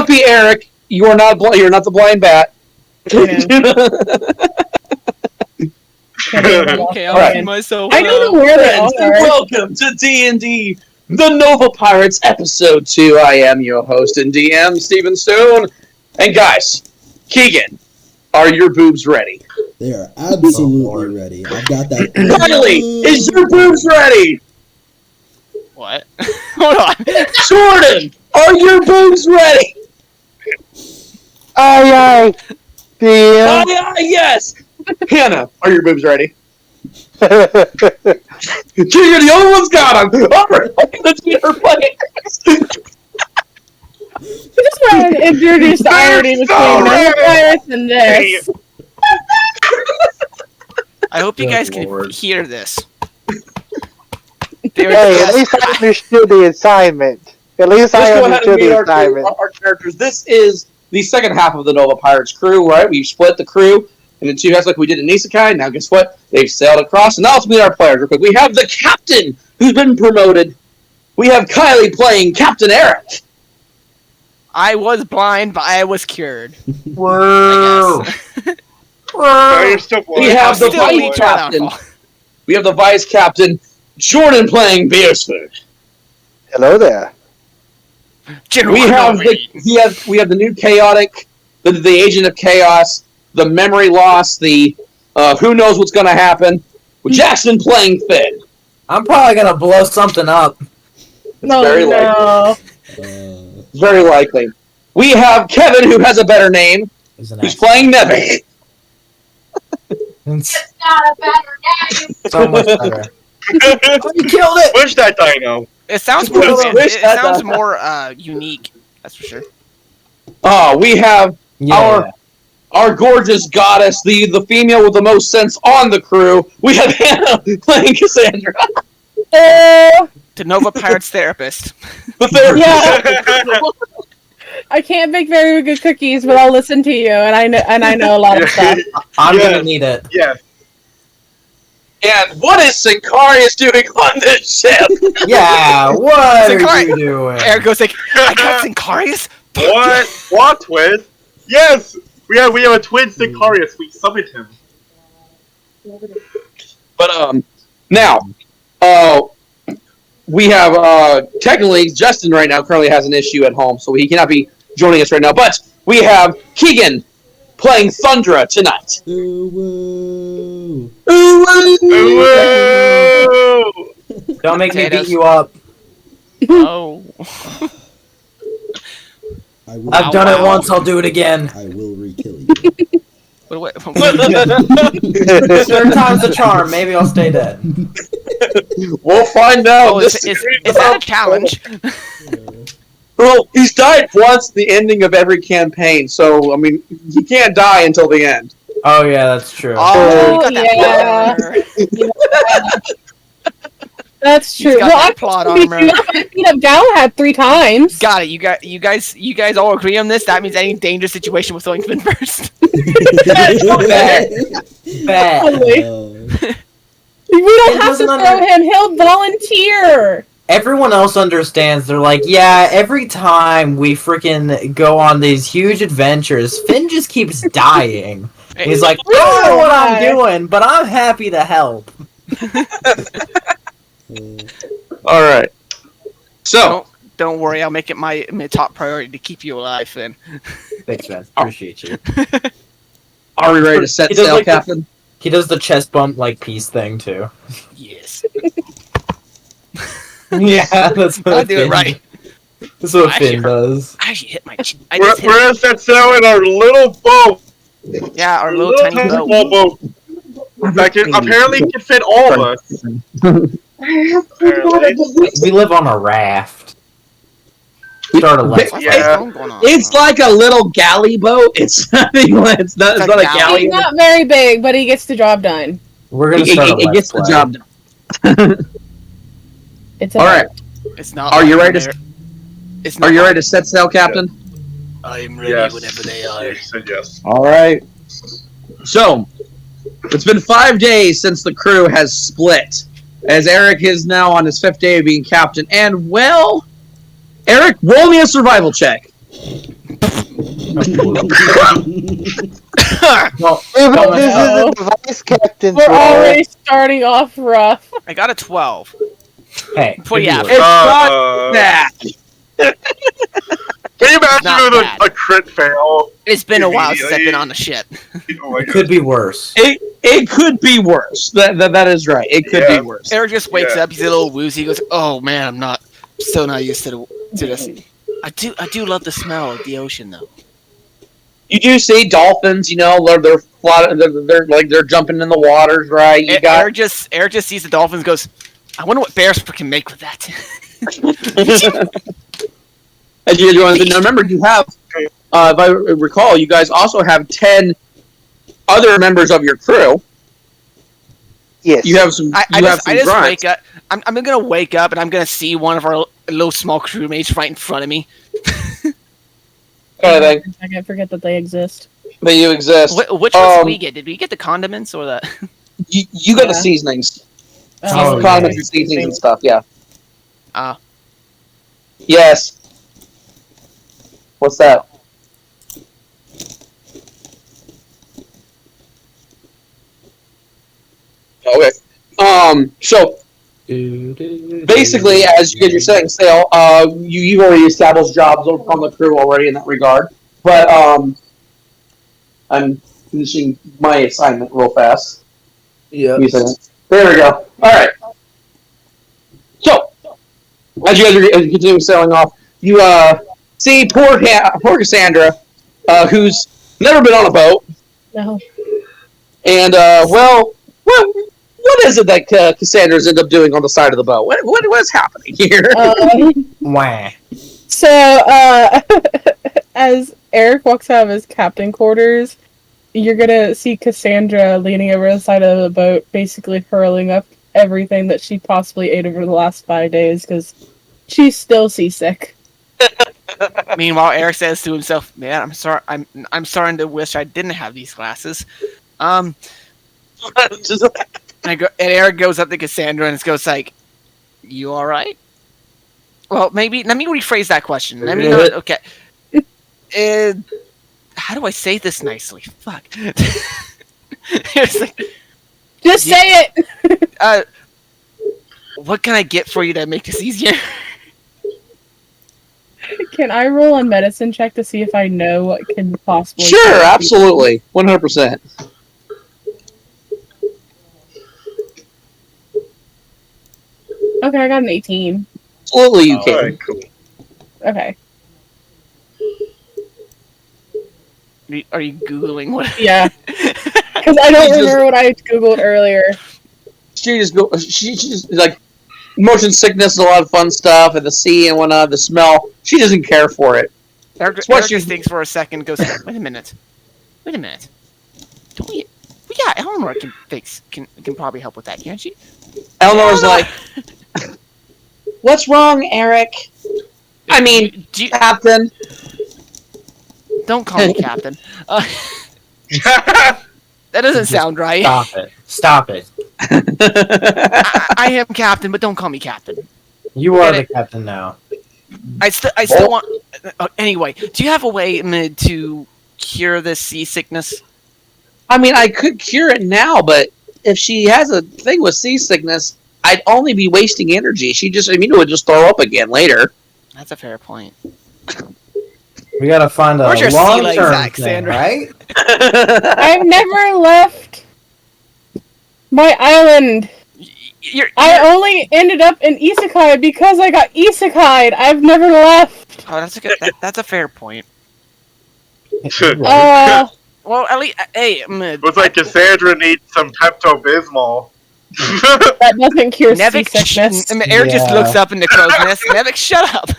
Grumpy Eric, you're not the blind bat. Okay, I'll see myself. I don't know where they Friends, and are. welcome to DnD, the Nova Pirates, Episode 2. I am your host and DM, Steven Stone. And guys, Keegan, are your boobs ready? They are absolutely ready. I've got that. Riley, is your boobs ready? What? Hold on. Jordan, are your boobs ready? Aye, Oh, yeah, yes! Hannah, are your boobs ready? Keegan, the only one's got them! Alright, let's get her playing. I just want to introduce the irony between Nova Pirates and this. I hope you guys can hear this. Hey, at least I understood the assignment. At least I Let's go ahead and understood meet the assignment. our characters. This is the second half of the Nova Pirates crew, right? We split the crew into two halves like we did in Isekai. Now, guess what? They've sailed across, and now let's meet our players real quick. We have the captain, who's been promoted. We have Kylie playing Captain Eric. I was blind, but I was cured. Whoa. No, you're still blind. We have the Still vice leech captain. alcohol. We have the vice captain, Jordan, playing Beersford. Hello there. General We have Kenobi. we have the new chaotic, the agent of chaos, the memory loss, the who knows what's going to happen. With Jackson playing Finn. I'm probably gonna blow something up. No, very no. Very likely. We have Kevin, who has a better name, Isn't who's playing Nevik. It's Not a better name. so much better. You killed it! Push that dino. It sounds more. Wish It that- sounds more unique. That's for sure. We have Yeah. our gorgeous goddess, the female with the most sense on the crew. We have Hannah playing Cassandra. To Nova Pirates therapist. The therapist. Yeah. I can't make very good cookies, but I'll listen to you, and I know a lot of stuff. I'm Yeah. gonna need it. Yes. And what is Sincarius doing on this ship? Yeah, what are Sincari- you doing? Eric goes like, I got Sincarius? What? What twin? Yes! We have a twin Sicarius. We summoned him. But now, we have technically Justin right now currently has an issue at home, so he cannot be joining us right now. But we have Keegan playing Thundra tonight. Ooh, Ooh. Don't make me Potatoes. beat you up. Oh. I will, I've done it wow. once, I'll do it again. I will re-kill you. What? Third time's the charm, maybe I'll stay dead. We'll find out. Oh, is that a challenge? Well, he's died once at the ending of every campaign, so I mean, he can't die until the end. Oh yeah, that's true. Oh, you got yeah. that plot armor. That's true. He's got Well, that I plot beat armor. up Galahad 3 times. Got it. You guys all agree on this? That means any dangerous situation with throwing Finn first. Bad. Bad. Totally. We don't It have to doesn't throw him. He'll volunteer. Everyone else understands. They're like, yeah, every time we freaking go on these huge adventures, Finn just keeps dying. He's like, I don't know what I'm doing, but I'm happy to help. All right. So, Don't worry, I'll make it my top priority to keep you alive, Finn. Thanks, man. Appreciate you. are we ready to set He does sail, like the- Captain? He does the chest bump like peace thing too. Yes. Yeah, that's what I'll do it Finn- right. That's what Actually, Finn does. I actually hit my chin. I We're just hit gonna set sail in our little boat. Yeah, our little tiny boat. small boat. That can, apparently can fit all of us. Apparently. We live on a raft. Start a let's What's Yeah. that phone going on? It's like a little galley boat. It's not. It's not It's a a galley. He's not very big, but he gets the job done. We're gonna start a It let's gets the play. job done. It's All right. It's not. Are you like ready to? there- It's not Are you like- ready to set sail, Captain? I'm ready Yes. whenever they are. He said yes. All right. So, it's been 5 days since the crew has split, as Eric is now on his 5th day of being captain. And, well, Eric, roll me a survival check. Well, Even Don't this know. is the vice captain's We're role. already starting off rough. I got a 12. hey, What could be yeah, worse. It's not Uh, bad. Can you imagine Not with bad. a crit fail? It's been a while since I've been Immediately. on the shit. Oh my It could be worse. It could be worse. That is right. It could Yeah. be worse. Eric just wakes Yeah. up, he's a little woozy, he goes, "Oh man, I'm still not used to this." I do love the smell of the ocean though. You do see dolphins. You know, they're they're jumping in the waters, right? You got Eric just sees the dolphins, goes, "I wonder what bears can make with that." as you're doing. Now remember, you have, if I recall, you guys also have 10 other members of your crew. Yes. You have some. I You have just some grunts. wake up. I'm gonna wake up and I'm gonna see one of our little small crewmates right in front of me. Kind of thing. I can't forget that they exist. That you exist. Which ones did we get? Did we get the condiments or the? You got the Yeah. seasonings, Oh, condiments yeah. and seasonings and stuff. Yeah. Ah. Yes. What's that? Okay. So basically, as you're saying, Sale, you've already established jobs on the crew already in that regard. But I'm finishing my assignment real fast. Yeah. Give me a second. There we go. All right. So, as you guys are continuing sailing off, you see poor Cassandra, who's never been on a boat, No. and what is it that Cassandra's end up doing on the side of the boat? What is happening here? Wah. So, as Eric walks out of his captain quarters, you're gonna see Cassandra leaning over the side of the boat, basically hurling up everything that she possibly ate over the last 5 days, because she's still seasick. Meanwhile, Eric says to himself, "Man, I'm sorry. I'm starting to wish I didn't have these glasses." Just- And Eric goes up to Cassandra and goes like, "You all right?" Well, maybe let me rephrase that question. Let me know. Okay. How do I say this nicely? Fuck. It's like, Just say it! what can I get for you to make this easier? Can I roll a medicine check to see if I know what can possibly... Sure, absolutely, 100%. Okay, I got an 18. Absolutely, you can. Alright, cool. Okay. Are you Googling what? Yeah. Because I don't remember what I googled earlier. She just like motion sickness and a lot of fun stuff, and the sea and whatnot, the smell. She doesn't care for it. Eric what just you- thinks for a second, goes, "Wait a minute. Don't we? Yeah, Eleanor can probably help with that, can't she?" Eleanor's like, "What's wrong, Eric? I mean, Captain." Don't call me Captain. That doesn't sound right. Stop it. I am Captain, but don't call me Captain. You are Get the captain now. I still want. Anyway, do you have a way to cure this seasickness? I mean, I could cure it now, but if she has a thing with seasickness, I'd only be wasting energy. She just, would just throw up again later. That's a fair point. We gotta find a Where's your sea long-term legs at, thing, Sandra? right? I've never left my island. I only ended up in Isekai because I got Isekai'd. I've never left. Oh, that's a good. That's a fair point. Well, at least, hey, Looks like Cassandra needs some Pepto-Bismol. That doesn't cure Nevik, seasickness. Eric just Yeah. looks up in the crow's nest. Nevik, shut up.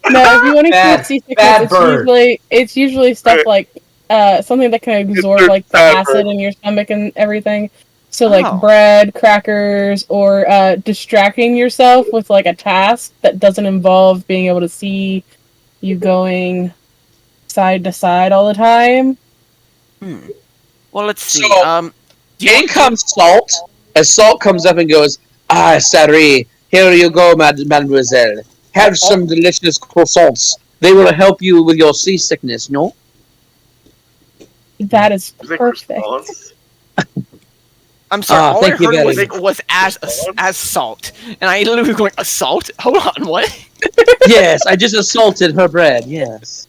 No, if you want to cure Bad seasickness, bird. it's usually stuff like something that can absorb like the bad acid bird. in your stomach and everything. So like Oh. bread, crackers, or distracting yourself with like a task that doesn't involve being able to see you going side to side all the time. Well, let's see. So, in comes Salt, as Salt comes up and goes, "Ah, Sari, here you go, mademoiselle. Have some delicious croissants. They will help you with your seasickness, no? That is Is that perfect. response? I'm sorry. Ah, all I thank you, heard Betty. was as salt, and I literally was going assault. Hold on, what? Yes, I just assaulted her bread. Yes.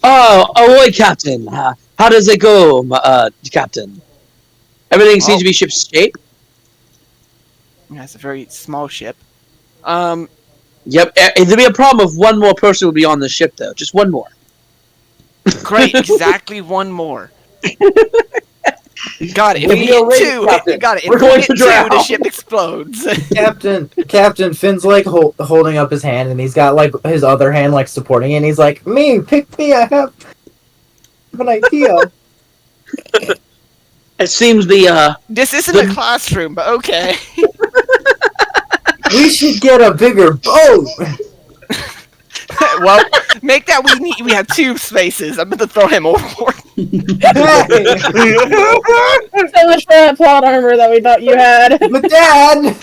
Oh, ahoy, Captain. How does it go, Captain? Everything seems to be shipshape. That's a very small ship. Yep. There'd be a problem if one more person would be on the ship, though. Just one more. Great, exactly one more. Got it. If We'll we be a get race, two, Captain. got it. If We're we going get to two, the drown. ship explodes. Captain Finn's like holding up his hand, and he's got like his other hand like supporting it, and he's like, pick me, I have an idea. It seems the This isn't a classroom, but okay. We should get a bigger boat. Well, make that we have two spaces. I'm gonna throw him overboard. Hey, So much for that plot armor that we thought you had. but Dad.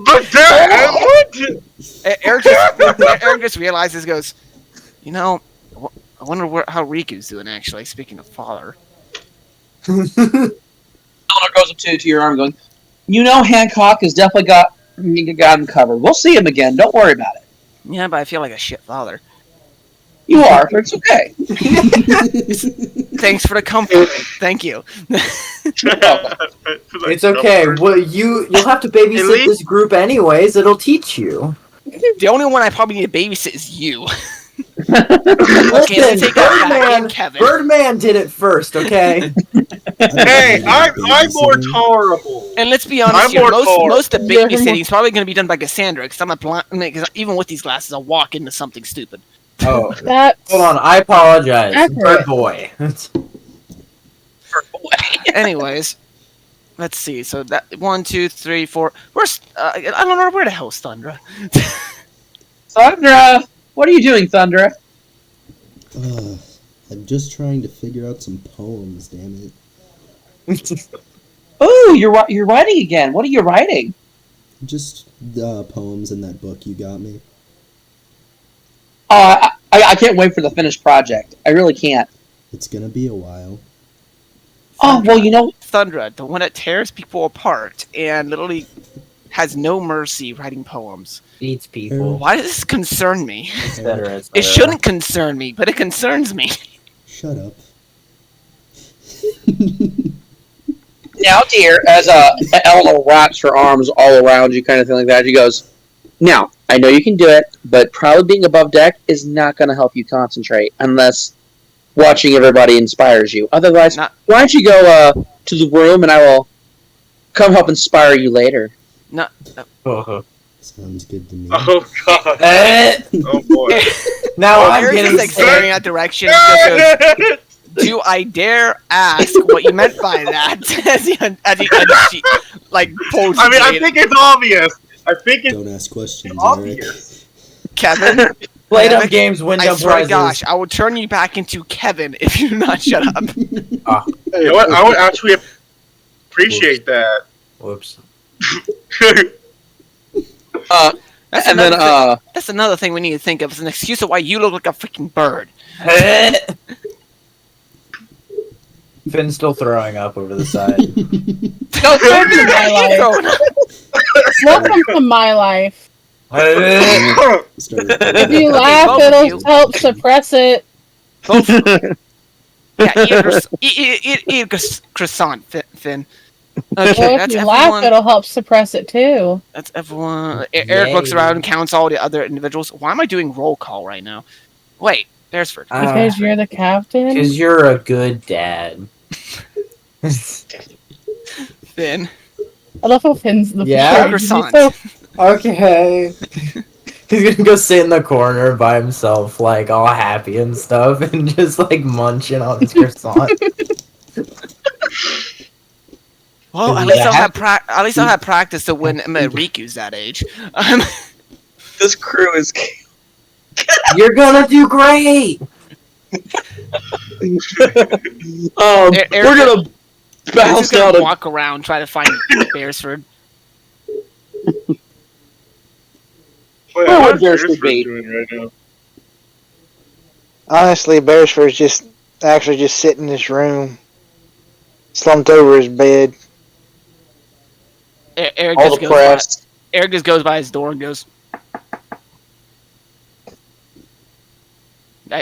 But Dad, what? Eric just realizes, goes, you know, I wonder how Riku's doing. Actually, speaking of father, Eleanor goes up to your arm, going, "You know, Hancock has definitely got him covered. We'll see him again. Don't worry about it. yeah, but I feel like a shit father. You are, but it's okay." Thanks for the comfort. Thank you. It's okay. Well, you'll have to babysit this group anyways. It'll teach you. The only one I probably need to babysit is you. Okay, Listen, let's take that back in, Kevin. Birdman did it first, okay? Hey, I'm more tolerable. And let's be honest I'm here, more most of the Yeah. babysitting is probably going to be done by Cassandra, because I'm a blind. Because even with these glasses, I'll walk into something stupid. Oh, That hold on. I apologize. Accurate. Bird boy. Anyways, let's see. So that 1, 2, 3, 4. Where's I don't know where the hell's Thundra. Thundra, what are you doing, Thundra? I'm just trying to figure out some poems, damn it. Oh, you're writing again. What are you writing? Just poems in that book you got me. I can't wait for the finished project. I really can't. It's gonna be a while. Oh, well, you know, Thundra, the one that tears people apart and literally has no mercy writing poems. Beats people. Why does this concern me? Etc. It shouldn't concern me, but it concerns me. Shut up. now, dear, as Eleanor wraps her arms all around you, kind of thing like that, she goes, "Now, I know you can do it, but probably being above deck is not going to help you concentrate unless watching everybody inspires you. Otherwise, why don't you go to the room and I will come help inspire you later." No. Sounds good to me. Oh god. Oh boy. Now I'm Eric is getting like staring that direction. And just goes, do I dare ask what you meant by that? as he like pulls. I mean, I think it's obvious. I think it's Don't ask questions, Eric. obvious. Kevin. Played Eric, up games, win I no swear to prizes. gosh, I will turn you back into Kevin if you do not shut up. You know what? I would actually appreciate that. Whoops. That's And then, that's another thing we need to think of as an excuse of why you look like a freaking bird. Finn's still throwing up over the side. No, Welcome to my life. Welcome to my life. Start If you laugh, both of you. it'll help suppress it. Yeah, eat a croissant, Finn. Okay, Well, if that's you everyone. laugh, it'll help suppress it too. That's everyone. Eric looks Yay. around and counts all the other individuals. Why am I doing roll call right now? Wait, there's Ferd. Because you're the captain. Because you're a good dad. Finn. I love how Finn's the Yeah? first. Croissant. Okay. He's gonna go sit in the corner by himself, like all happy and stuff, and just like munching on his croissant. Well, at Yeah. least I'll have practice to when Riku's that age. this crew is. You're gonna do great. We're gonna He's bounce just gonna out. walk around trying to find Beresford. Wait, Where what would is Beresford be? doing right now? Honestly, Beresford's just actually just sitting in his room, slumped over his bed. Eric All just goes by. depressed. Eric just goes by his door and goes.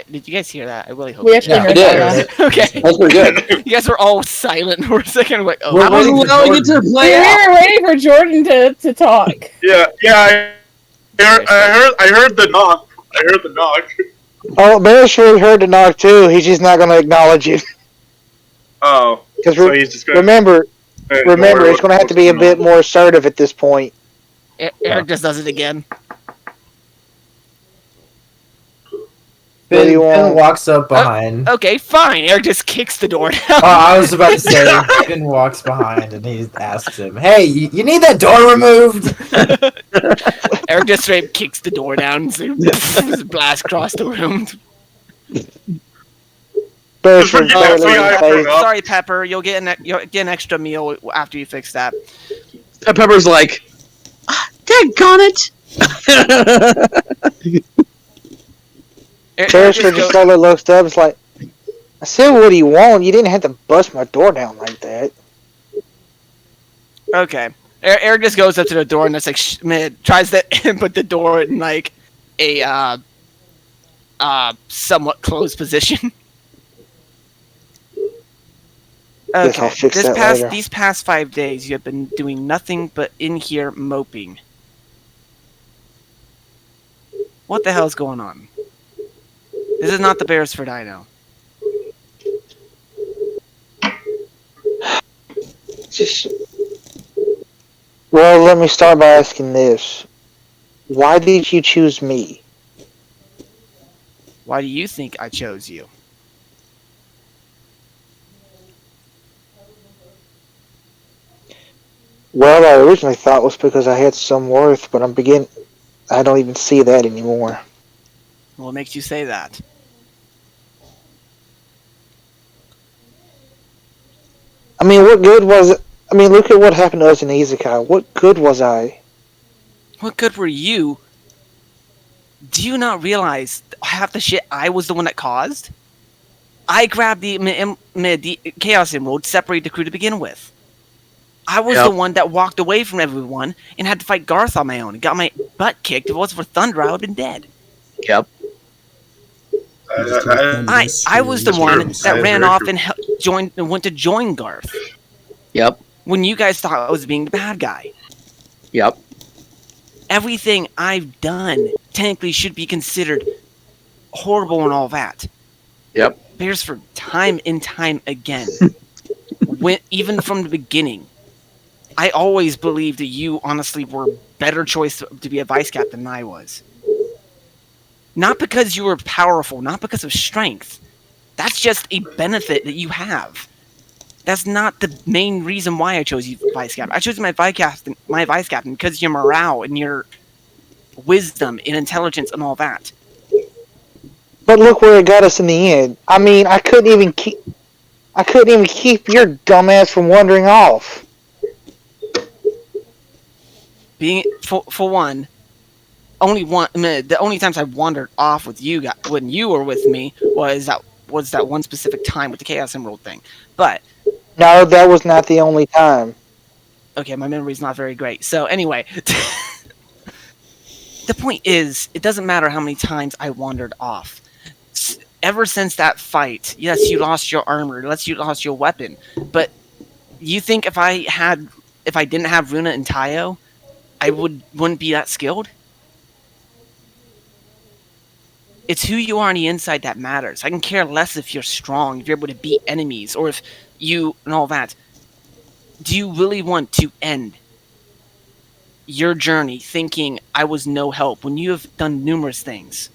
Did you guys hear that? I really hope. We you actually Yeah, heard I that. did. Yeah. Okay. That's pretty good. You guys were all silent for a second. Like, oh, I We're was waiting for allowing it to Jordan. play out. We were waiting for Jordan to talk. Yeah, I heard the knock. I heard the knock. Oh, Beresford heard the knock too. He's just not going to acknowledge it. Oh, Because so he's just gonna remember, ignore it's going to have to be a what's going bit more assertive at this point. Eric just does it again. What do Finn, you Finn want? walks up behind. Okay, fine. Eric just kicks the door down. Oh, I was about to say, Finn walks behind and he asks him, "Hey, you need that door removed?" Eric just straight kicks the door down and just blast across the room. Beresford's Yeah, barely see, in I phase. forgot. Sorry, Pepper. You'll get an extra meal after you fix that. Pepper's like, daggone it. Eric Beresford just just goes, slowly looks up. It's like, I said, what do you want? You didn't have to bust my door down like that. okay. Eric just goes up to the door and it's like tries to put the door in like a somewhat closed position. Guess I'll Okay. fix that later. These past 5 days, you have been doing nothing but in here moping. What the hell is going on? This is not the Beresford I know. Just, well, let me start by asking this. Why did you choose me? Why do you think I chose you? Well, I originally thought it was because I had some worth, but I don't even see that anymore. What makes you say that? I mean, what good was it? I mean, look at what happened to us in Izakai. What good was I? What good were you? Do you not realize half the shit I was the one that caused? I grabbed the Chaos Emerald, separated the crew to begin with. I was Yep. the one that walked away from everyone and had to fight Garth on my own and got my butt kicked. If it wasn't for Thunder, I would have been dead. Yep. I was the one that ran off and went to join Garth Yep. when you guys thought I was being the bad guy. Yep. Everything I've done technically should be considered horrible and all that. Yep. Beresford, time and time again, even from the beginning, I always believed that you honestly were a better choice to be a vice captain than I was. Not because you were powerful, not because of strength. That's just a benefit that you have. That's not the main reason why I chose you vice captain. I chose my vice captain because your morale and your wisdom and intelligence and all that. But look where it got us in the end. I mean, I couldn't even keep your dumbass from wandering off. Being for one, the only times I wandered off with you when you were with me was that one specific time with the Chaos Emerald thing. But No, that was not the only time. okay, my memory's not very great. So anyway, the point is, it doesn't matter how many times I wandered off. Ever since that fight, yes, you lost your armor, yes, you lost your weapon, but you think if I didn't have Runa and Tayo, I wouldn't be that skilled? It's who you are on the inside that matters. I can care less if you're strong, if you're able to beat enemies, or if you and all that. Do you really want to end your journey thinking I was no help when you have done numerous things?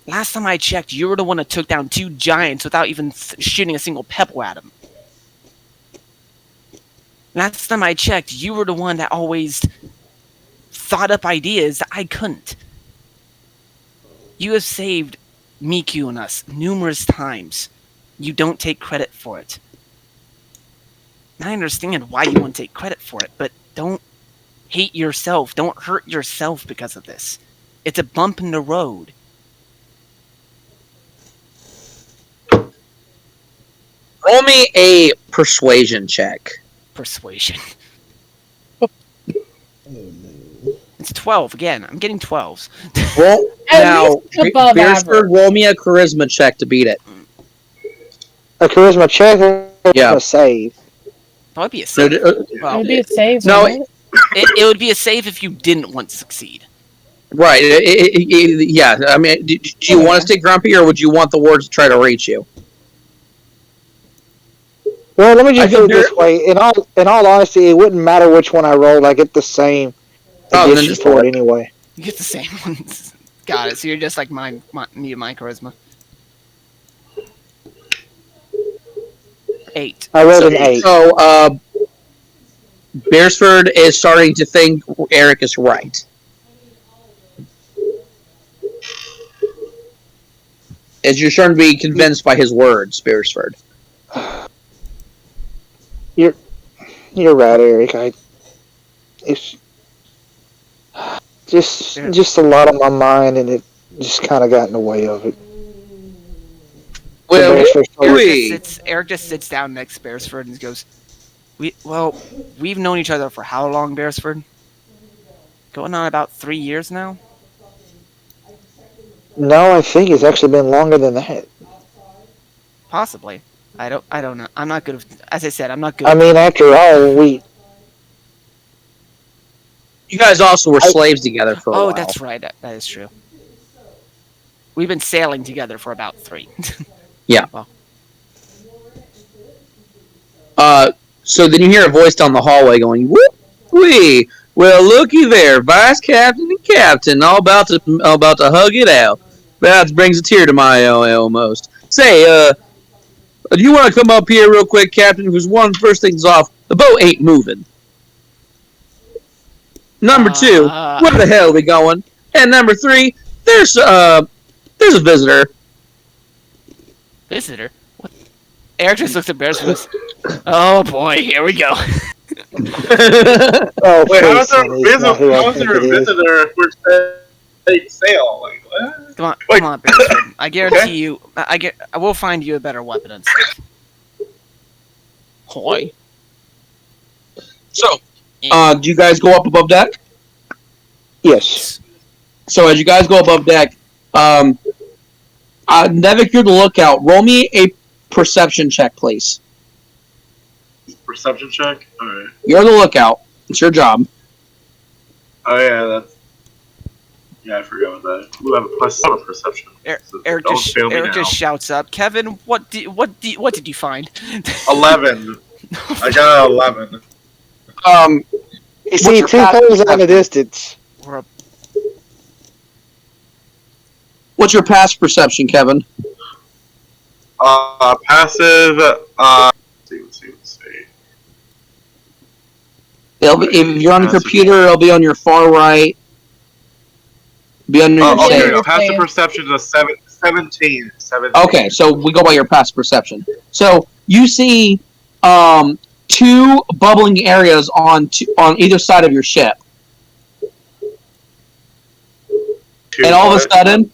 Last time I checked, you were the one that took down 2 giants without even shooting a single pebble at them. Last time I checked, you were the one that always thought up ideas that I couldn't. You have saved Miku and us numerous times. You don't take credit for it. I understand why you want to take credit for it, but don't hate yourself. Don't hurt yourself because of this. It's a bump in the road. Roll me a persuasion check. Persuasion. Oh no. It's 12 again. I'm getting 12s. Roll At now. least above Beersford, average. roll me a charisma check to beat it. A charisma check or Yeah. a save? That would be a So, save. It Well, would be a save. No, wouldn't it? it would be a save if you didn't want to succeed. right. Yeah. I mean, do you want to stay grumpy, or would you want the ward to try to reach you? Well, let me I just put think it this way. In all honesty, it wouldn't matter which one I rolled. I get the same Oh, then addition just for roll it it. anyway. You get the same ones. Got it. So you're just like me and my charisma. 8. I rolled an 8. So, Beersford is starting to think Eric is right. As you're starting to be convinced by his words, Beersford. You're right, Eric. It's just a lot on my mind, and it just kind of got in the way of it. Well, Eric just sits down next to Beresford and goes, we've known each other for how long, Beresford? Going on about 3 years now? No, I think it's actually been longer than that. Possibly. I don't know. I'm not good as I said, I'm not good. I mean, after all, you guys also were slaves together for a while. Oh, that's right. That is true. We've been sailing together for about 3. Yeah. Well, So then you hear a voice down the hallway going, "Whoop-wee! Well, looky there, Vice Captain and Captain, all about to hug it out. That brings a tear to my eye almost. Say, do you want to come up here real quick, Captain? Because first thing's off, the boat ain't moving. Number 2, where the hell are we going? And number 3, there's a visitor." visitor? What? Eric just looks at Beresford and goes, oh boy, here we go. oh, Wait, please, how's there son, he's not who I how's think there a it is. visitor if we're taking sail? Like, what? Come on, Beresford. I guarantee you, I will find you a better weapon and stuff. Hoy. So, do you guys go up above deck? Yes. So as you guys go above deck, Nevik, you're the lookout. Roll me a perception check, please. Perception check? Alright. You're the lookout. It's your job. Oh, yeah, that's. Yeah, I forgot about that. Ooh, I have a +7 perception. Eric just shouts up, Kevin, what did you find? 11. I got an 11. You see, 2 things on the distance. What's your past perception, Kevin? Passive, let's see. If you're on the computer, it'll be on your far right. Be under your Okay, save. passive perception is a 17. Okay, so we go by your past perception. So you see 2 bubbling areas on either side of your ship. And all of a sudden,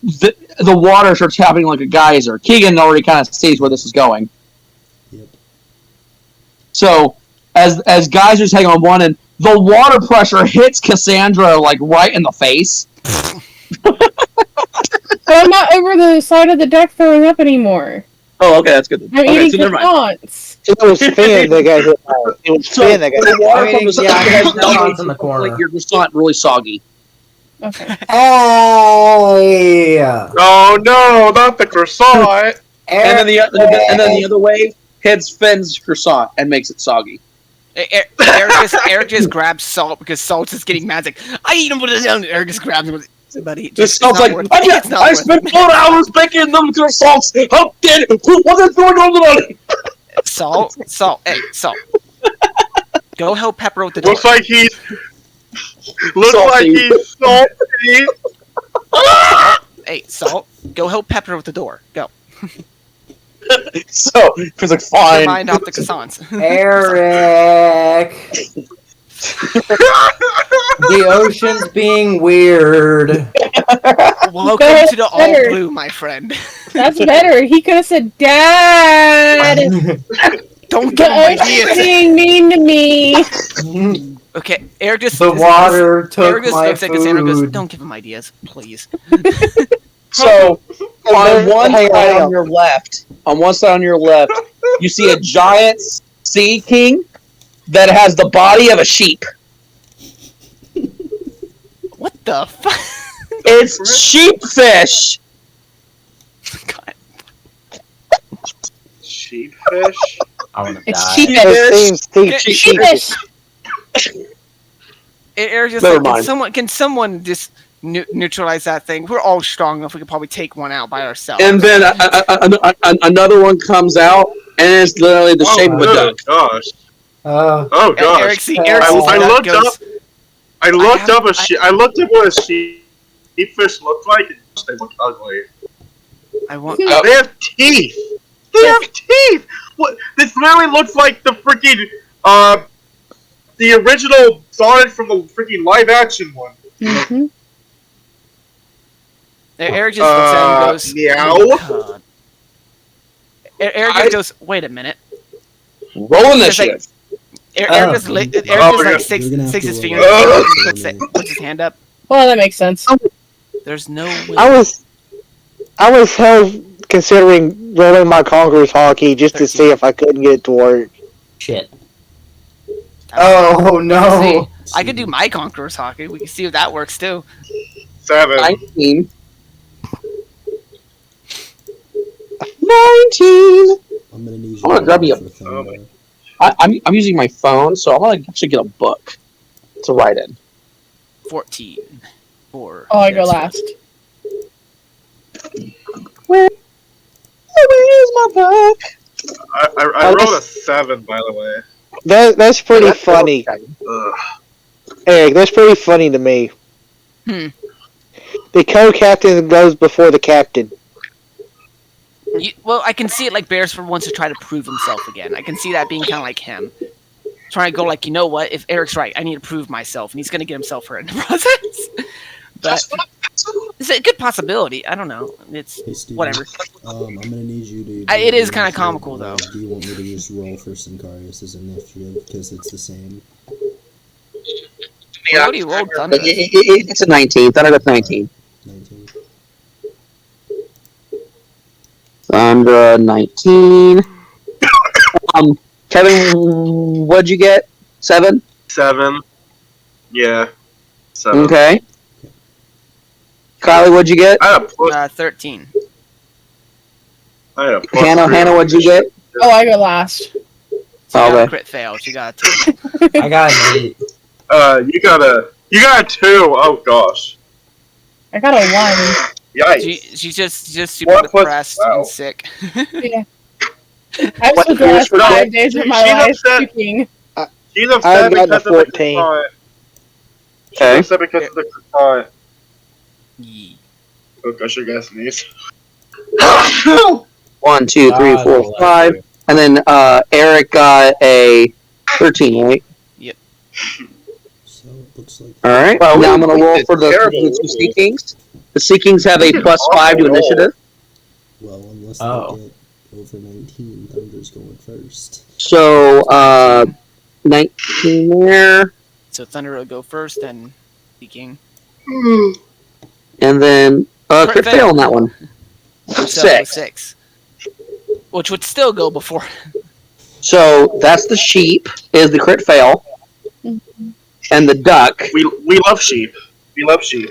the water starts happening like a geyser. Keegan already kind of sees where this is going. Yep. So, as geysers hang on one end, the water pressure hits Cassandra like right in the face. I'm not over the side of the deck throwing up anymore. Oh, okay, that's good. I'm Okay, eating so never mind. croissants. It was Finn that got hit by it. It was Finn that got hit the by water I from mean, the yeah, I side guess John's in the corner. like your croissant really soggy. Okay. Hey! Oh no, not the croissant! And then the other wave hits Finn's croissant and makes it soggy. Eric just grabs Salt because Salt's just getting mad. It's like, I eat him with his own. Eric just grabs him with it. Buddy, This sounds like I spent 4 hours making them croissants. How did what's going on? Salt, hey, Salt. Go help Pepper with the door. Looks like he's salty. Hey, Salt, go help Pepper with the door. Go. So, he's like, Get fine. your mind off the croissants. Eric! The ocean's being weird. Welcome to the all better. blue, my friend. That's better. He could have said, "Dad, Don't the give him ocean's ideas. being mean to me." Okay, Eric just The water took Eric just my looks at Cassandra and goes, food. "Don't give him ideas, please." So on one Hang on, side hang on on. your left, you see a giant sea king that has the body of a sheep. What the fuck? It's sheepfish. God. Sheepfish? I want to It's die. sheep- Sheepish. Eric just Never like, mind. can someone just neutralize that thing? We're all strong enough. We could probably take one out by ourselves. And then another one comes out, and it's literally the shape of a Oh, duck. gosh. Uh, Oh, gosh. Eric sees that goes, I looked have- up what a sheepfish looked like, and they look ugly. I want. They have teeth! They have teeth! What? This literally looks like the freaking, the original Sonic from the freaking live-action one. Mm-hmm. Eric just looks at him and goes, meow? "Oh, God." Eric just goes, "Wait a minute." Roll initiative. Eric just, Eric just Oh, like yeah. sticks You're gonna have his to finger roll. and puts his hand up. Well, that makes sense. There's no way. I was considering rolling my Conqueror's hockey just to see if I couldn't get it to work. shit. Oh no. See, I could do my Conqueror's hockey. We can see if that works too. 7. 19. 19. I'm gonna need you. I'm gonna grab you a- for thunder. I'm using my phone, so I'm gonna actually get a book to write in. 14. 4. Oh, I go last. Where's my book? I rolled a 7, by the way. That's pretty funny, Ugh. Eric. That's pretty funny to me. Hmm. The co-captain goes before the captain. Well, I can see it like Beresford wants to try to prove himself again. I can see that being kind of like him. Trying to go like, you know what? If Eric's right, I need to prove myself. And he's going to get himself hurt in the process. But it's a good possibility. I don't know. It's Hey, Steven, whatever. I'm gonna need you to. It is kinda initiative. comical, though. Do you want me to just roll for Sincarius' initiative because it's the same? We already rolled Thunder. It's a 19. Thunder gets 19. 19. Thunder 19. Kevin, what'd you get? 7? 7. Yeah. 7. Okay. Kylie, what'd you get? I had a plus. 13. I had a plus. Hannah, what'd you get? Oh, I go last. She got Okay. a crit fail. She got a 2. I got an 8. You got a 2. Oh gosh. I got a 1. Yikes. She's just super What was- depressed wow. and sick. Yeah. I've What spent the last years- 5 days of my She's life upset. puking. She's I've upset gotten a because of the 14. croissant. She's Okay. upset because of the croissant. Yee. Oh gosh, your guys sneeze. 1, 2, 3, 4, 5. And then Eric got a 13, right? So it looks like. Alright. Wow, Now I'm going to roll it's for the terrible. 2 Sea Kings. The Sea Kings have a plus 5 to initiative. Well, unless Oh. they get over 19, Thunder's going first. So, 19 there. So Thunder will go first, then King. And then, Crit crit fail. fail on that one. So 6. 6. Which would still go before. So, that's the sheep, is the crit fail. And the duck. We love sheep. We love sheep.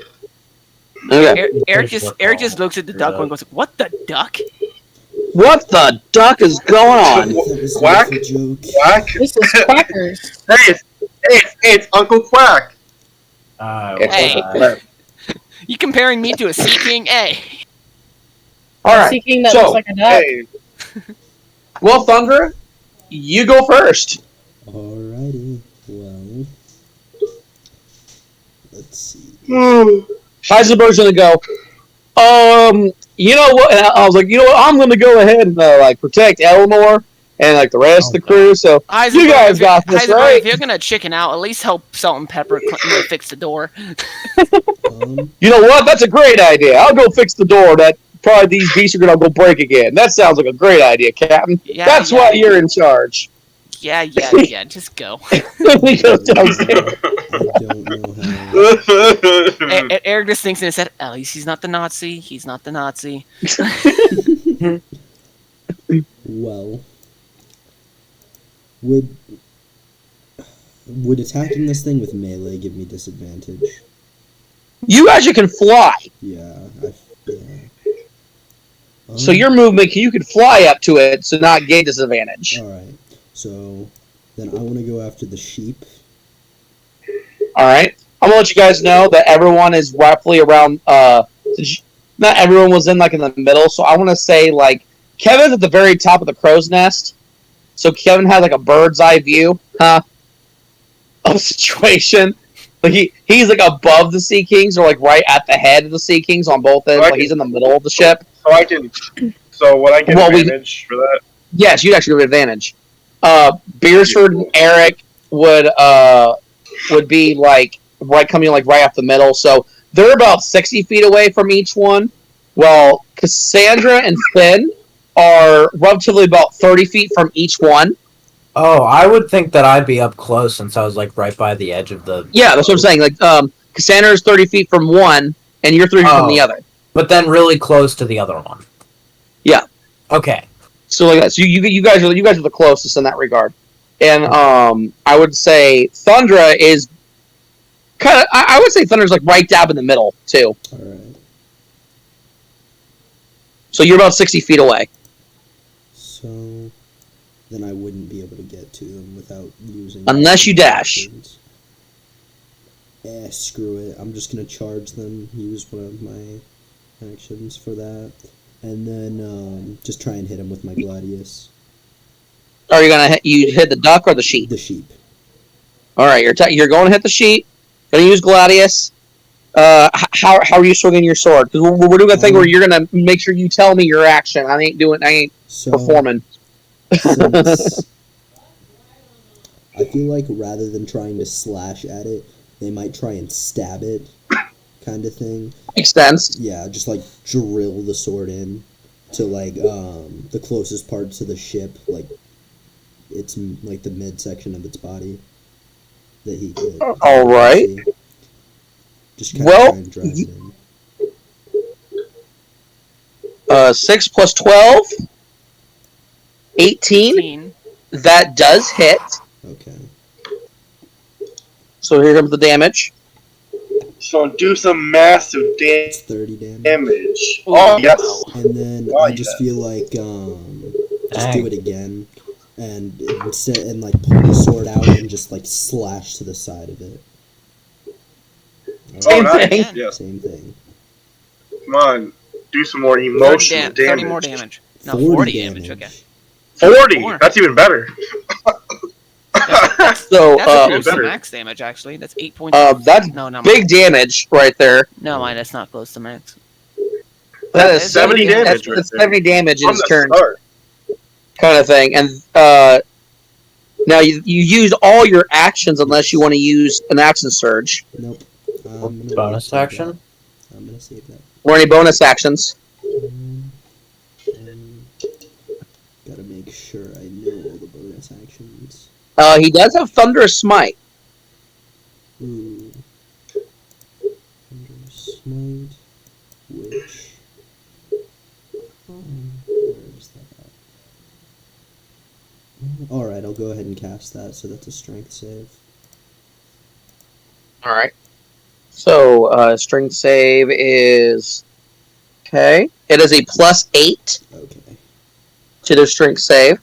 Okay. Eric just looks at the duck one and goes, "What the duck?" What the duck is going on? That was a Quack? little joke. Quack. This is crackers. Hey, it's Uncle Quack. Hey. You comparing me to a Sea King? Hey. Alright. Seeking that So, looks like a duck. Hey. Well, Thunder, you go first. Alrighty. Well. Let's see. Heisenberg's gonna go, you know what? And I was like, you know what? I'm gonna go ahead and, protect Eleanor and like the rest of the crew. So you guys got this, Heisenberg, right? if you're gonna chicken out, at least help Salt and Pepper fix the door. You know what? That's a great idea. I'll go fix the door that probably these beasts are gonna go break again. That sounds like a great idea, Captain. Yeah, That's yeah. why you're in charge. Yeah, just go. We go downstairs. I don't know how. Eric just thinks in his head, at least he's not the Nazi. He's not the Nazi. Well, would attacking this thing with melee give me disadvantage? You actually can fly, Yeah. so your movement you can fly up to it, so not gain disadvantage. All right. So then I want to go after the sheep. All right, I'm gonna let you guys know that everyone is roughly around. Not everyone was in like in the middle, so I want to say like Kevin's at the very top of the crow's nest. So Kevin had like a bird's eye view, of the situation. Like he's like above the Sea Kings, or like right at the head of the Sea Kings on both ends. Right. Like he's in the middle of the ship. So I can. So would I get advantage for that? Yes, you'd actually have advantage. Beersford and Eric would be like coming like right up the middle. So they're about 60 feet away from each one, while Cassandra and Finn are relatively about 30 feet from each one. Oh, I would think that I'd be up close since I was like right by the edge of the. Yeah, that's what I'm saying. Like Cassandra is 30 feet from one, and you're 30 feet from the other. But then really close to the other one. Yeah. Okay. So like that. So you guys are the closest in that regard, and I would say Thundra is kind of. I would say Thundra's like right dab in the middle too. All right. So you're about 60 feet away. So then I wouldn't be able to get to them without using. Unless you dash. actions. Screw it. I'm just gonna charge them. Use one of my actions for that, and then just try and hit him with my gladius. Are you gonna hit the duck or the sheep? The sheep. All right, you're going to hit the sheep. Gonna use gladius. How are you swinging your sword? Because we're doing a thing where you're gonna make sure you tell me your action. I ain't performing. Since I feel like rather than trying to slash at it, they might try and stab it, kind of thing. Makes sense. Yeah, just like drill the sword in to like the closest parts of the ship, like it's like the midsection of its body that he could. All right. See. Just kind of try and drive it in. 6 plus 12, 18. That does hit. Okay. So here comes the damage. So do some massive It's 30 damage. damage. Oh yes. And then Oh, I just yeah. feel like just do it again, and like pull the sword out and just like slash to the side of it. Same nice. thing. Yes. Same thing. Come on. Do some more emotional 30 damage. more damage. No, 40 damage. Okay. 40. More. That's even better. So That's close to better. max damage, actually. That's 8 points. that's No, no. big damage right there. No, mine. That's not close to max. That That's is 70 damage right That's there. 70 damage in From his the turn, start. kind of thing. And now you used all your actions unless you want to use an action surge Nope. Bonus save action? that. I'm gonna save that. or any bonus actions. Gotta make sure I know all the bonus actions. He does have Thunderous Smite. Ooh. Thunder Smite, which... where is that at? Alright, I'll go ahead and cast that, so that's a strength save. All right. So strength save is okay. It is a +8 Okay. to their strength save.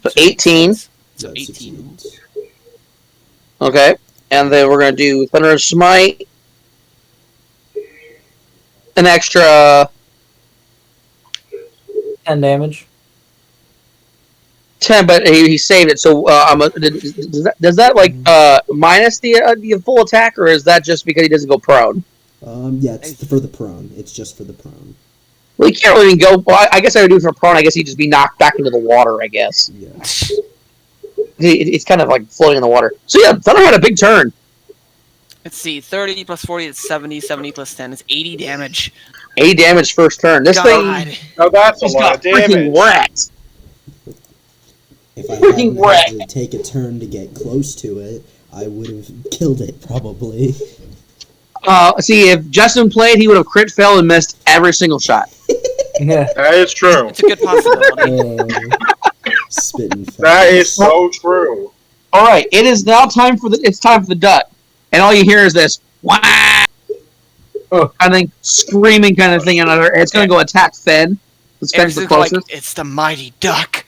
So 18. So That 18. succeeds. Okay. And then we're going to do Thunderous Smite. An extra 10 damage. 10, but he saved it. So does that like minus the full attack, or is that just because he doesn't go prone? Yeah, it's for the prone. It's just for the prone. Well, he can't really go. Well, I guess I would do it for prone. I guess he'd just be knocked back into the water. I guess Yeah. it's kind of like floating in the water. So yeah, Thunder had a big turn. Let's see, 30 plus 40 is 70, 70 plus 10 is 80 damage. 80 damage first turn. This God. thing Now that's a just lot got of freaking damage. wrecked. If I Freaking hadn't wreck. had to take a turn to get close to it, I would have killed it probably. See, if Justin played, he would have crit failed and missed every single shot. Yeah. That is true. It's a good possibility. Spitting fast. That is so true. All right, it is now time for the duck, and all you hear is this wah, I think screaming kind of thing. Another, it's going to go attack Finn. This Finn's the Eric's like, closest. it's the mighty duck.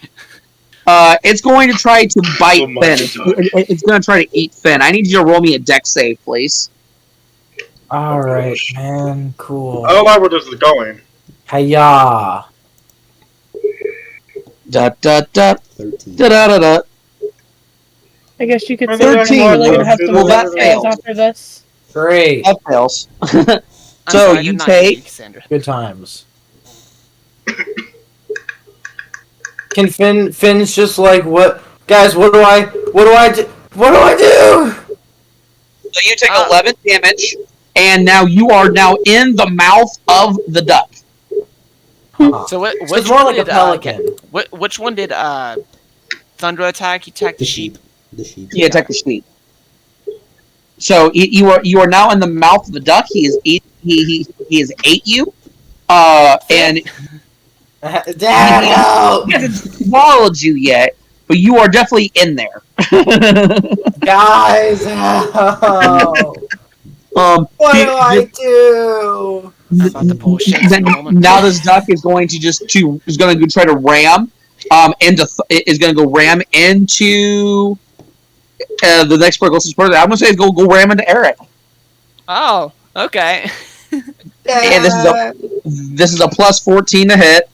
It's going to try to bite Oh my Finn. It's going to try to eat Finn. I need you to roll me a dex save, please. Alright, man. Cool. I don't like where this is going. Hiya. Da da da 13. da da da da. I guess you could say 13. we're more gonna have to Well, move that upstairs failed. after this. Great. That fails. I'm So sorry, I you did not hear take- Cassandra. Good times. Can Finn's just like, what? Guys, what do I do? What do I do? So you take 11 damage, and now you are now in the mouth of the duck. So what? So it's more like a pelican. Which one did Thunder attack? He attacked The the sheep. sheep. The sheep. You attack the sheep. So you are now in the mouth of the duck. He has ate you, and Dad, no! he hasn't swallowed you yet, but you are definitely in there. Guys, help! What he- do I do? I'm about to pull a Shakespeare moment. now this duck is going to is going to try to ram is going to go ram into the next closest person. I'm going to say go ram into Eric. Oh, okay. And this is a plus 14 to hit.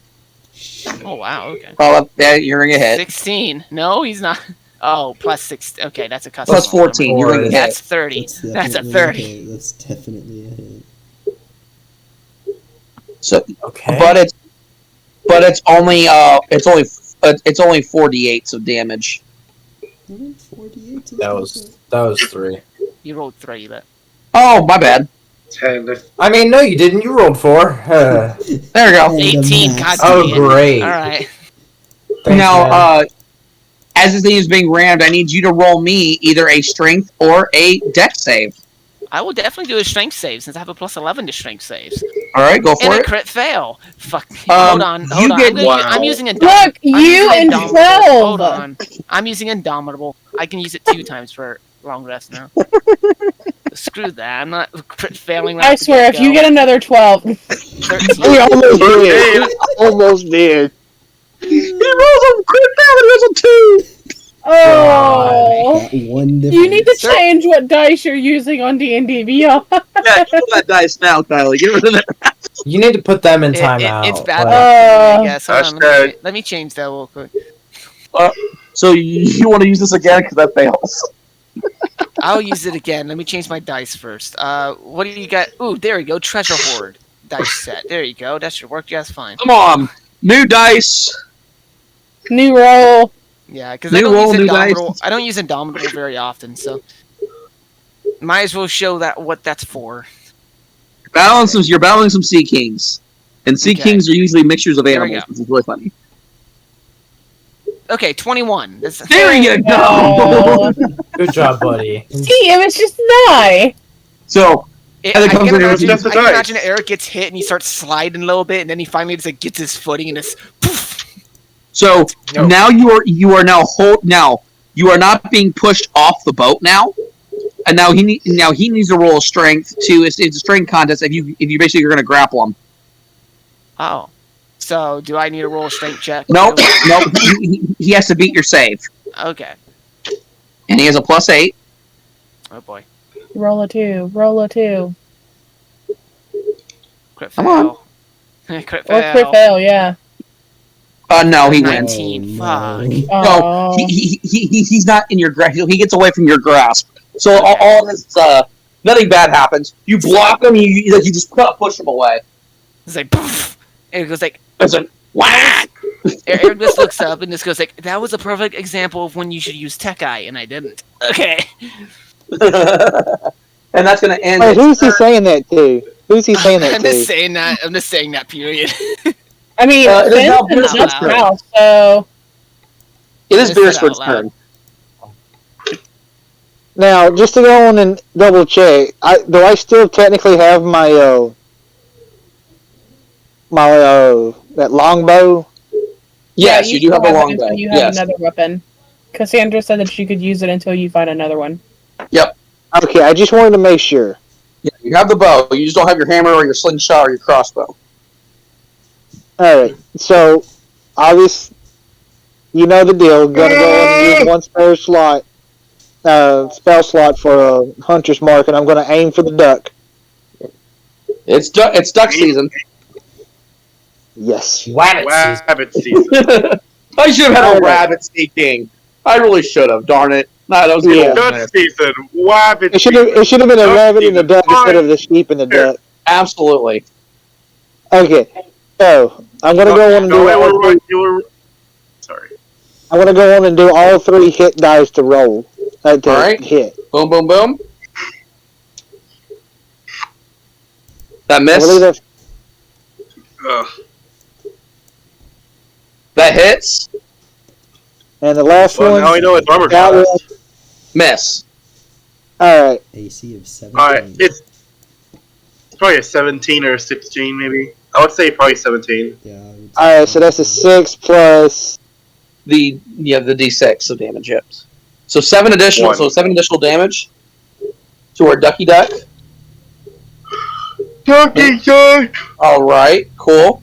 Oh wow, okay. Yeah, you're going to hit. 16. No, he's not. Oh, plus 6. Okay, that's a custom. Plus roll. 14. You're going to That's hit. 30. That's a definitely 30. hit. That's definitely a hit. So, Okay. but it's only 4d8 of damage. 48 to That was 3. You rolled 3, but Oh, my bad. 10. I mean, no, you didn't. You rolled 4. There we go. And a 18. max. God Oh, damn it. great. All right. Thanks, Now, man. as this thing is being rammed, I need you to roll me either a strength or a dex save. I will definitely do a strength save since I have a plus 11 to strength saves. All right, go And for a it. crit fail. Fuck me. Um, Hold on. you get- I'm using a Look, you and 12. Hold on. I'm using Indomitable. I can use it 2 times for long rest now. Screw that. I'm not crit failing. right I off the swear, if you get-go. get another 12, 13. almost did. Almost did. He rolls a crit fail and he rolls a 2. oh, That one difference. you need to change what dice you're using on D&D Beyond. Yeah, give him that dice now, Kylie. Get rid of that. You need to put them in timeout. It's bad. Like, Yes. Hold on, Hashtag. let me change that real quick. So you want to use this again because that fails. I'll use it again. Let me change my dice first. What do you got? Ooh, there we go. Treasure hoard dice set. There you go. That should work just fine. Come on, new dice. New roll. Yeah, because I New don't roll, use new Indomitable. dice. I don't use Indomitable very often, so might as well show that what that's for. You're battling some sea kings, and sea Okay. kings are usually mixtures of There we animals, go. which is really funny. Okay, 21. That's There you go. Oh. good job, buddy. See, it was just die. So It, And it I comes can in imagine, just the I can dice. imagine Eric gets hit and he starts sliding a little bit, and then he finally just like gets his footing and it's poof. So No. now you are you are not being pushed off the boat now, and now he needs to roll a strength to it's a strength contest if you basically are going to grapple him. Oh, so do I need to roll a strength check? Nope, he has to beat your save, Okay. and he has a +8. Oh boy. Roll a 2. Roll a 2. Crit Come on. fail. Crit Or fail. crit fail, yeah. No, he wins. 19. Oh, Fuck. no. No, Oh. he's not in your grasp. He gets away from your grasp. So all this nothing bad happens. You block him. You just push him away. It's like poof. Eric goes like, Listen, whack! Eric just looks up and just goes like, that was a perfect example of when you should use Tech Eye, and I didn't. Okay. And that's going to end. Wait, it. who's he saying that to? Who's he saying that I'm to? just saying that. I'm just saying that. Period. I mean, it is now Finn's in Beerusford's the turn. house, so It is Just said Beerusford's out loud. turn. Now, just to go on and double check, do I still technically have my that longbow? Yes, you do still have a it longbow. until you have Yes. another weapon. Cassandra said that you could use it until you find another one. Yep. Okay, I just wanted to make sure. Yeah, you have the bow. You just don't have your hammer or your slingshot or your crossbow. Alright, so, obvious, you know the deal. Gonna go and use one spell slot for a hunter's mark, and I'm gonna aim for the duck. It's duck season. Yes. Rabbit season. I should have had a rabbit sneaking. I really should have. Darn it. Nah, that was good. Yeah. Duck season. Rabbit It should have been a Duck rabbit and a season. duck instead of the sheep and the duck. Absolutely. Okay, so I'm gonna go on and do all three. Sorry. I'm gonna go on and do all 3 hit dice to roll. To Alright. hit. Boom, boom, boom. That I miss. believe that's Ugh. That hits. and the last Well, one. now we know it's armor That class. one. Miss. All right. AC of 17. Alright, it's probably a 17 or a 16, maybe. I would say probably 17. Yeah. I would say All right. So that's a 6 plus. The D6 of damage, yep. So 7 additional. One. So 7 additional damage to our ducky duck. Ducky duck! All right, cool.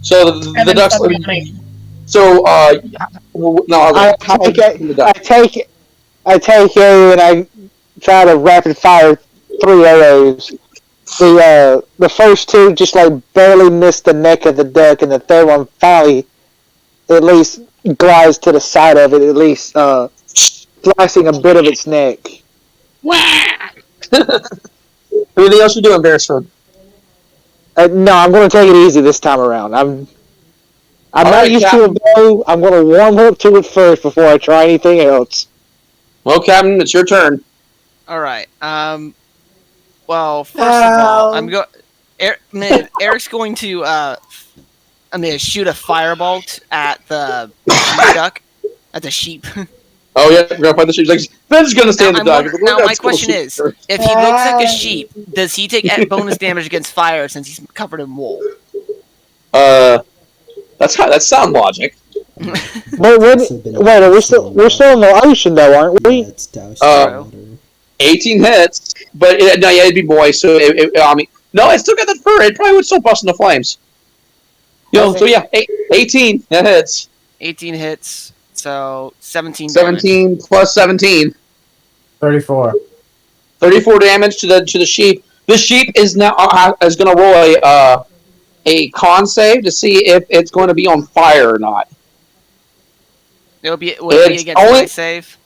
So the Evan ducks. said money. So no, I take it. I take you and I try to rapid fire 3 arrows. The first 2 just like barely missed the neck of the duck, and the third one finally at least glides to the side of it, at least slicing a bit of its neck. Anything else you doing, Beresford? No, I'm going to take it easy this time around. I'm All not right, used to a bow. I'm going to warm up to it first before I try anything else. Well, Captain, it's your turn. All right. Well, first of all, Eric's going to shoot a firebolt at the sheep duck. At the sheep. Oh yeah, we're gonna find the sheep. Like, Ben's gonna stay in the dog. Now my question is, if he looks like a sheep, does he take bonus damage against fire since he's covered in wool? That's sound logic. Wait, are we're still in the ocean though, aren't we? Yeah, it's doused in water. 18 hits, but it'd be moist. So I mean, no, it still got that fur. It probably would still bust into flames. So yeah, 18 that hits. 18 hits, so 17. 17 plus 17. 34. 34 damage to the sheep. The sheep is now is going to roll a con save to see if it's going to be on fire or not. Will it be against my save?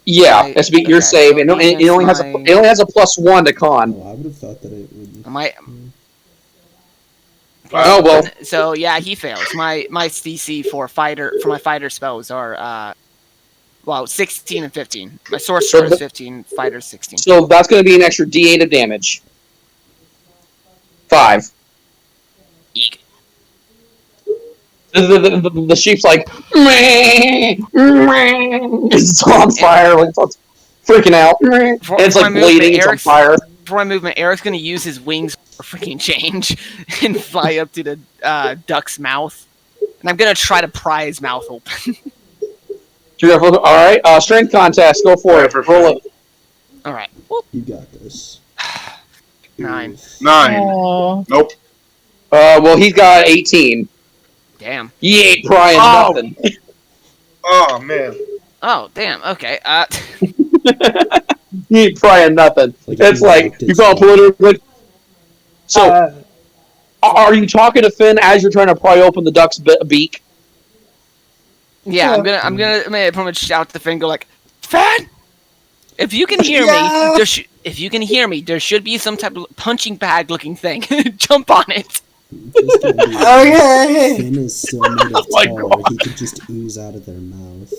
Yeah, it's be your save. It only has my- it only has a +1 to con. Oh, I would have thought that it would. Oh well. So yeah, he fails. My DC for my fighter spells are 16 and 15. My sorcerer is 15, fighter 16. So that's going to be an extra D8 of damage. 5. Eek. The sheep's like, meh, meh. It's on fire, like it's freaking out. And it's like bleeding, it's on fire. For my movement, Eric's going to use his wings for freaking change and fly up to the duck's mouth. And I'm going to try to pry his mouth open. Alright, strength contest, go for it. Roll it. Alright. You got this. 9. 9. Oh. Nope. Well, he's got 18. Damn. He ain't prying nothing. Oh, man. Oh, damn. Okay. He ain't prying nothing. Like, It's you like, looked at you call something. politically. So, are you talking to Finn as you're trying to pry open the duck's beak? Yeah, I'm gonna pretty much shout to Finn, and go like, Finn! If you can hear me, if you can hear me, there should be some type of punching bag looking thing. Jump on it. This can't be- Okay. Finn is so made of my tar, he could just ooze out of their mouth.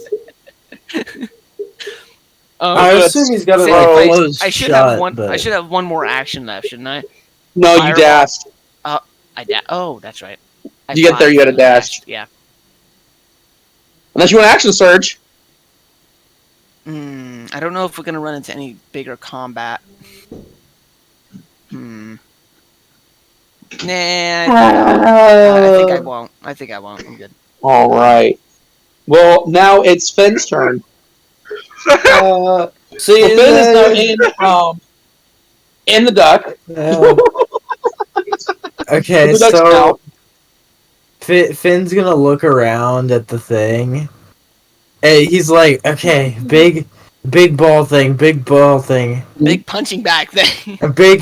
I good. assume he's got it Say, like wait, closed I should shut, have one. but... I should have one more action left, shouldn't I? No, you Fireball. dashed. Oh, that's right. You get there, you gotta dash. Yeah. Unless you want action surge. I don't know if we're gonna run into any bigger combat. Nah. I think I won't. I'm good. All right. Well, now it's Finn's turn. See Finn you is later. now in the duck. Okay, The duck's so out. Finn's gonna look around at the thing. Hey, he's like, okay, big ball thing. Big punching bag thing. A big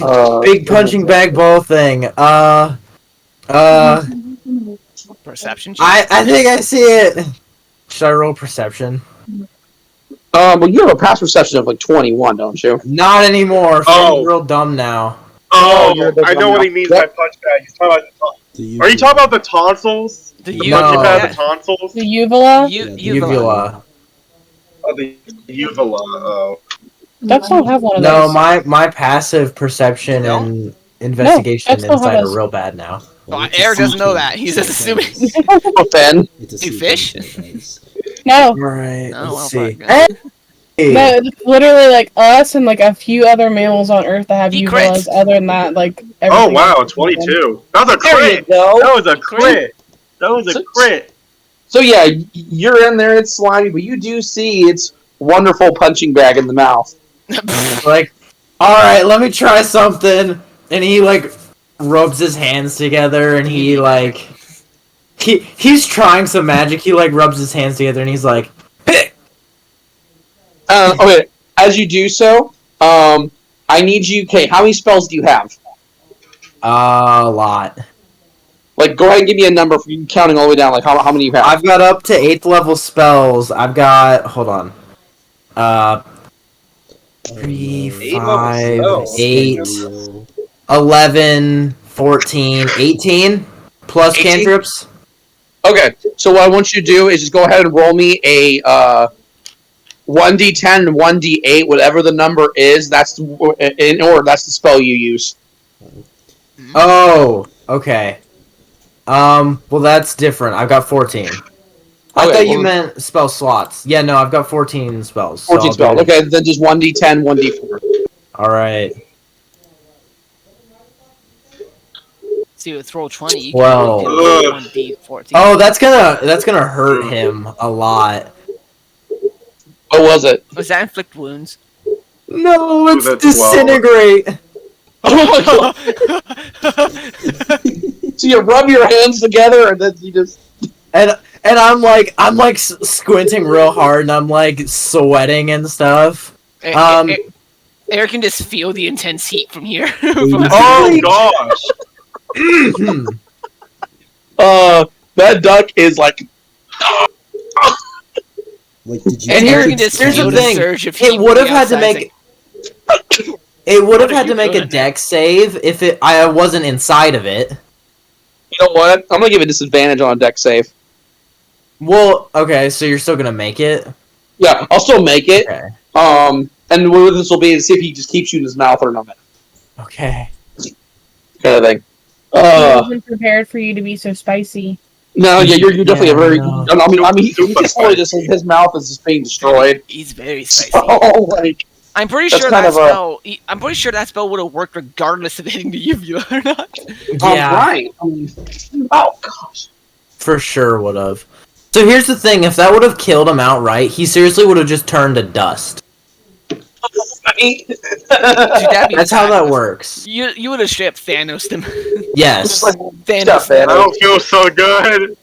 punching bag ball thing. Perception check. I think I see it. Should I roll perception? Well, you have a pass perception of like 21, don't you? Not anymore. Oh. Finn's real dumb now. you're Oh, the I know one what he now. means What? by punch bag. He's talking about Are you talking about the tonsils? The The No. punching bag, yeah. the tonsils? The uvula? Uvula. Oh, the uvula. Oh. Ducks don't have one of No, those. my passive perception No? and investigation that's not how inside it are is. real bad now. Oh, Eric doesn't know that. He's just assuming. Oh, Finn. No, Right. Oh, well, let's see. fuck. Hey! no, it's literally like us and like a few other mammals on Earth that have He uvulas. crits. Other than that, like Oh, everything wow, else is 22. That was a There you crit! go. That was a crit! That was a crit! So yeah, you're in there. It's slimy, but you do see its wonderful punching bag in the mouth. Like, alright, let me try something. And he, like, rubs his hands together and he, like... He's trying some magic. He, like, rubs his hands together and he's like... Okay, as you do so, I need you. Okay, how many spells do you have? A lot. Like, go ahead and give me a number for you counting all the way down. Like, how many you have? I've got up to 8th level spells. I've got... Hold on. 3, 5, spells. 8, 11, 14, 18, plus 18? cantrips. Okay, so what I want you to do is just go ahead and roll me a 1d10 and 1d8, whatever the number is. That's in order. That's the spell you use. Oh, okay. Well, that's different. I've got 14. I Okay, thought you well- meant spell slots. Yeah, no, I've got 14 spells. so 14 I'll spells. do- Okay, then just 1d10, 1d4. Alright. See, with roll 20, you Well. can roll 1d14. Oh, that's gonna hurt him a lot. What was it? Does that inflict wounds? No, it's That's disintegrate. Oh my god! So you rub your hands together and then you just. And I'm like squinting real hard and I'm like sweating and stuff. Eric can just feel the intense heat from here. Oh, gosh! That duck is like. Like, did you And Eric here- can just here's feel the the thing. surge of It heat would from have the had to outside. make. It would have What are had to you make a doing? dex save if I wasn't inside of it. You know what? I'm gonna give it disadvantage on a deck save. Well, okay, so you're still gonna make it. Yeah, I'll still make it. Okay. And what this will be is see if he just keeps you in his mouth or not, Okay. kind of thing. I wasn't prepared for you to be so spicy. No, yeah, you're definitely a very. no. I mean, he just totally just his mouth is just being destroyed. He's very spicy. Oh, like I'm pretty That's sure kind that of a- spell. I'm pretty sure that spell would have worked regardless of hitting the uvula or not. Yeah, right. Oh gosh. for sure would have. So here's the thing: if that would have killed him outright, he seriously would have just turned to dust. Dude, that'd be That's how that fabulous. works. You would have straight up Thanos him. Yes. Just like Thanos. stuff, man. I don't feel so good!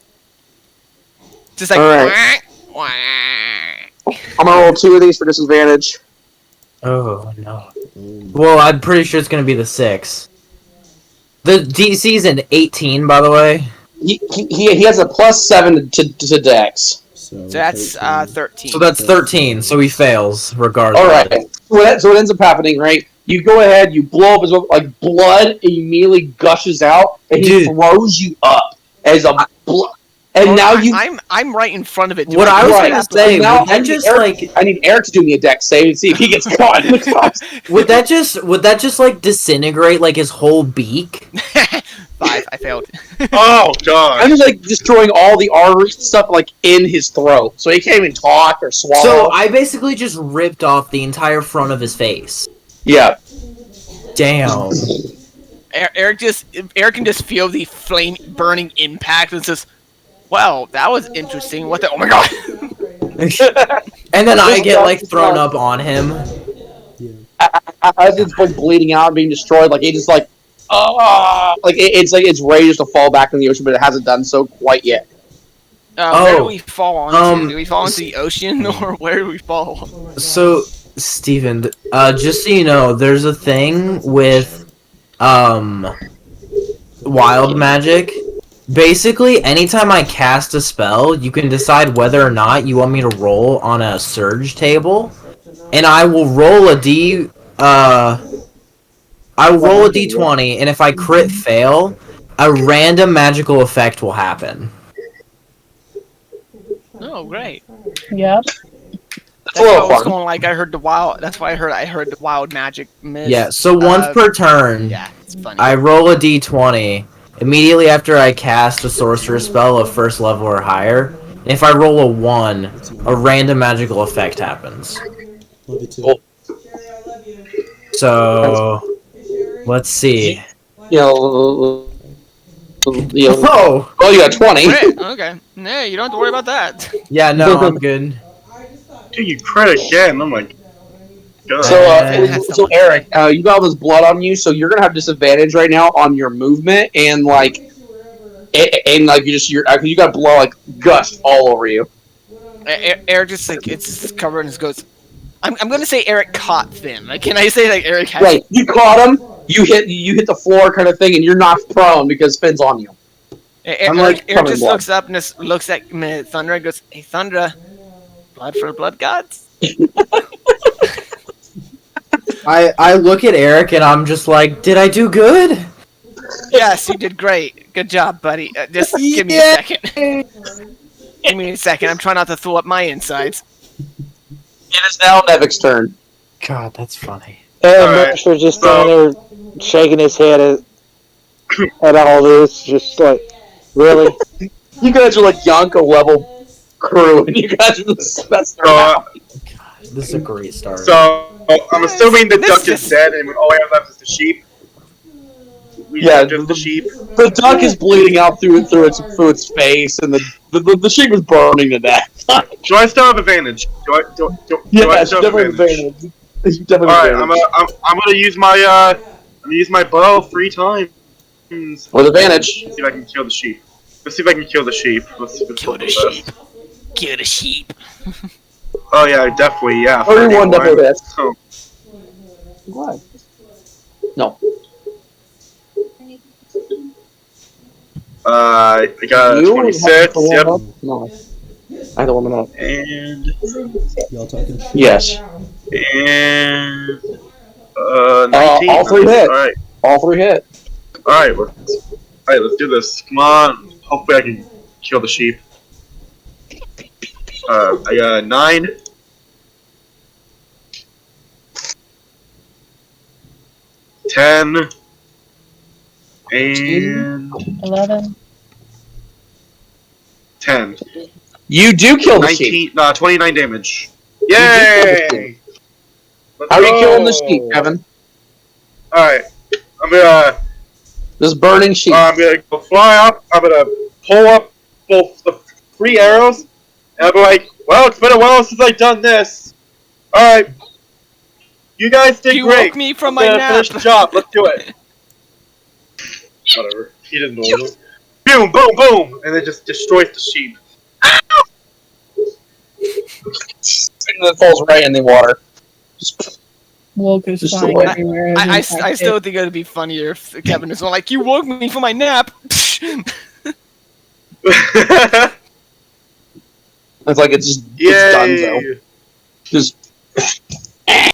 Just like. All right. Wah, wah. I'm gonna roll 2 of these for disadvantage. Oh no. Well, I'm pretty sure it's gonna be the 6. The DC's an 18, by the way. He has a +7 to Dex. So So that's 13. 13. So that's 13. So he fails regardless. All right. So what ends up happening, right? You go ahead, you blow up his like blood immediately gushes out, and he Dude. throws you up as a blood. And Oh, now you. I'm right in front of it. Do What I was Right. gonna say, now would that just I need Eric to do me a deck save and see if he gets caught in the cross. would that just like disintegrate like his whole beak? 5. I failed. Oh I'm god. just like destroying all the arteries and stuff like in his throat, so he can't even talk or swallow. So I basically just ripped off the entire front of his face. Yeah. Damn. Eric can just feel the flame burning impact and says, "Well, that was interesting. What the? Oh my god!" And then I get like thrown up on him. As it's like bleeding out and being destroyed, like it just like, it's like it's ready just to fall back in the ocean, but it hasn't done so quite yet. Where do we fall onto? Do we fall into s- the ocean, or where do we fall? So Steven, just so you know, there's a thing with wild magic. Basically, anytime I cast a spell, you can decide whether or not you want me to roll on a surge table, and I will roll a d20, and if I crit fail, a random magical effect will happen. Oh, great. Yep. It's That's a why I little was fun. going like I heard the wild. That's why I heard the wild magic miss. Yeah, so once per turn, Yeah, it's funny. I roll a d20 immediately after I cast a sorcerer spell of first level or higher. If I roll a 1, a random magical effect happens. Love you too. Cool. So, let's see. You know, Whoa! oh, you got 20. Great. Okay. No, you don't have to worry about that. Yeah, no, I'm good. Dude, you crit again. Oh my god. So Eric, you got all this blood on you, so you're gonna have disadvantage right now on your movement and like, you got blood like gushed all over you. Eric just like it's covered in his goats. I'm gonna say Eric caught Finn. Like, can I say like Eric has? Right, you caught him. You hit the floor kind of thing, and you're knocked prone because Finn's on you. I'm like Eric covered in just blood. looks up and just looks at Thundra and goes, "Hey, Thundra, blood for the blood gods." I look at Eric and I'm just like, did I do good? Yes, you did great. Good job, buddy. Just give me a second. Give me a second. I'm trying not to throw up my insides. It is now Nevik's turn. God, that's funny. And Alright, Mercer's just so- standing there shaking his head at all this, just like, really? You guys are like Yonko level crew, and you guys are the best. So, This is a great start. so I'm assuming the This duck is- is dead, and all we have left is the sheep. We Yeah, have just the sheep. The duck is bleeding out through its face, and the sheep is burning to death. Do I still have advantage? Do I still have definitely advantage? advantage. Definitely All right, advantage. I'm gonna use my bow 3 times. With advantage. Let's see if I can kill the sheep. Let's see if I can kill the sheep. Let's Kill hope the for sheep. Kill the sheep. Oh yeah, definitely, yeah. 31 double 31. hit. Oh, What? No. I got You 26. have to warm Yep. up? No. I have to warm it up. And Y'all talking shit? Yes. and 19. all 3 hit. All right. All 3 hit. All right. Let's do this. Come on. Hopefully, I can kill the sheep. I got 9. 10. And 11. 10. You do kill the sheep. 29 damage. Yay! Let's How are you go. killing the sheep, Kevin? Alright. I'm gonna This burning sheep. go fly up. I'm gonna pull up both the 3 arrows. And I'll be like, well, it's been a while since I've done this. Alright. You guys did You great. woke me from I'm my gonna nap. finish the job. Let's do it. Whatever. He doesn't know. Boom, boom, boom. And it just destroys the sheep. And it falls right in the water. Just, Woke is Just flying the way- everywhere. as I impacted. still think it would be funnier if Kevin is like, "You woke me from my nap." it's like it's just it's done. So Yay! just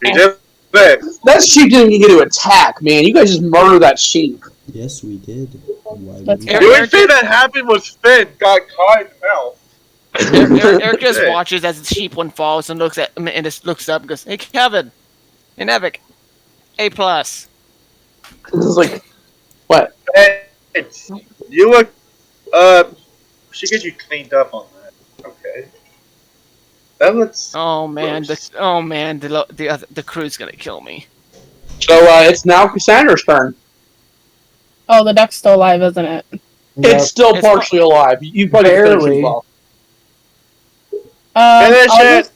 We did Fifth. That sheep didn't even get to attack, man. You guys just murdered that sheep. Yes, we did. Why Let's wouldn't go. The we? only thing that happened was Finn got caught in the mouth. Eric just Shit. watches as the sheep one falls and just looks up and goes, "Hey, Kevin, hey, Nevik, A plus." It's like, what? Hey, you look. We should get you cleaned up on that. Okay. That looks. Oh man, the crew's gonna kill me. So it's now Cassandra's turn. Oh, the duck's still alive, isn't it? It's still It's partially alive. You probably finished Barely. it well. Finish it.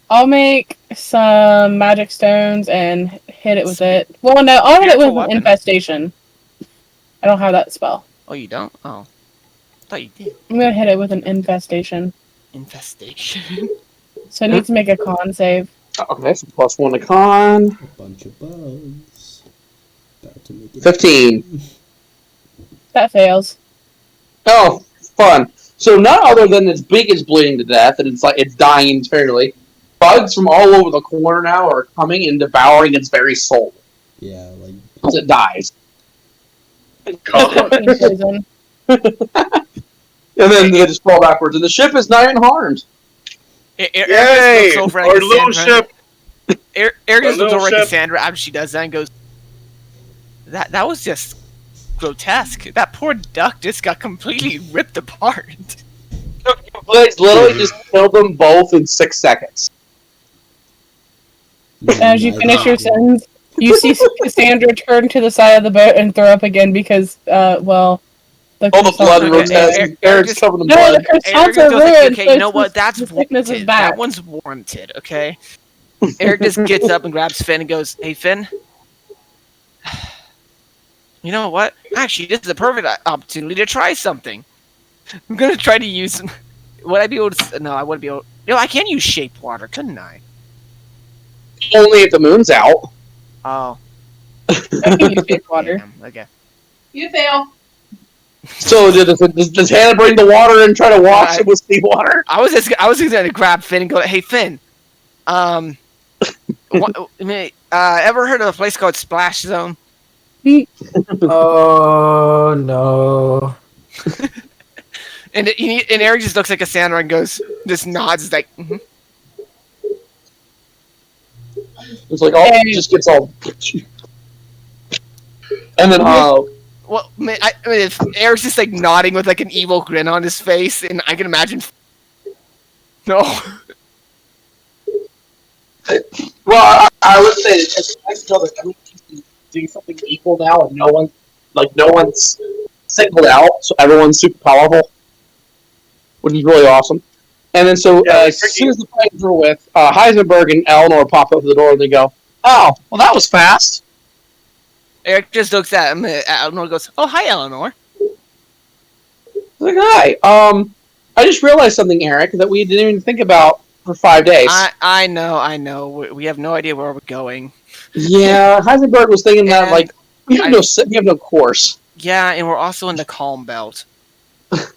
I'll make some magic stones and hit it with it. Well, no, I'll hit it Spiritual with an weapon. infestation. I don't have that spell. Oh, you don't? Oh, I thought you did. I'm gonna hit it with an infestation. Infestation. So I need to make a con save. Okay, so +1 to con. A bunch of bugs. About to make it 15. That fails. Oh, fun. So not other than its beak is bleeding to death and it's dying entirely, bugs from all over the corner now are coming and devouring its very soul Yeah, like as it dies. God. 14 poison. And then they just fall backwards, and the ship is not even harmed. Yay! Eric just looks over at Our little Cassandra. ship. Eric Our just looks little over at ship. Cassandra after she does that and goes, "That was just grotesque. That poor duck just got completely ripped apart." Blades literally just killed them both in 6 seconds. As you finish your sentence, you see Cassandra turn to the side of the boat and throw up again because, well, All the blood Okay, runs out. Eric Eric's just- covered in No, blood. the croissants Eric are goes like, ruined. "Okay, so you know it's what? just- That's the sickness is warranted. back. That one's warranted." Okay. Eric just gets up and grabs Finn and goes, "Hey, Finn. You know what? Actually, this is a perfect opportunity to try something. I'm gonna try to use. Would I be able to? No, I wouldn't be able. No, I can use shape water, couldn't I? Only if the moon's out. Oh, I can use shape water. damn, okay. You fail. So does Hannah bring the water and try to wash it with seawater? I was just gonna grab Finn and go, "Hey, Finn. Ever heard of a place called Splash Zone?" Oh no. And Eric just looks like Cassandra and goes, just nods, like, "Mhm." It's like, oh, it just gets all... And then, Well, if Eric's just like nodding with like an evil grin on his face, and I can imagine. No. well, I would say it's nice to know that everyone can do something equal now, and no one's singled out, so everyone's super powerful, which is really awesome. And then so Yeah, as soon as the flames were with, Heisenberg and Eleanor pop up to the door and they go, "Oh, well that was fast." Eric just looks at him. Eleanor goes, "Oh, hi, Eleanor." Like, hi. I just realized something, Eric, that we didn't even think about for 5 days. I know. We have no idea where we're going. Yeah, Heisenberg was thinking that And like we have no course. Yeah, and we're also in the calm belt. We're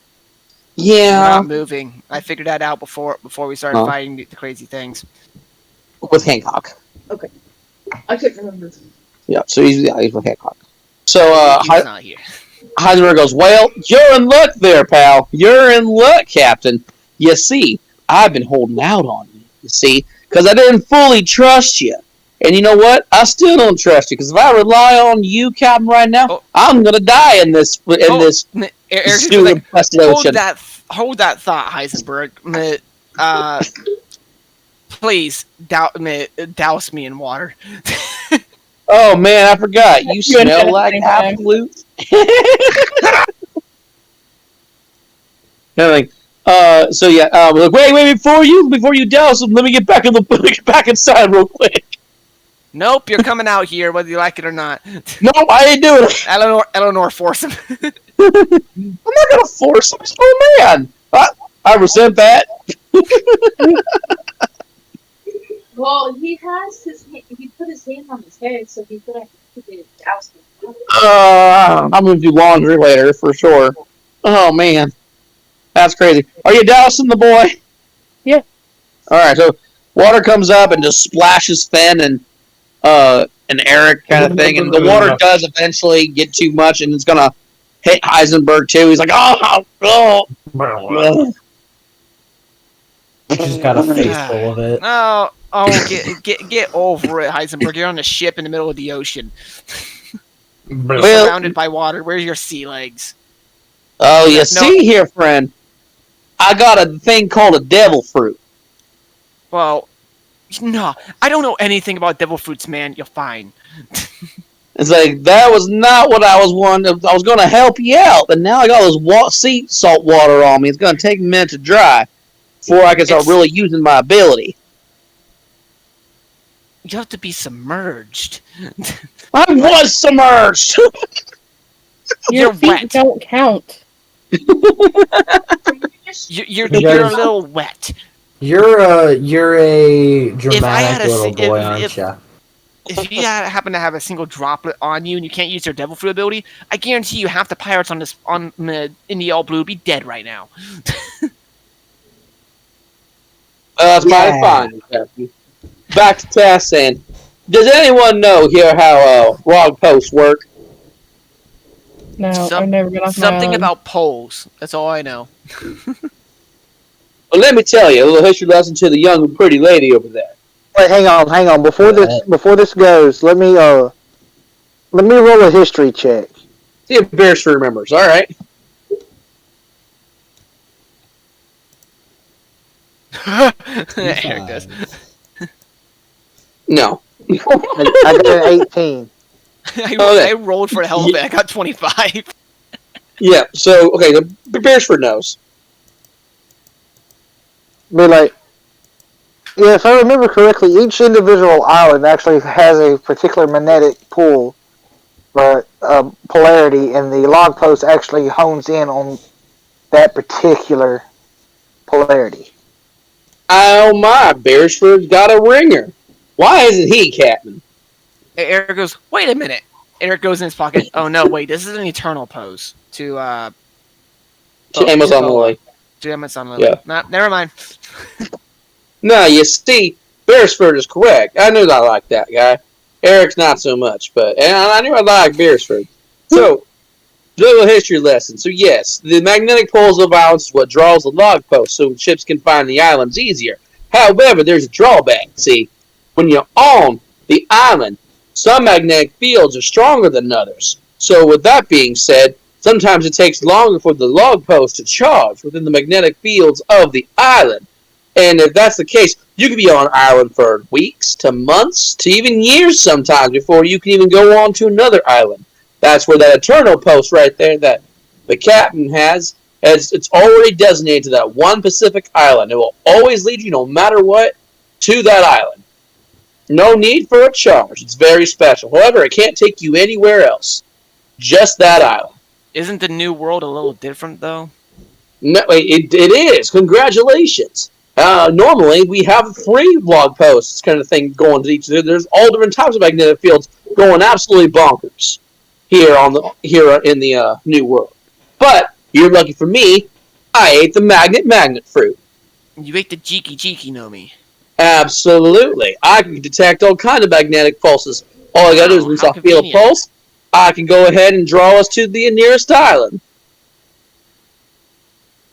Yeah, not moving. I figured that out before we started Huh. fighting the crazy things. with Hancock. I couldn't remember. Yeah, so he's with Hancock. So He's not here. Heisenberg goes, "Well, you're in luck there, pal. You're in luck, Captain. You see, I've been holding out on you. You see, because I didn't fully trust you. And you know what? I still don't trust you. Because if I rely on you, Captain, right now, Oh. I'm gonna die in this Eric's just stupid like, infested hold ocean." that thought, Heisenberg. Please douse me in water. Oh man, I forgot. You You and smell Dennis like same time. absolute. Kind of like, so yeah, we're like, wait, before you douse them, let me get back back inside real quick. Nope, you're coming out here whether you like it or not. No, I ain't doing it. Eleanor, force him. I'm not gonna force him. Oh man, I resent that. Well, he put his hand on his head, so he could douse him. I'm gonna do laundry later for sure. Oh man, that's crazy. Are you dousing the boy? Yeah. All right, so Water comes up and just splashes Finn and Eric kind of thing, and the water does eventually get too much, and it's gonna hit Heisenberg too. He's like, oh. Just got a face full of it. Get over it, Heisenberg. You're on a ship in the middle of the ocean. You're Well- surrounded by water. Where's your sea legs? Oh, you No. see here, friend, I got a thing called a devil fruit. Well, no, I don't know anything about devil fruits, man. You're fine. It's like, that was not what I was wanting. I was going to help you out, but now I got this sea salt water on me. It's going to take a minute to dry before I can start really using my ability. You have to be submerged. I was submerged! Your You're feet wet. don't count. You're You a guys- little wet. You're a had dramatic a little se- boy, if- aren't you? If you happen to have a single droplet on you and you can't use your devil fruit ability, I guarantee you half the pirates in the all blue would be dead right now. That's mighty fine, Captain. Back to task saying, does anyone know here how log posts work? No, Some- I've never been off my Something island. about poles. That's all I know. Well, let me tell you a little history lesson to the young and pretty lady over there. Wait, hang on. Before this goes, let me roll a history check. See if Beresford remembers. All right. Eric does. No. I got an 18. I rolled for the hell of it. I got 25. Yeah. So okay, the Beresford knows. Be like, yeah, if I remember correctly, each individual island actually has a particular magnetic pull or polarity, and the log post actually hones in on that particular polarity. Oh my, Beresford's got a ringer. Why isn't he captain? Eric goes, wait a minute. Eric goes in his pocket. Oh no, wait, this is an eternal pose to Amazon Lily. To Amazon Lily. Yeah. Nah, never mind. No, you see, Beresford is correct. I knew I liked that guy. Eric's not so much, but and I knew I liked Beresford. So, little history lesson. So yes, the magnetic poles of islands is what draws the log posts, so ships can find the islands easier. However, there's a drawback. See, when you're on the island, some magnetic fields are stronger than others. So with that being said, sometimes it takes longer for the log post to charge within the magnetic fields of the island. And if that's the case, you could be on an island for weeks to months to even years sometimes before you can even go on to another island. That's where that eternal post right there that the captain has, it's already designated to that one Pacific island. It will always lead you, no matter what, to that island. No need for a charge. It's very special. However, it can't take you anywhere else. Just that island. Isn't the new world a little different though? No, it is. Congratulations. Normally, we have 3 blog posts kind of thing going to each. There's all different types of magnetic fields going absolutely bonkers here in the new world. But you're lucky for me. I ate the magnet fruit. You ate the Jiki no mi. Absolutely. I can detect all kinds of magnetic pulses. All I gotta do is once how I feel a convenient. pulse, I can go ahead and draw us to the nearest island.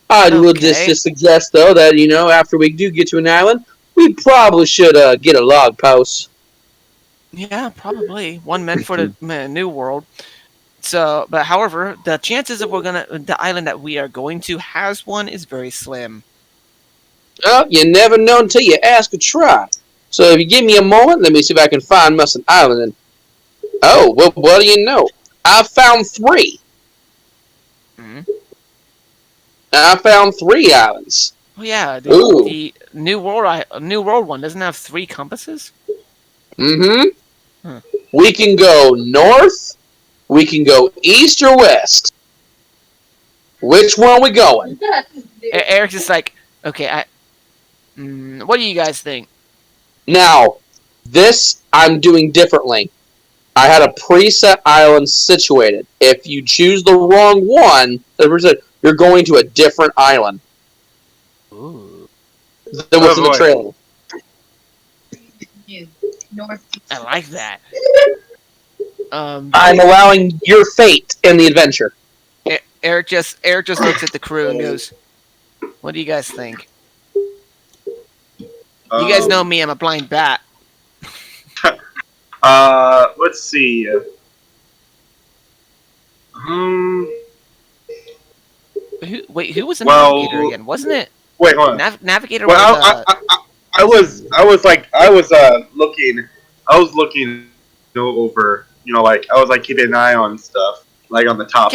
I would Okay. just suggest, though, that, after we do get to an island, we probably should get a log post. Yeah, probably. One meant for the new world. So, but however, the chances of the island that we are going to has one is very slim. Oh, you never know until you ask or try. So if you give me a moment, let me see if I can find us an island. And oh, well, what do you know? I found 3. Mhm. I found 3 islands. Oh yeah, Ooh. the new world one doesn't have 3 compasses. Mm-hmm. Huh. We can go north, we can go east or west. Which one are we going? Eric's just like, okay, what do you guys think? Now, this I'm doing differently. I had a preset island situated. If you choose the wrong one, you're going to a different island Ooh. than what's Oh, in the boy. trailer. Northeast. I like that. I'm allowing your fate in the adventure. Eric just looks at the crew and goes, "What do you guys think? You guys know me. I'm a blind bat." Let's see. Who was the Well- navigator again? Wasn't it Wait, hold on. navigator? Well, was, I was looking over, like I was like keeping an eye on stuff, like on the top.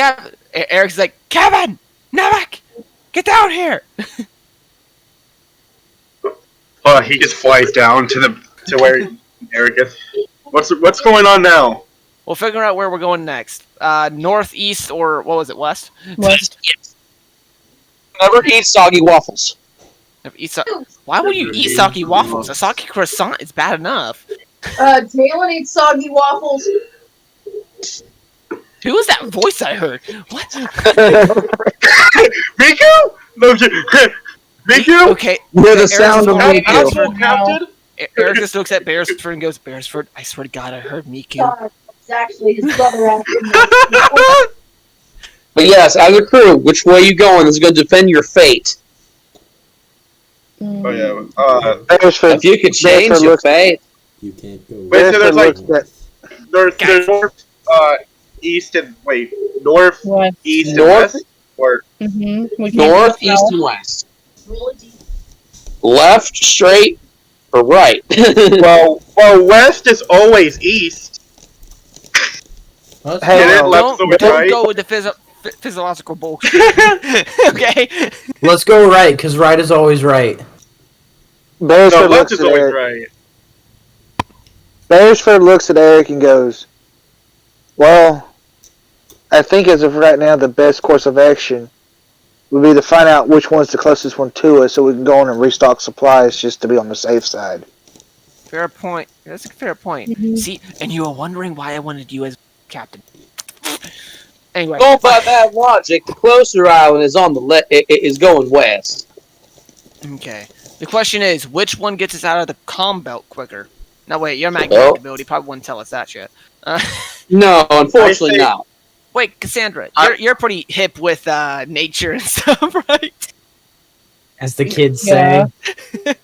Eric's like, Kevin, Navik, get down here. He just flies down to where Eric is. What's going on now? We'll figure out where we're going next. Northeast or what was it? West. West. Never eat soggy waffles. Why would you eat soggy waffles? A soggy croissant is bad enough. Jalen eats soggy waffles. Who was that voice I heard? What? Miku? No, Miku? Okay. We're the sound of Eric's Miku. Asshole captain? Eric just looks at Beresford and goes, Beresford, I swear to God, I heard Miku. God, it's actually his brother after me. But yes, as a crew, which way you going is going to defend your fate. Oh yeah. Beresford, If you could change Beresford your looks- fate, You can't go. Wait, so there's like Beresford looks at- there's north, east and north, West. east and North? west, or Mm-hmm. north, east, and west. Roll a D. Left, straight, or right. well, west is always east. Let's Hey, And then no, left is always Don't right. go with the physiological bullshit. Okay? Let's go right, because right is always right. No, Beresford left looks is at always Eric. right. Beresford looks at Eric and goes, "Well, I think as of right now, the best course of action would be to find out which one's the closest one to us, so we can go on and restock supplies just to be on the safe side." Fair point. That's a fair point. Mhm. See, and you were wondering why I wanted you as captain. Anyway, Going by that logic, the closer island is on the is going west. okay. The question is, which one gets us out of the comm belt quicker? No, wait, your magnetic ability probably wouldn't tell us that shit. No, unfortunately I say- not. Wait, Cassandra, I- you're pretty hip with nature and stuff, right? As the kids Yeah. say.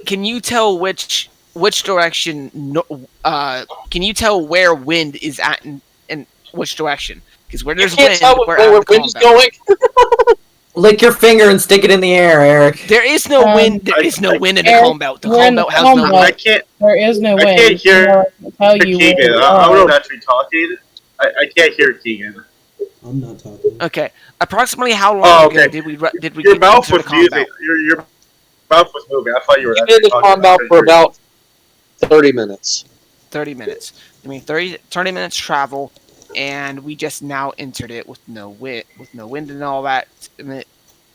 Can you tell which direction? Can you tell where wind is at in which direction? Because where You there's can't wind, tell we're where out of the wind is comm belt. going. Lick your finger and stick it in the air, Eric. There is no wind. There I- is no wind in the Eric, comm belt. The we're in comm the belt has comm no belt. wind. I can't There is no I wind. can't hear I'll tell hear you Keegan. where I'm we not are. actually talking. I can't hear Keegan. I'm not talking. Okay, approximately how long Oh, ago okay. did we Your get mouth into was the comm moving. belt? Your mouth was moving. I thought you were You've actually been in the talking. combat for about 30 minutes. 30 minutes. I mean, 30 minutes travel, and we just now entered it with no wind and all that.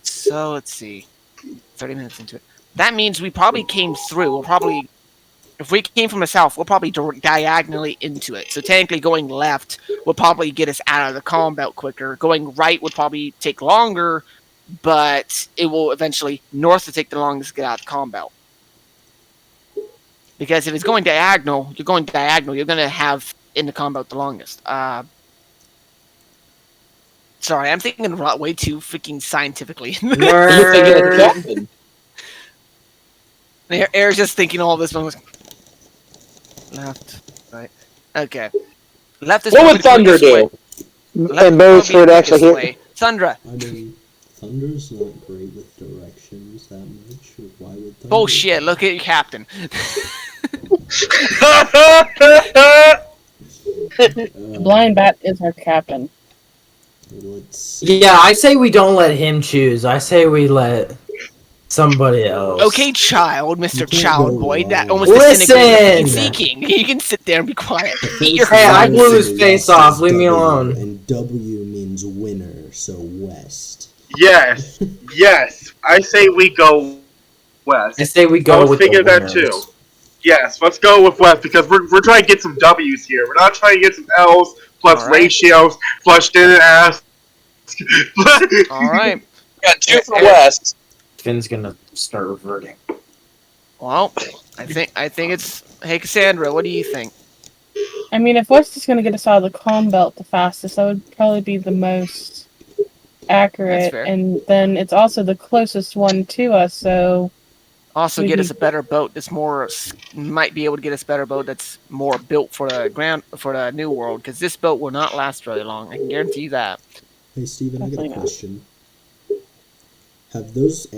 So let's see, 30 minutes into it. That means we probably came through. We'll probably, if we came from the south, we'll probably diagonally into it. So technically, going left will probably get us out of the comm belt quicker. Going right would probably take longer, but it will eventually north to take the longest to get out of the comm belt. Because if it's going diagonal, you're going to have in the comm belt the longest. Sorry, I'm thinking way too freaking scientifically. You're thinking of the Nerd. captain. Eric's just thinking all this. One was left, right. Okay. Left is What probably would Thunder the quickest do? way. Left And is Beresford probably the actually quickest hit. way. Thundra. I mean, Thunder's not great with directions that much. Why would Thunder? Bullshit. Look at your captain. The blind bat is our captain. Let's. Yeah, I say we don't let him choose. I say we let somebody else. Okay, child, You Mr. can't Child go Boy. That wrong. almost disintegrated Listen! King. You can sit there and be quiet. Eat your Hey, I fries. blew his West face is off. Leave me W, alone. And W means winner, so west. Yes, yes. I say we go west. I say we I go was with thinking the that winners. too. Yes, let's go with west because we're trying to get some W's here. We're not trying to get some L's plus All right. ratios plus didn't ask. All right. Got two for Eric. west. Finn's gonna start reverting. Well, I think it's. Hey, Cassandra, what do you think? I mean, if West is going to get us out of the calm belt the fastest, that would probably be the most accurate. fair. And then it's also the closest one to us, so Also, We get need- us a better boat that's more. Might be able to get us a better boat that's more built for the new world. Because this boat will not last very long. I can guarantee you that. Hey, Steven, I got Definitely a not. question. Have those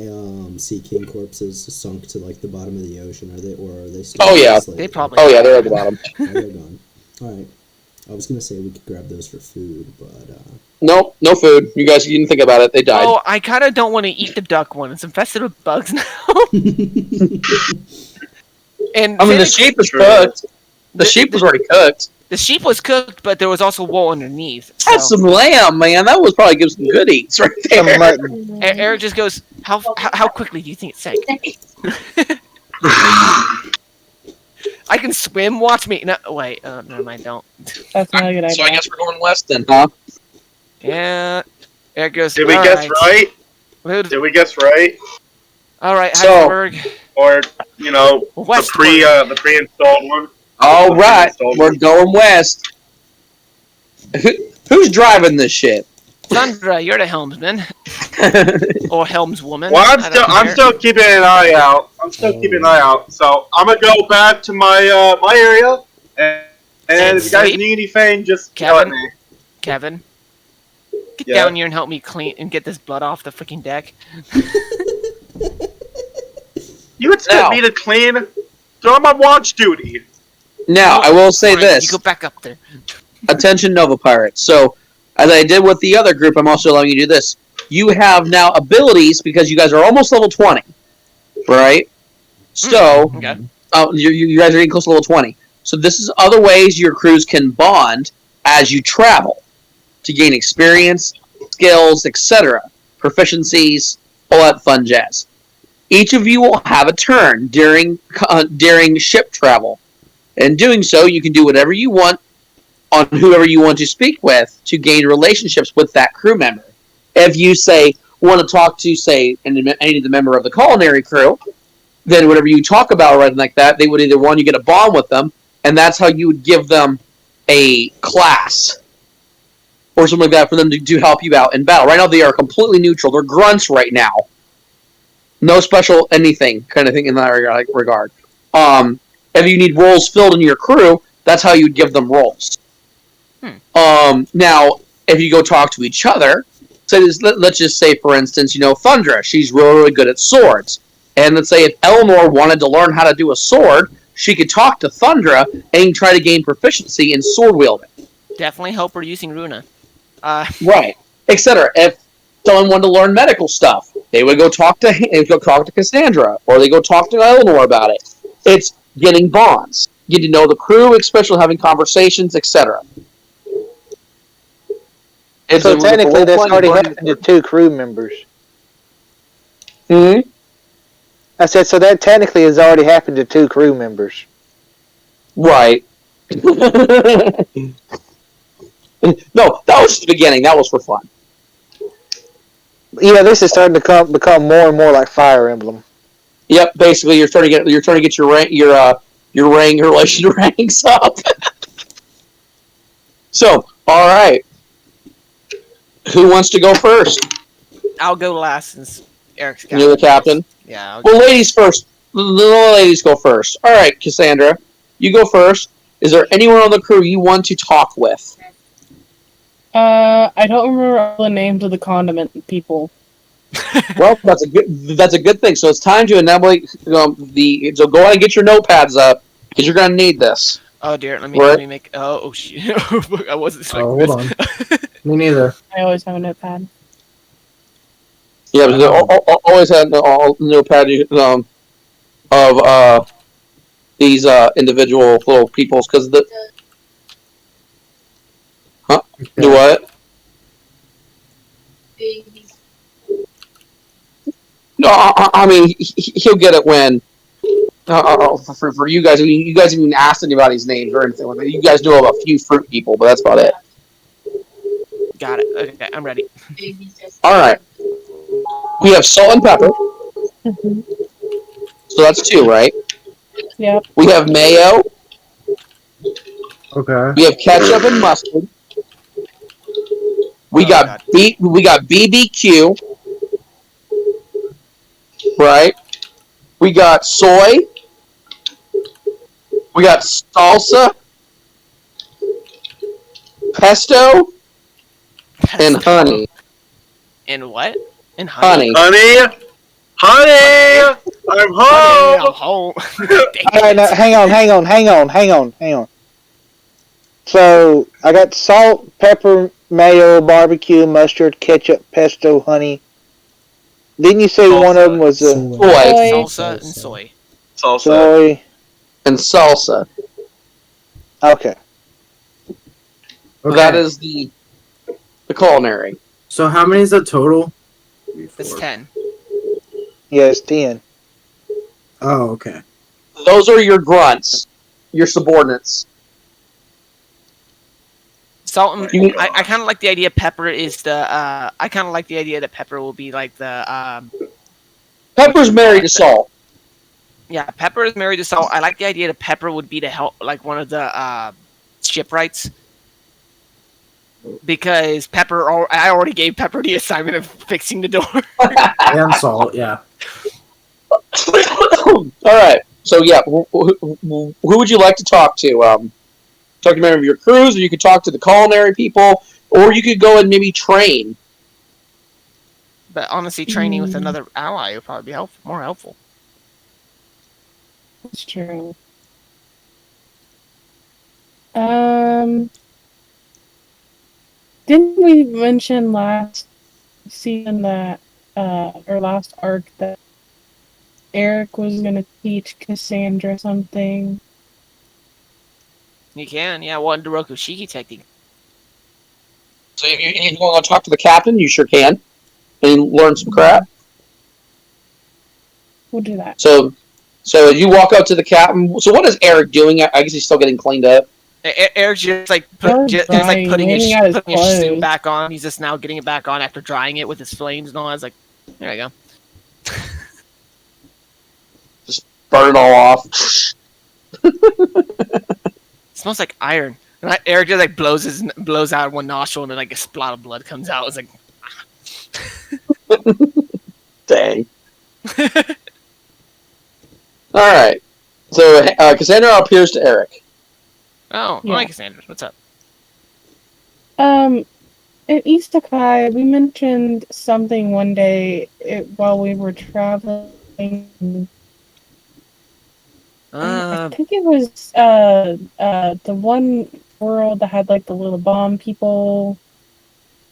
sea king corpses sunk to like the bottom of the ocean? Are they still? Oh, yeah. enslaved? They probably. Oh yeah, they're at the bottom. Oh, they're gone. All right. I was gonna say we could grab those for food, but Nope, no food. You guys didn't think about it. They died. Oh, I kind of don't want to eat the duck one. It's infested with bugs now. And I mean, the technically, sheep was cooked. The sheep was already cooked. the sheep was cooked, but there was also wool underneath. That's So some lamb, man. That was probably give some good eats right Some there. mutton. Eric just goes, "How quickly do you think it sank?" I can swim. Watch me. No, wait. Never mind. Don't. that's not a good idea. So I guess we're going west then, huh? Yeah. Eric goes. Did we "All guess right? Dude, Did we guess right? all right, So- Heisenberg. Or the Westward. pre-installed one? All right, we're going west. Who's driving this ship? Sandra, you're the helmsman or helmswoman. Well, I don't I'm care. still keeping an eye out. Keeping an eye out. So I'm gonna go back to my my area, and if you guys Sleep? need anything, just yell at Kevin? me. Kevin, get Yeah. down here and help me clean and get this blood off the freaking deck. You expect Now- me to clean? So I'm on watch duty. Now, I will say Fine, this. You go back up there. Attention, Nova Pirates. So, as I did with the other group, I'm also allowing you to do this. You have now abilities because you guys are almost level 20, right? So, Okay. you guys are getting close to level 20. So, this is other ways your crews can bond as you travel to gain experience, skills, etc., proficiencies, all that fun jazz. Each of you will have a turn during ship travel. In doing so, you can do whatever you want on whoever you want to speak with to gain relationships with that crew member. If you say want to talk to any of the member of the culinary crew, then whatever you talk about or anything like that, they would either you get a bond with them, and that's how you would give them a class or something like that for them to help you out in battle. Right now they are completely neutral. They're grunts right now. No special anything kind of thing in that regard. If you need roles filled in your crew, that's how you'd give them roles. Now, if you go talk to each other, so let's just say, for instance, Thundra, she's really, really good at swords. And let's say if Eleanor wanted to learn how to do a sword, she could talk to Thundra and try to gain proficiency in sword wielding. Definitely help her using Runa. Right. Etc. If someone wanted to learn medical stuff, they would go talk to Cassandra, or they go talk to Eleanor about it. It's getting bonds, getting to know the crew, especially having conversations, etc. So technically, that's already happened to 2 crew members. Hmm. I said, so that technically has already happened to 2 crew members. Right. No, that was the beginning. That was for fun. Yeah, this is starting to become more and more like Fire Emblem. Yep. Basically, you're trying to get your relation ranks up. So, all right. Who wants to go first? I'll go last since Eric's captain. You're the captain. Yeah. Well, ladies first. The ladies go first. All right, Cassandra, you go first. Is there anyone on the crew you want to talk with? I don't remember all the names of the condiment people. Well, that's a good thing. So it's time to enumerate So go ahead and get your notepads up because you're going to need this. Oh dear. Let me make. Oh shit. I wasn't expecting Oh, this. hold on. Me neither. I always have a notepad. Yeah, but always had a notepad of these individual little peoples because the. Huh? Do what? No, I mean he'll get it when. For you guys, you guys haven't even asked anybody's names or anything like that. You guys know of a few fruit people, but that's about it. Got it. Okay, I'm ready. All right. We have salt and pepper, Mm-hmm. so that's 2, right? Yep. We have mayo. Okay. We have ketchup and mustard. We Oh, got God. we got BBQ, right? We got soy. We got salsa, pesto, and honey. And what? And honey? Honey. Honey, I'm Honey, I'm home. home. Dang All right, now, it. hang on. So I got salt, pepper, mayo, barbecue, mustard, ketchup, pesto, honey. Didn't you say one of them was Soy. Soy Salsa and soy. Salsa. soy? and salsa. Okay. That is the culinary. So how many is the total? That's 10. Yeah, it's 10. Oh, okay. Those are your grunts, your subordinates. Salt and You- I kind of like the idea pepper is the I kind of like the idea that pepper will be like the Pepper's married to salt. yeah, pepper is married to salt. I like the idea that pepper would be to help like one of the shipwrights. Because Pepper, I already gave Pepper the assignment of fixing the door. And salt, yeah. All right. So yeah, who would you like to talk to? Talk to a member of your crews, or you could talk to the culinary people, or you could go and maybe train. But honestly, training with another ally would probably be more helpful. That's true. Didn't we mention last season that, or last arc that Eric was gonna teach Cassandra something? You can, yeah. Well, Roku Shiki technique. So if you want to talk to the captain, you sure can, and learn some crap. We'll do that. So you walk up to the captain. So what is Eric doing? I guess he's still getting cleaned up. Eric's just like Or just drying, like putting his hanging out his suit clothes. back on. He's just now getting it back on after drying it with his flames and all. I was like, there you go. Burn it all off. It smells like iron. And Eric just like blows out one nostril and then like a splat of blood comes out. It's like, Dang. All right. So Cassandra appears to Eric. oh, Yeah. I like Cassandra. What's up? At Istakai, we mentioned something one day while we were traveling. I think it was the one world that had like the little bomb people,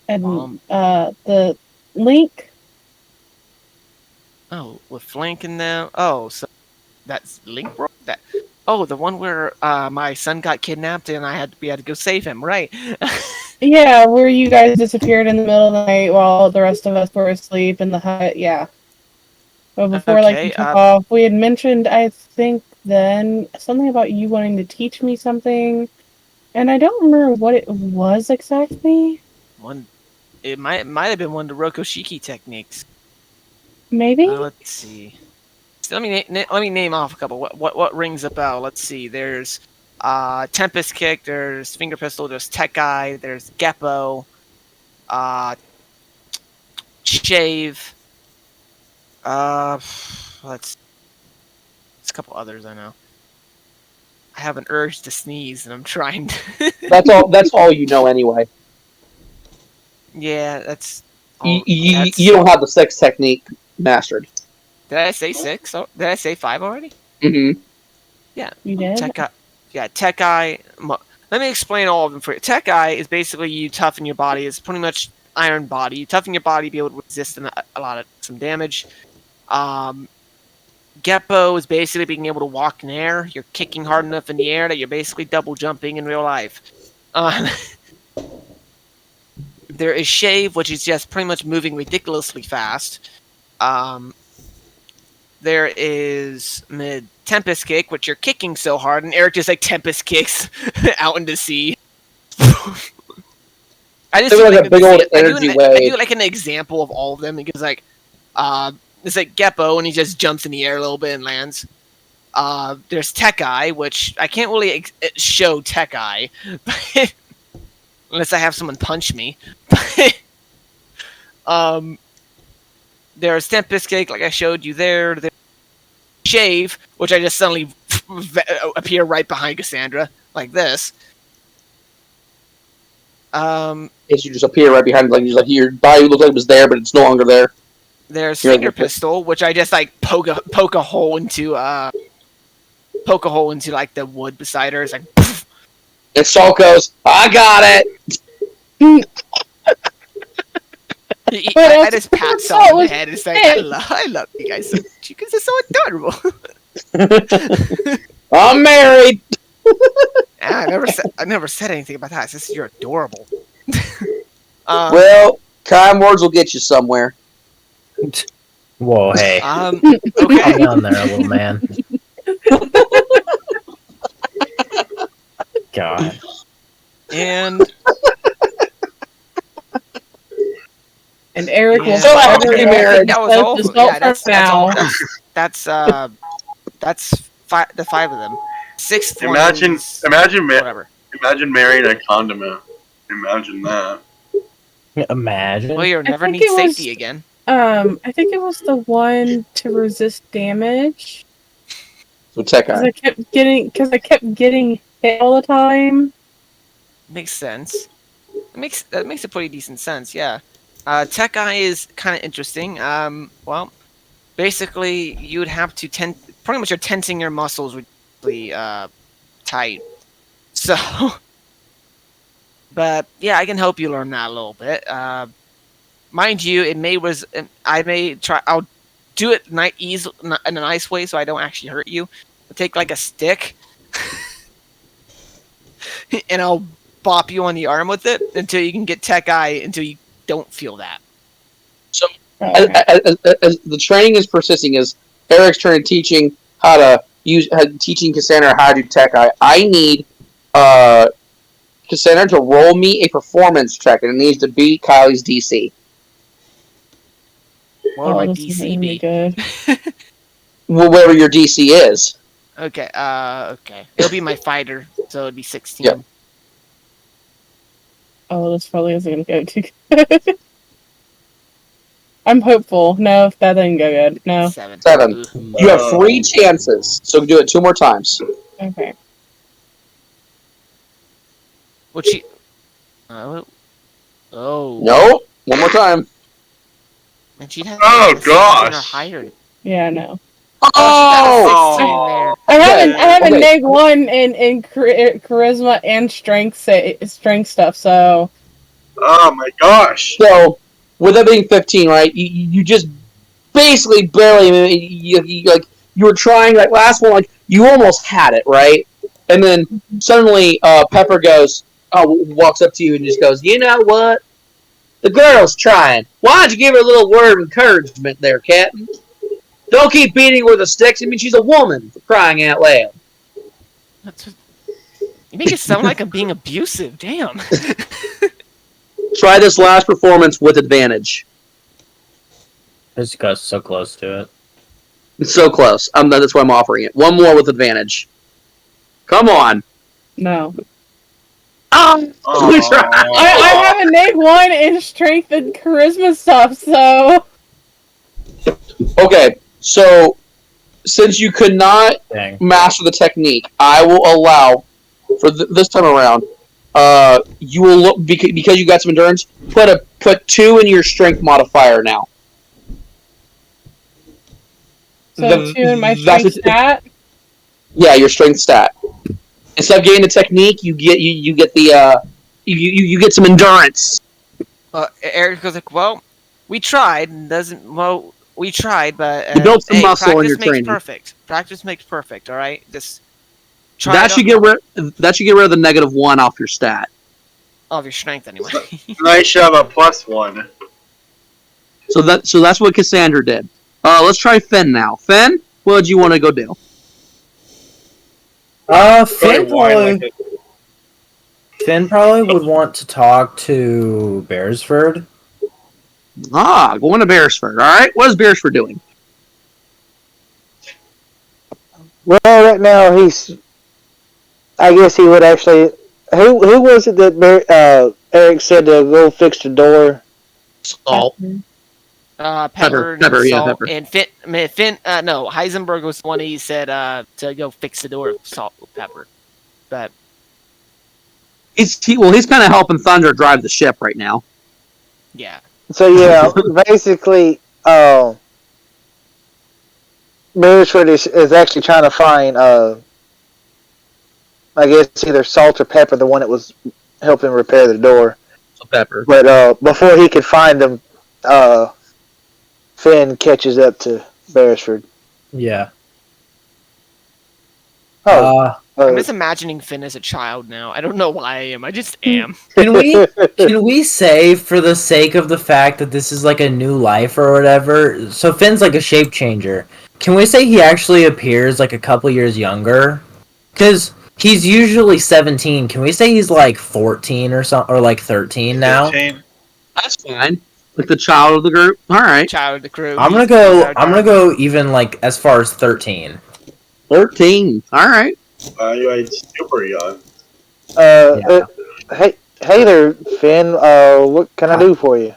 and the Link. Oh, with Flank in them. Oh, so that's Link World. That. Oh, the one where my son got kidnapped and we had to go save him. Right. Yeah, where you guys disappeared in the middle of the night while the rest of us were asleep in the hut. Yeah. But before Okay, we took off, we had mentioned, I think then, something about you wanting to teach me something, and I don't remember what it was exactly. It might have been one of the Rokoshiki techniques. Maybe. Let's see. So let me name off a couple. What rings a bell? Let's see. There's Tempest Kick. There's Finger Pistol. There's Tech Eye. There's Geppo. Shave. There's a couple others I know. I have an urge to sneeze, and I'm trying to. That's all you know anyway. Yeah, that's. You don't have the sex technique mastered. Did I say 6? Oh, did I say 5 already? Mm-hmm. Yeah. You did? Tech Eye. Yeah, Tech Eye. Let me explain all of them for you. Tech Eye is basically you toughen your body. It's pretty much iron body. You toughen your body to be able to resist some damage. Geppo is basically being able to walk in air. You're kicking hard enough in the air that you're basically double jumping in real life. There is Shave, which is just pretty much moving ridiculously fast. There is Tempest Kick, which you're kicking so hard, and Eric just like Tempest kicks out into sea. I just Like a big old energy I wave. do like an example of all of them because like it's like Geppo and he just jumps in the air a little bit and lands. There's Tech Eye, which I can't really show Tech Eye, unless I have someone punch me. There's Tempest Cake, like I showed you there. There's Shave, which I just suddenly appear right behind Cassandra, like this. As you just appear right behind, like your body looked like it was there, but it's no longer there. There's Finger Pistol, which I just like poke a hole into like the wood beside her. It's like, poof. And Saul goes, "I got it." I just pat Saul on the head and say, I love you guys so much. You guys are so adorable. I'm married. I never said anything about that. It's just you're adorable. Well, kind words will get you somewhere. Whoa, hey. Okay. Calm down there, little man. God. And Eric will So happy forever to be married. That was all. Yeah, that's now. all. That's the 5 of them. 6th one Imagine whatever. Imagine marrying a condiment. Imagine that. Imagine. Well, you'll never think need it was- safety again. I think it was the one to resist damage. So Tech Because Eye. I kept getting hit all the time. Makes sense. That makes a pretty decent sense. Yeah. Tech Eye is kind of interesting. Well, basically, you'd have to pretty much you're tensing your muscles would be tight. So, but yeah, I can help you learn that a little bit. Mind you, I may try. I'll do it in a nice way, so I don't actually hurt you. I'll take like a stick, and I'll bop you on the arm with it until you can get Tech Eye until you don't feel that. So Okay. as the training is persisting, as Eric's trying to teaching teaching Cassandra how to do Tech Eye, I need Cassandra to roll me a performance check, and it needs to beat Kylie's DC. What would my this isn't DC gonna be? good. Whatever your DC is. Okay, okay. It'll be my fighter, so it'd be 16. Yep. Oh, this probably isn't gonna go too good. I'm hopeful. No, that didn't go good. No. 7. 7. Ooh. You have 3 chances, so do it 2 more times. Okay. Would she? Oh. No, 1 more time. And she'd have. Oh, a 17 gosh. Or higher. Yeah, no. Oh! She's got a 16 there. I have a okay. neg 1 in charisma and strength stuff. So Oh my gosh. So, with that being 15, right? You just basically barely. You were trying that last one, like you almost had it, right? And then suddenly, Pepper walks up to you and just goes, "You know what? The girl's trying. Why don't you give her a little word of encouragement, there, Captain? Don't keep beating her with the sticks. I mean, she's a woman, for crying out loud." You make it sound like I'm being abusive. Damn. Try this last performance with advantage. This got so close to it. It's so close. That's why I'm offering it. 1 more with advantage. Come on. no. Oh, we tried. I have a neg 1 in strength and charisma stuff. So Okay, so since you could not Dang. master the technique, I will allow for this time around. You will look because you got some endurance. Put 2 in your strength modifier now. so 2 in my that's strength stat. Yeah, your strength stat. Instead of getting the technique, you get the you get some endurance. Eric goes like, "Well, we tried. We tried, but You built some muscle in practice your makes training. perfect. Practice makes perfect. All right, just try That it should get rid of the -1 off your stat. of your strength anyway." I should have a +1. So that's what Cassandra did. Let's try Finn now. Finn, what did you want to go do? Finn probably would want to talk to Beresford. Going to Beresford. All right. What is Beresford doing? Well, right now he's. I guess he would actually. Who was it that Eric said to go fix the door? Salt. Pepper, Pepper, yeah, salt, Pepper. and no, Heisenberg was the one he said to go fix the door with salt with pepper. But He's kind of helping Thunder drive the ship right now. yeah, So yeah, basically, Beresford is actually trying to find, I guess either Salt or Pepper, the one that was helping repair the door. So Pepper. But before he could find them, Finn catches up to Beresford. Yeah. Oh, I'm just imagining Finn as a child now. I don't know why I am. I just am. Can we say, for the sake of the fact that this is like a new life or whatever, so Finn's like a shape changer. Can we say he actually appears like a couple years younger? Because he's usually 17. Can we say he's like 14 or something, or like 13 now? 15. That's fine. Like the child of the group. All right. Child of the crew. I'm gonna go even like as far as 13. 13. All right. You're super young. Hey there, Finn. What can I do for you?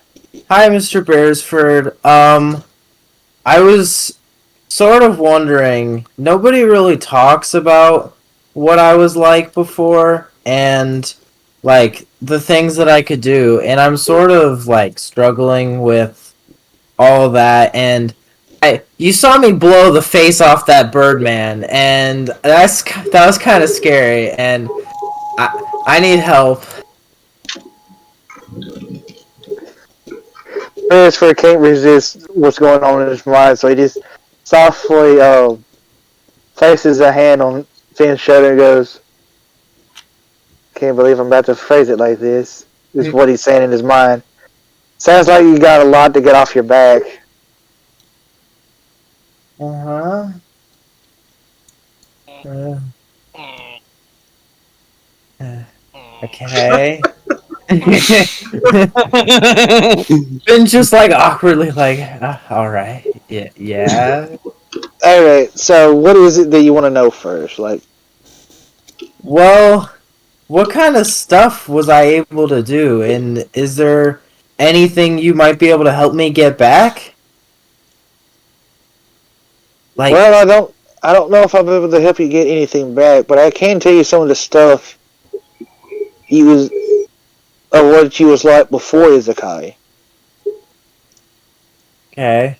Hi, Mr. Beresford. I was sort of wondering, nobody really talks about what I was like before, and like the things that I could do, and I'm sort of like struggling with all that, and you saw me blow the face off that Birdman, and that was kind of scary, and I need help. Beresford can't resist what's going on in his mind, so he just softly places a hand on Finn's shoulder and goes, "Can't believe I'm about to phrase it like this." Is what he's saying in his mind. Sounds like you got a lot to get off your back. Uh-huh. Okay. Been just like awkwardly like, all right, yeah. All right. So, what is it that you want to know first? Like, Well, what kind of stuff was I able to do, and is there anything you might be able to help me get back? Like, well, I don't know if I'll be able to help you get anything back, but I can tell you some of the stuff he was, or what he was like before Izakai. okay.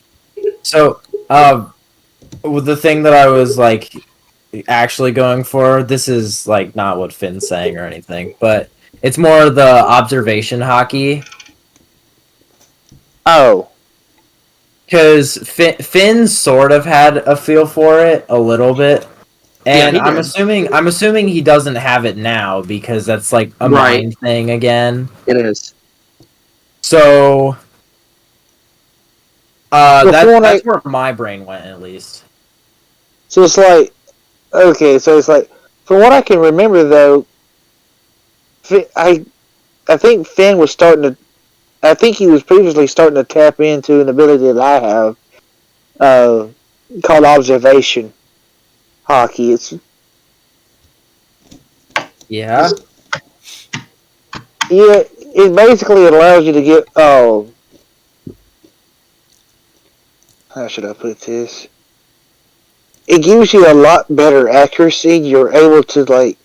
So, the thing that I was like actually going for, this is like not what Finn's saying or anything, but it's more the observation hockey. Oh, Because Finn sort of had a feel for it a little bit, and Yeah, he I'm assuming he doesn't have it now because that's like a Right. mind thing again. It is. So, Well, that's where my brain went at least. so it's like, okay, so it's like, from what I can remember though, I think Finn was starting to, I think he was previously starting to tap into an ability that I have, called observation hockey. Yeah. It basically allows you to get, how should I put this? It gives you a lot better accuracy. You're able to, like,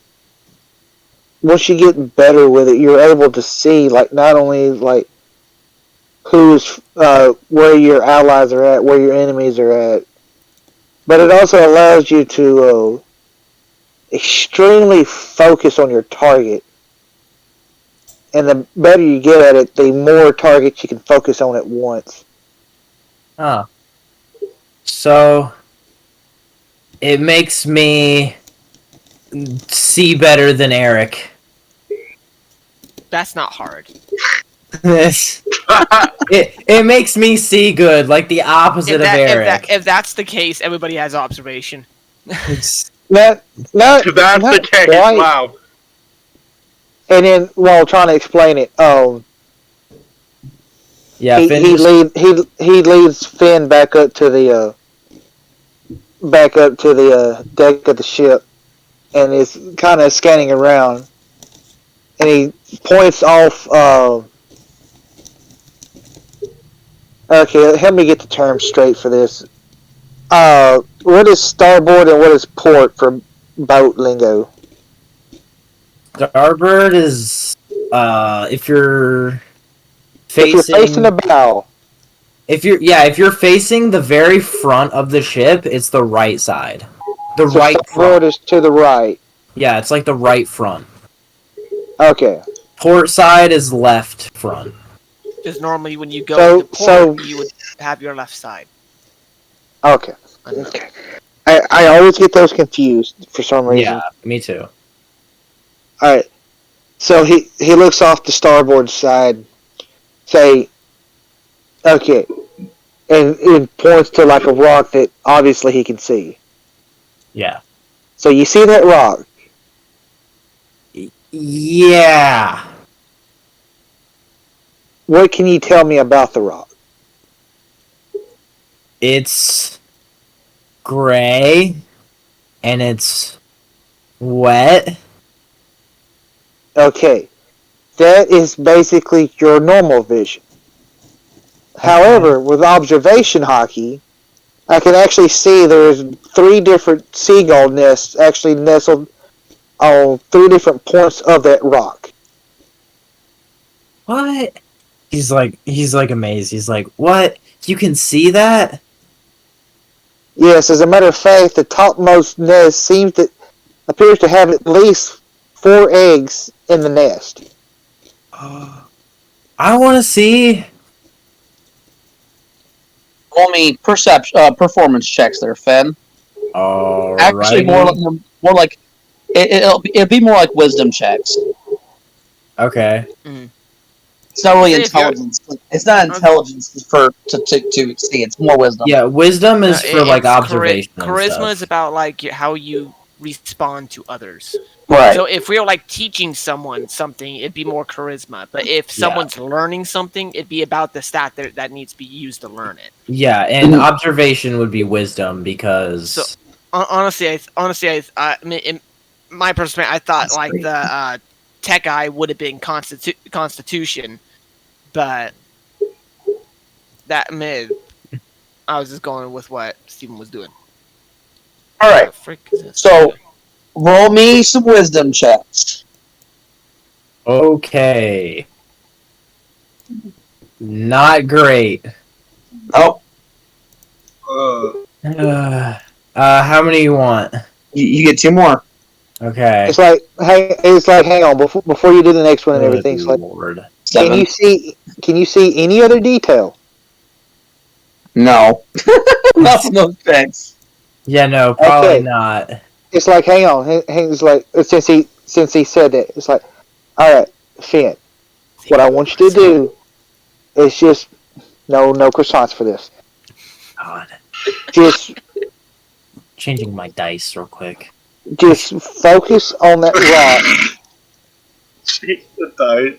once you get better with it, you're able to see, like, not only, like, where your allies are at, where your enemies are at, but it also allows you to extremely focus on your target. And the better you get at it, the more targets you can focus on at once. Huh. So, it makes me see better than Eric. That's not hard. it makes me see good, like the opposite of Eric. If that's the case, everybody has observation. Not If that's the case, quite. wow. And then, while trying to explain it, yeah, he leads Finn back up to the back up to the deck of the ship and is kind of scanning around. And he points off. Okay, help me get the terms straight for this. What is starboard and what is port for boat lingo? Starboard is if you're If you're facing facing the bow, if you're facing the very front of the ship, it's the right side. The so right starboard front. is to the right. Yeah, it's like the right front. Okay. Port side is left front. Because normally when you go to port, you would have your left side. Okay. Okay. I always get those confused for some reason. Yeah, me too. Alright. So he looks off the starboard side, say, okay, and it points to like a rock that obviously he can see. Yeah. So you see that rock? Yeah. What can you tell me about the rock? It's gray and it's wet. Okay. That is basically your normal vision. However, with observation hockey, I can actually see there's 3 different seagull nests actually nestled on 3 different points of that rock. What? He's like amazed. He's like, "What? You can see that?" Yes, as a matter of fact, the topmost nest appears to have at least 4 eggs in the nest. I want to see. Roll me performance checks there, Fen. All Actually, right. more like it'll be more like wisdom checks. Okay. It's not really Say if you're- intelligence. It's not intelligence to see. It's more wisdom. Yeah, wisdom is for like It's observation. and Charisma stuff. is about like how you respond to others. Right. So if we were like teaching someone something, it'd be more charisma. But if someone's learning something, it'd be about the stat that needs to be used to learn it. Yeah, and observation would be wisdom because. So honestly, I mean, in my perspective, I thought That's like great. the tech eye would have been Constitution, but I was just going with what Steven was doing. All right. What the frick is this? So, roll me some wisdom checks. Okay. Not great. Oh, How many you want? you get 2 more. Okay. It's like, hang on, before you do the next one and everything, it's like, Lord. 7. can you see any other detail? No. Not from those checks. Yeah, no, probably Okay. not. It's like, hang on, it's like, since he said that, it's like, alright, Finn, what I want you to do is just, no croissants for this. God. Just Changing my dice real quick. focus on that rock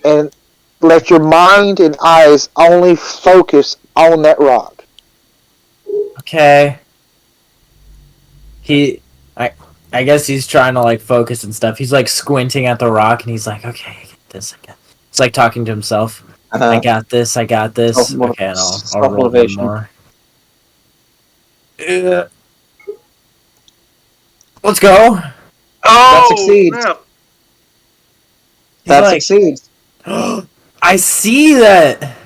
and let your mind and eyes only focus on that rock. Okay. I guess he's trying to like focus and stuff. He's like squinting at the rock and he's like, okay, I got this. It's like talking to himself. I got this. Okay, and I'll roll one more. Let's go. That succeeds. Crap. That He's like, succeeds. I see that.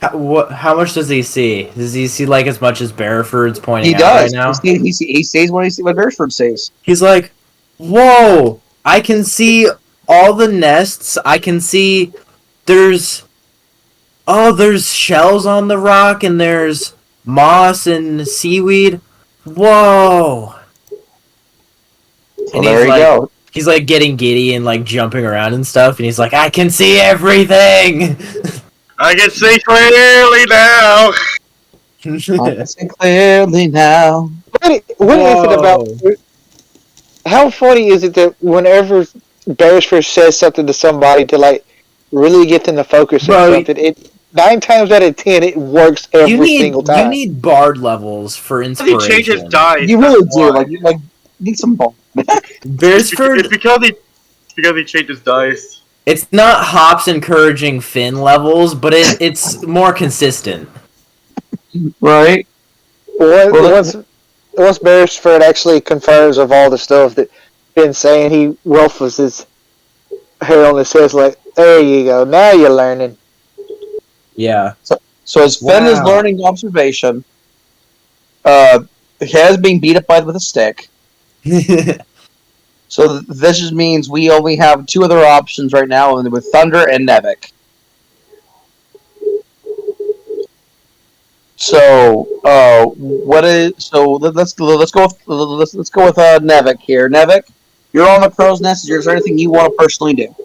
How much does he see? Does he see like as much as Bearford's pointing He out does. right now? He sees what Beresford sees. He's like, whoa! I can see all the nests. I can see there's shells on the rock and there's moss and seaweed. Whoa! Well, there you like, go. He's like getting giddy and like jumping around and stuff, and he's like, I can see everything! I can see clearly now. I can see clearly now. What is it about? How funny is it that whenever Beresford says something to somebody to like really get them to focus on Bro, something, 9 times out of 10, it works every single You time. need bard levels for He changes inspiration. dice. You really that's do. why. Like need some ball. Beresford, It's because he changes dice. it's not Hops encouraging Finn levels, but it's more consistent. Right? Once Beresford actually confirms of all the stuff that Finn's saying, he ruffles his hair on his head like, there you go, now you're learning. Yeah. So as Finn is Wow. learning observation, has being beat up with a stick. So this just means we only have 2 other options right now with Thunder and Nevik. So let's go with Nevik here. Nevik, you're on the crow's nest. Is there anything you want to personally do?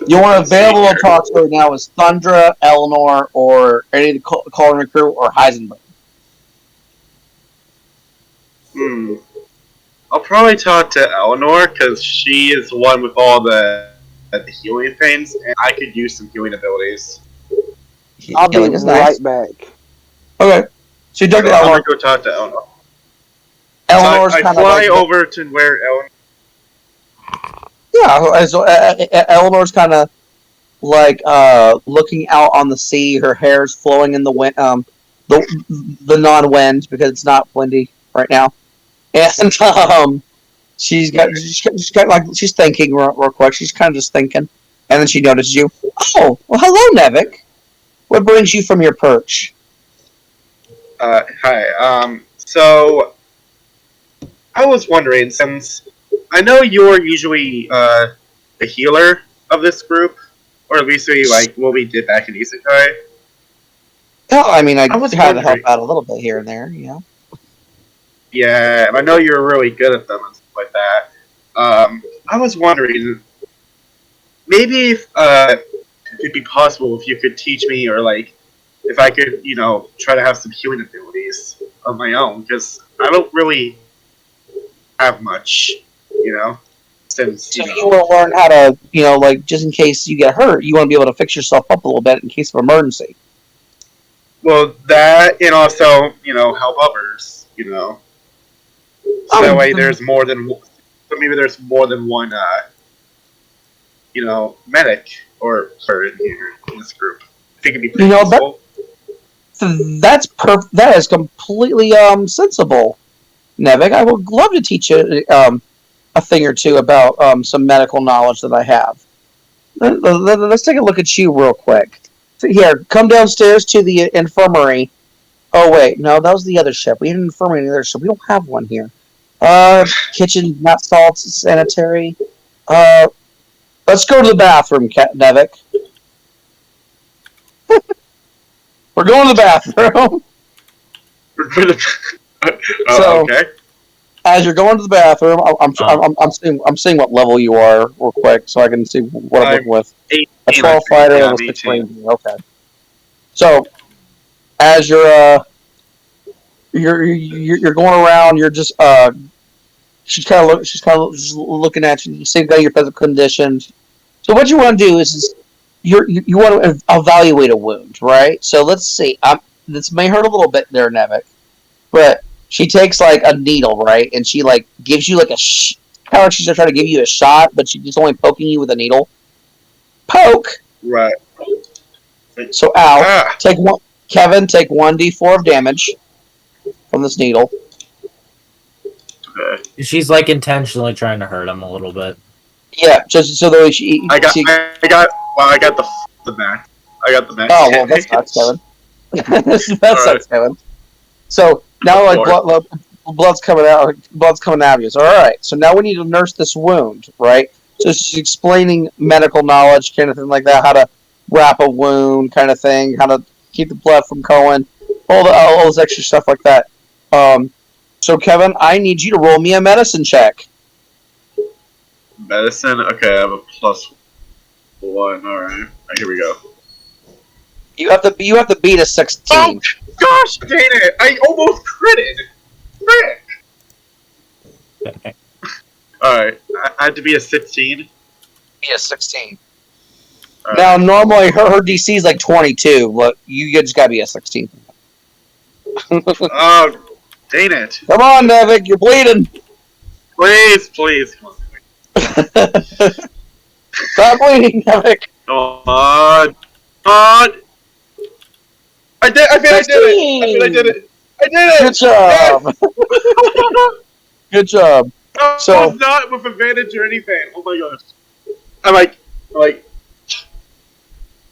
You want available to talk to right now is Thundra, Eleanor, or any of the culinary crew, or Heisenberg. I'll probably talk to Eleanor because she is the one with all the healing things, and I could use some healing abilities. I'll be Healing is nice. right back. Okay, so you talk to I'm Eleanor. gonna go talk to Eleanor. Eleanor's I kind of fly like over to where Eleanor. yeah. So Eleanor's kind of like looking out on the sea. Her hair's flowing in the wind, the non-wind because it's not windy right now, and she's got like she's thinking real quick. She's kind of just thinking, and then she notices you. Oh, well, hello, Nevik. What brings you from your perch? Hi. So I was wondering, since I know you're usually the healer of this group, or at least what we did back in Isekai. Yeah, I mean, I was had to help wondering. out a little bit here and there, you know. Yeah, I know you're really good at them and stuff like that. I was wondering, maybe if it'd be possible if you could teach me, or if I could, try to have some healing abilities of my own, because I don't really have much, since So you want to learn how to, just in case you get hurt, you want to be able to fix yourself up a little bit in case of emergency. Well, that, and also, help others, So that way there's more than, so maybe there's more than one, medic or in here in this group. I think it'd be pretty useful. That is completely sensible, Nevik. I would love to teach you a thing or two about some medical knowledge that I have. Let's take a look at you real quick. So here, come downstairs to the infirmary. Oh wait, no, that was the other ship. We had an infirmary in the other ship. We don't have one here. Kitchen, not salts, sanitary. Let's go to the bathroom, Nevik. We're going to the bathroom. Okay. As you're going to the bathroom, I'm seeing what level you are real quick, so I can see what I'm looking with. 18, a 12 fighter and a 6 ranger. Okay. So as you're going around, you're just she's kind of just looking at you. You see your physical conditions. So what you want to do is you want to evaluate a wound, right? So let's see. This may hurt a little bit there, Nevik, but she takes like a needle, right, and she like gives you like she's trying to give you a shot, but she's just only poking you with a needle. Poke. Right. So Al, take one. Kevin, take 1d4 of damage from this needle. Okay. She's like intentionally trying to hurt him a little bit. Yeah, just so that she. I got the back. I got the back. Oh well, that sucks, Kevin. That sucks, Kevin. So now, like blood's coming out. Blood's coming out of you. So, all right. So now we need to nurse this wound, right? So she's explaining medical knowledge, kind of thing like that, how to wrap a wound, kind of thing, how to keep the blood from going, all this extra stuff like that. So Kevin, I need you to roll me a medicine check. Medicine? Okay, I have a +1. Alright. Here we go. You have to beat a 16. Oh, gosh dang it! I almost critted! Frick! Alright, I had to be a 16. Be a 16. Now, normally her DC is like 22. Look, you just gotta be a 16. Oh, dang it! Come on, Nevik, you're bleeding. Please, please, come on. Stop bleeding, Nevik. Come on. I did. I think I did it. I did it. I did it. Good job. Yes! Good job. So was not with advantage or anything. Oh my gosh. I'm like.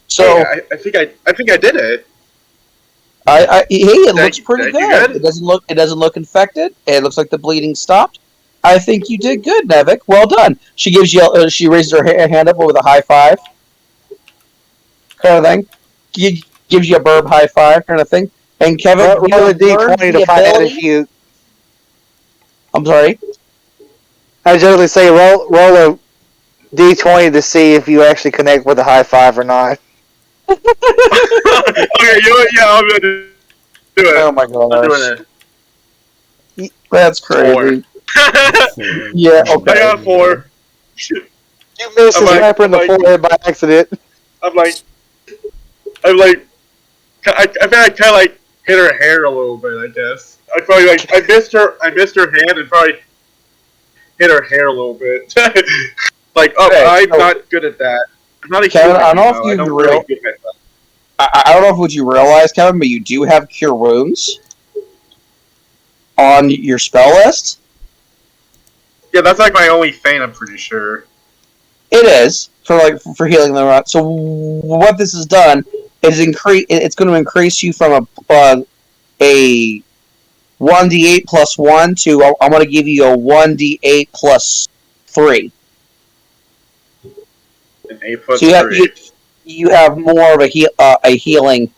So hey, I think I did it. Hey, it looks pretty good. It doesn't look infected. It looks like the bleeding stopped. I think you did good, Nevik. Well done. She gives you. She raises her hand up with a high five, kind of thing. Gives you a burb high five, kind of thing. And Kevin, roll a d20 to find out if you. I'm sorry. I generally say roll a d20 to see if you actually connect with a high five or not. Okay, I'm gonna do it. Oh my god. I'm doing it. That's crazy. Yeah, okay. I got 4. You missed his rapper in the forehead by accident. I think I kind of like hit her hair a little bit. I guess I probably I missed her hand and probably hit her hair a little bit. Like, I'm not good at that. I'm not a Kevin, human, I don't know if I don't know if you realize, Kevin, but you do have Cure Wounds on your spell list. Yeah, that's like my only thing. I'm pretty sure. It is for healing them. So what this has done is it's going to increase you from a 1d8 plus 1 to I'm going to give you a 1d8 plus 3. An 8 plus so 3. You have more of a healing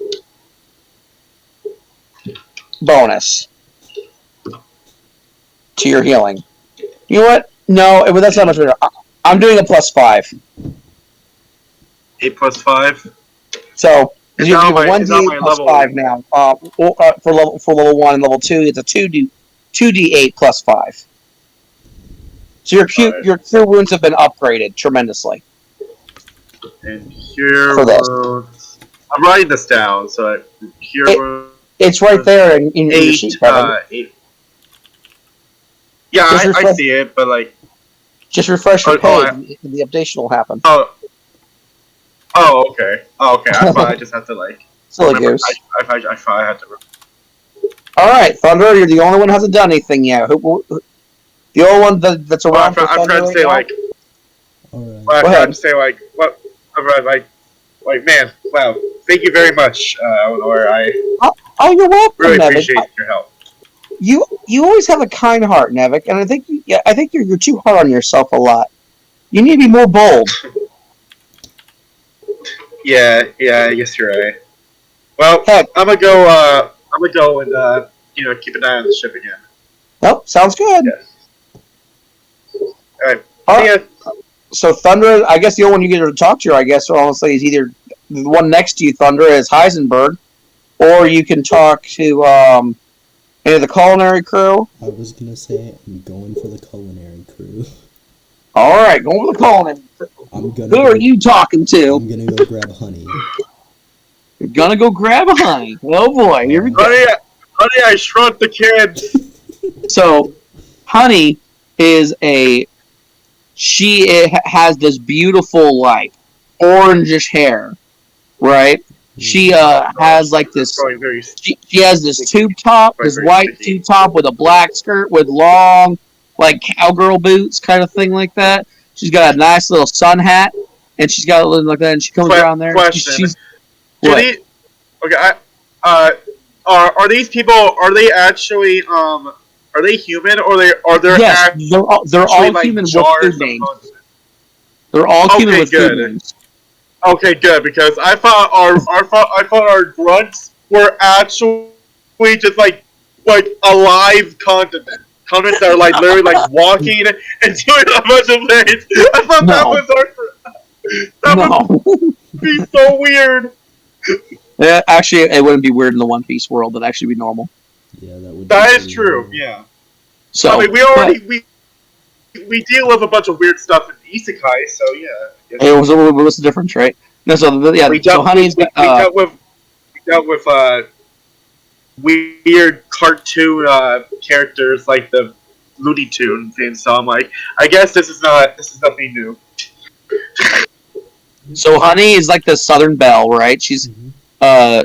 bonus to your healing. You know what? No, that's not much better. I'm doing a plus 5. 8 plus 5. So you have a 1d8 plus level 5 now. For level 1 and level 2, it's a 2d8 plus 5. So your cure wounds have been upgraded tremendously. And cure wounds. I'm writing this down, so cure wounds. It's right there in your sheet. 8. Yeah, I see it, but like. Just refresh your page, and the updation will happen. Oh, okay. I thought I just have to like. Silly goose. I thought I had to. All right, Thunder, you're the only one who hasn't done anything yet. The only one that's around. I'm trying to say like. Alright. Well, I'm trying to say like what. Like man, wow! Thank you very much, Eleanor. Oh, you're welcome. Really Nevik. appreciate your help. You always have a kind heart, Nevik, and I think you're too hard on yourself a lot. You need to be more bold. Yeah, I guess you're right. Well, Heck. I'm gonna go and keep an eye on the ship again. Nope, sounds good. All right. See ya. So Thunder, I guess the only one you get to talk to, I guess, honestly, is either the one next to you, Thunder, is Heisenberg, or you can talk to any of the culinary crew. I was gonna say I'm going for the culinary crew. All right, going for the culinary crew. Who are you talking to? I'm gonna go grab Honey. You're gonna go grab a Honey. Oh boy, here we go. Honey, I shrunk the kid. So, Honey is she has this beautiful, like, orangish hair, right? She has like this. She has this tube top, this white tube top with a black skirt with long, like cowgirl boots, kind of thing like that. She's got a nice little sun hat, and she's got a little like that. And she comes around there. Question: What? Are these people? Are they actually Are they human or they're yes? They're all like human with food names. They're all human with food names. Okay, good, because I thought our grunts were actually just like alive continents that are like literally like walking and doing a bunch of things. I thought that would be so weird. Yeah, actually, it wouldn't be weird in the One Piece world. It'd actually be normal. Yeah, that would. That is true. Yeah. So I mean, we deal with a bunch of weird stuff in Isekai, so yeah. What's the difference, right? No, so yeah, We so dealt, Honey's we dealt with weird cartoon characters like the Looney Tune thing. So I'm like, I guess this is nothing new. so Honey is like the Southern Belle, right? She's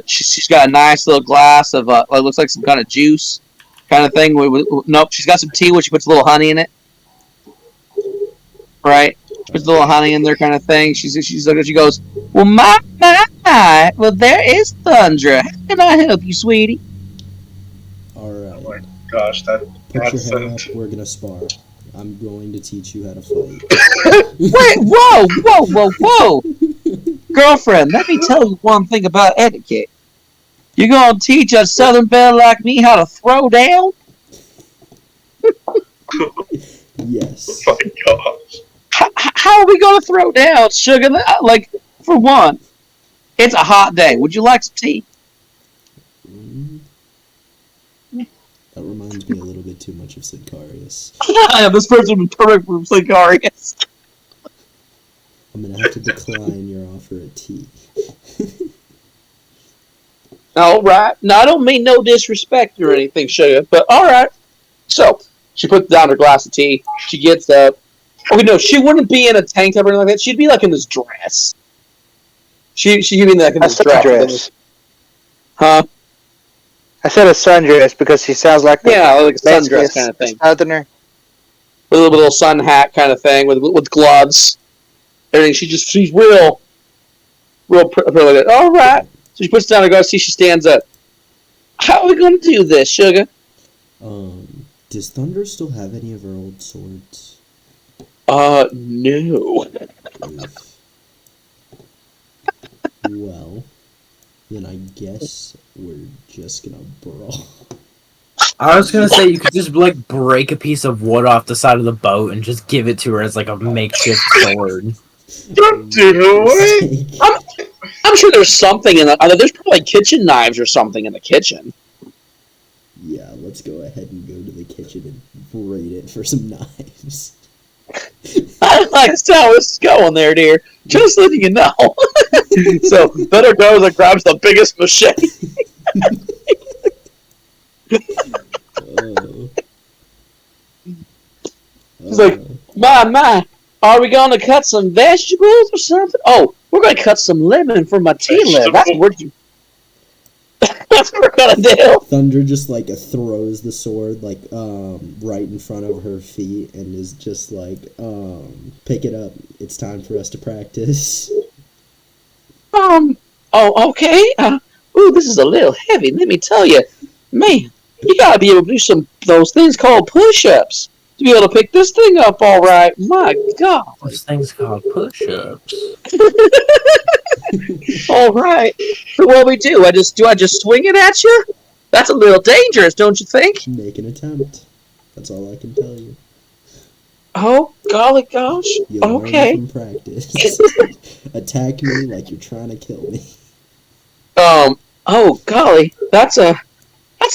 she's got a nice little glass of it looks like some kind of juice kind of thing. Nope, she's got some tea where she puts a little honey in it, right? She puts a little honey in there, kind of thing. She goes, well, my, well, there is Thundra. How can I help you, sweetie? Alright. Oh my gosh, Put your that's head up, we're gonna spar. I'm going to teach you how to fight. Wait, whoa! Girlfriend, let me tell you one thing about etiquette. You gonna teach a Southern belle like me how to throw down? Yes. oh my gosh. How are we gonna throw down, sugar? Like, for one, it's a hot day. Would you like some tea? That reminds me a little bit too much of Sidcarius. This person would be perfect for Sidcarius. I'm gonna have to decline your offer of tea. All right. Now, I don't mean no disrespect or anything, sugar, but all right. So, she puts down her glass of tea. She gets up. Okay, no, she wouldn't be in a tank top or anything like that. She'd be like in this dress. She'd be like in A this dress. sundress. Huh? I said a sundress because she sounds like Like a basically sundress kind of thing. Southerner. With a little sun hat kind of thing, with gloves. Everything. She's real pretty like that. All right. So she puts down her glass of tea. She stands up. How are we going to do this, sugar? Does Thunder still have any of her old swords? No. Oof. Well, then I guess we're just gonna brawl. I was gonna say you could just like break a piece of wood off the side of the boat and just give it to her as like a makeshift sword. Don't do it! I'm sure there's something in the. There's probably kitchen knives or something in the kitchen. Yeah, let's go ahead and go to the kitchen and raid it for some knives. I like how this is going there, dear. Just letting you know. So, Better goes and grabs the biggest machete. He's like, my, are we going to cut some vegetables or something? Oh, we're going to cut some lemon for my tea live. That's what we're going to do. Thunder just like throws the sword like right in front of her feet and is just like pick it up. It's time for us to practice. Oh, okay. Ooh, this is a little heavy. Let me tell you, man, you gotta be able to do those things called push-ups to be able to pick this thing up all right. My God. Those things called push-ups. All right. So what we do? I just swing it at you? That's a little dangerous, don't you think? Make an attempt. That's all I can tell you. Oh, golly gosh. You Okay. learn from practice. Attack me like you're trying to kill me. Oh, golly. That's a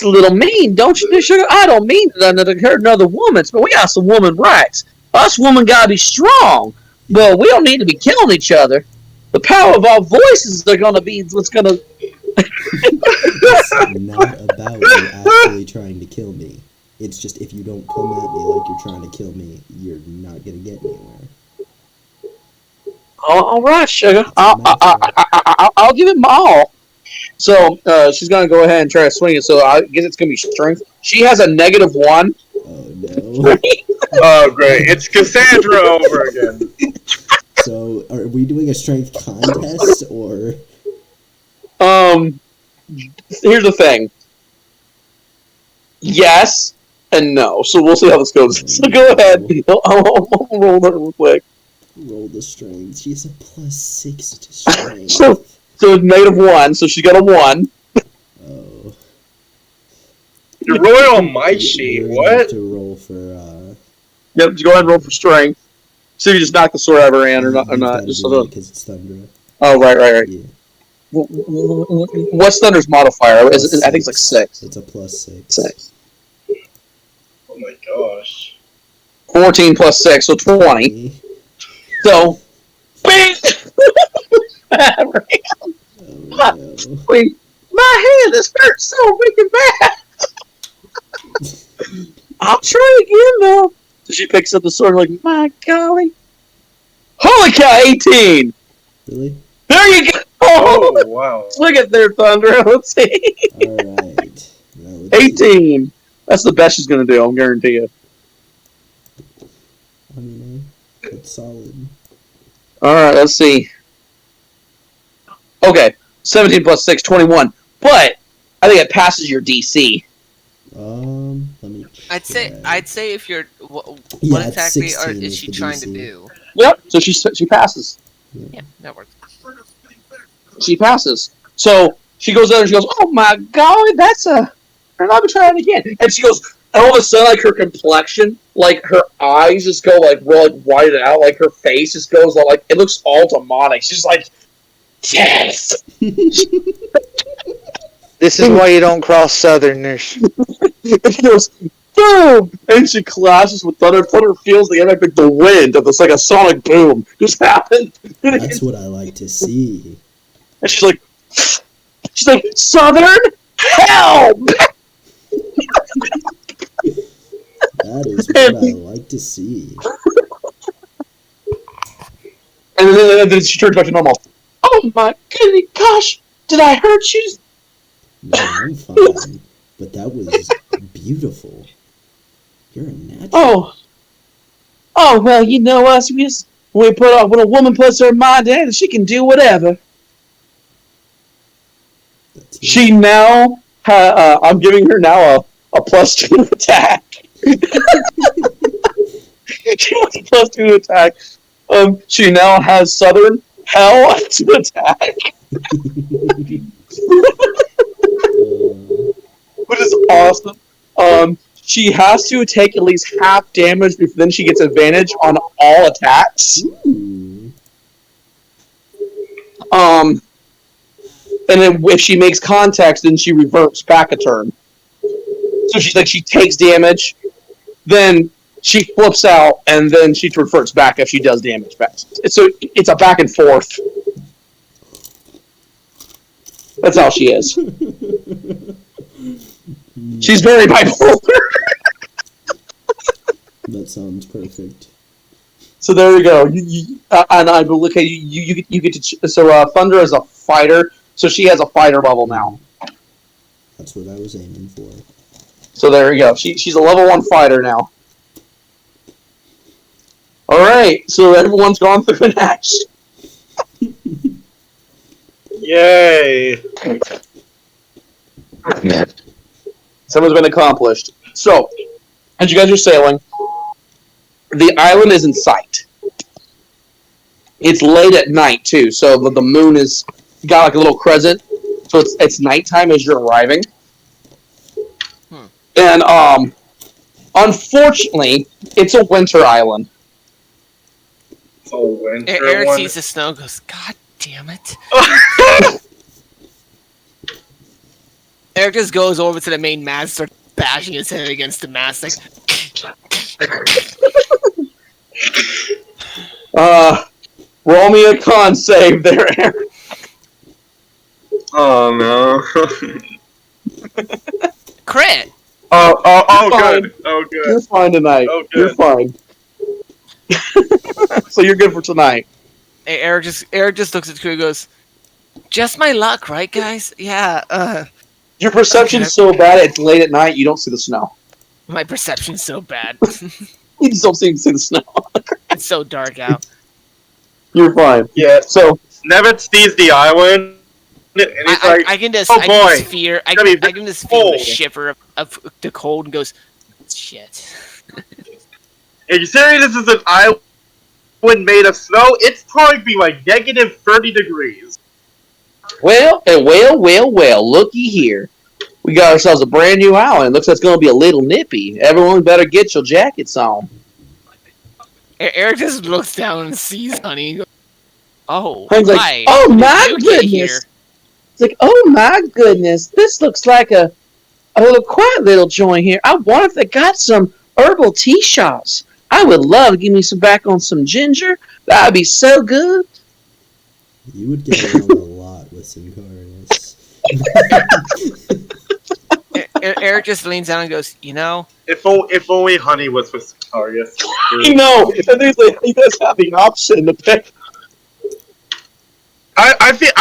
little mean, don't you, sugar? I don't mean to hurt another woman's, but we got some woman rights. Us women gotta be strong, but we don't need to be killing each other. The power of our voices are gonna be what's gonna... It's not about you actually trying to kill me. It's just if you don't come at me like you're trying to kill me, you're not gonna get anywhere. All right, sugar. I'll give it my all. So she's gonna go ahead and try to swing it. So I guess it's gonna be strength. She has a -1. Oh no. Oh great! It's Cassandra over again. So are we doing a strength contest or? Here's the thing. Yes and no. So we'll see how this goes. So go ahead. I'll roll that real quick. Roll the strength. She has a +6 to strength. So it's -1. So she got a 1. Oh. You're rolling on my sheet. You're gonna What? have to roll for Yep. Just go ahead and roll for strength. See if you just knock the sword out of her hand or not. Just because it's Thunder. Oh, right. Yeah. What's Thunder's modifier? I think it's like 6. It's a +6. 6. Oh my gosh. 14 plus 6, so 20. So, bing! no. Wait, my hand is hurt so freaking bad. I'll try again though. So she picks up the sword like, my golly. Holy cow, 18! Really? There you go! Oh, wow. Look at there, Thunder. Let's see. Alright. 18. That's the best she's gonna do, I'll guarantee you. I mean, it's solid. Alright, let's see. Okay, 17 plus 6, 21. But I think it passes your DC. Let me I'd say if you're what Yeah, exactly 16 is is she the trying to DC. do? Yep, so she passes. Yeah, that works. She passes. So she goes there and she goes, oh my god, that's a... And I'll be trying it again. And she goes, and all of a sudden, like, her complexion, like, her eyes just go, like, real, like, whited out. Like, her face just goes, like, it looks all demonic. She's like, yes! This is why you don't cross Southerners. And she goes, boom! And she clashes with Thunder. Thunder feels the impact like the wind of this, like, a sonic boom just happened. That's what I like to see. And she's like, Southern, help! That is what I like to see. And then she turns back to normal. Oh my goodness, gosh, did I hurt you? No, I'm fine. But that was beautiful. You're a natural. Oh, well, you know us. When a woman puts her mind in it, she can do whatever. That's She now, I'm giving her now a +2 attack. She wants a +2 attack. She now has Southern Hell to attack. Which is awesome. She has to take at least half damage before then she gets advantage on all attacks. Ooh. And then if she makes contact, then she reverts back a turn. So she takes damage, then she flips out, and then she reverts back if she does damage back. So it's a back and forth. That's how she is. She's very bipolar. That sounds perfect. So there you go. And I will look at you get to. So Thunder is a fighter, so she has a fighter level now. That's what I was aiming for. So there you go. She's a level 1 fighter now. All right. So everyone's gone through an action. Yay! Something's been accomplished. So, as you guys are sailing, the island is in sight. It's late at night too, so the moon is got like a little crescent. So it's nighttime as you're arriving. And unfortunately, it's a winter island. Oh, winter Eric one. sees the snow and goes, God damn it. Eric just goes over to the main mast, starts bashing his head against the mast, like... Roll me a con save there, Eric. Oh no. Crit! Oh, You're fine. good. Oh, good. You're fine tonight. Oh, good. You're fine. So you're good for tonight. Hey, Eric just looks at the crew and goes, just my luck, right, guys? Yeah, Your perception's so bad, it's late at night, you don't see the snow. my perception's so bad. You just don't see the snow. It's so dark out. You're fine. Yeah. So, Nevin sees the island, and he's like, I can just, oh I boy, can just feel, I gonna be can just feel the cold. shiver of the cold and goes, shit. "Are you serious? This is an island made of snow? It's probably be like negative 30 degrees." well, looky here. We got ourselves a brand new island. Looks like it's going to be a little nippy. Everyone better get your jackets on. Eric just looks down and sees Honey and goes, oh, Honey's like, hi. oh When my did you get here?" goodness. It's like, oh my goodness, this looks like a little quiet little joint here. I wonder if they got some herbal tea shops. I would love to give me some back on some ginger. That'd be so good. You would get along a lot with Sincarius. Eric just leans down and goes, you know, If only Honey was with Sicarius. You know, and there's like, he does have the option to pick. I think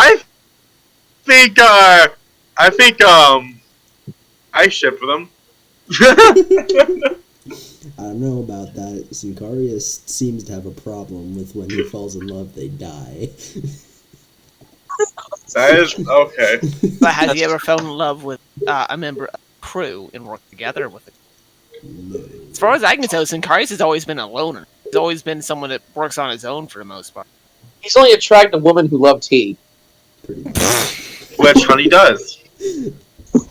I ship them. I don't know about that. Sincarius seems to have a problem with when he falls in love, they die. That is okay. but has he ever fell in love with a member of the crew and worked together with it? No. As far as I can tell, Sincarius has always been a loner. He's always been someone that works on his own for the most part. He's only attracted a woman who loved tea. Pretty much. Which Honey does.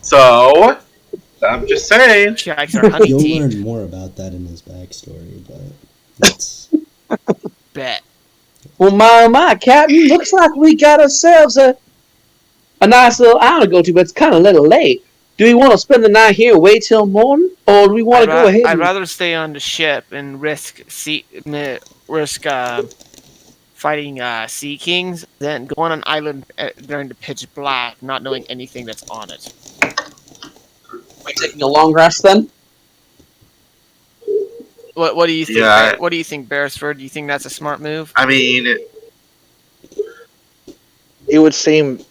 So, I'm just saying. She likes her honey You'll tea. learn more about that in his backstory, but it's... Bet. Well, my, Captain, looks like we got ourselves a nice little island to go to, but it's kind of a little late. Do we want to spend the night here, wait till morning, or do we want to go ahead? I'd rather stay on the ship and risk fighting sea kings than go on an island during the pitch black, not knowing anything that's on it. We taking a long rest then? What do you think? Yeah. What do you think, Beresford? Do you think that's a smart move? I mean, It would seem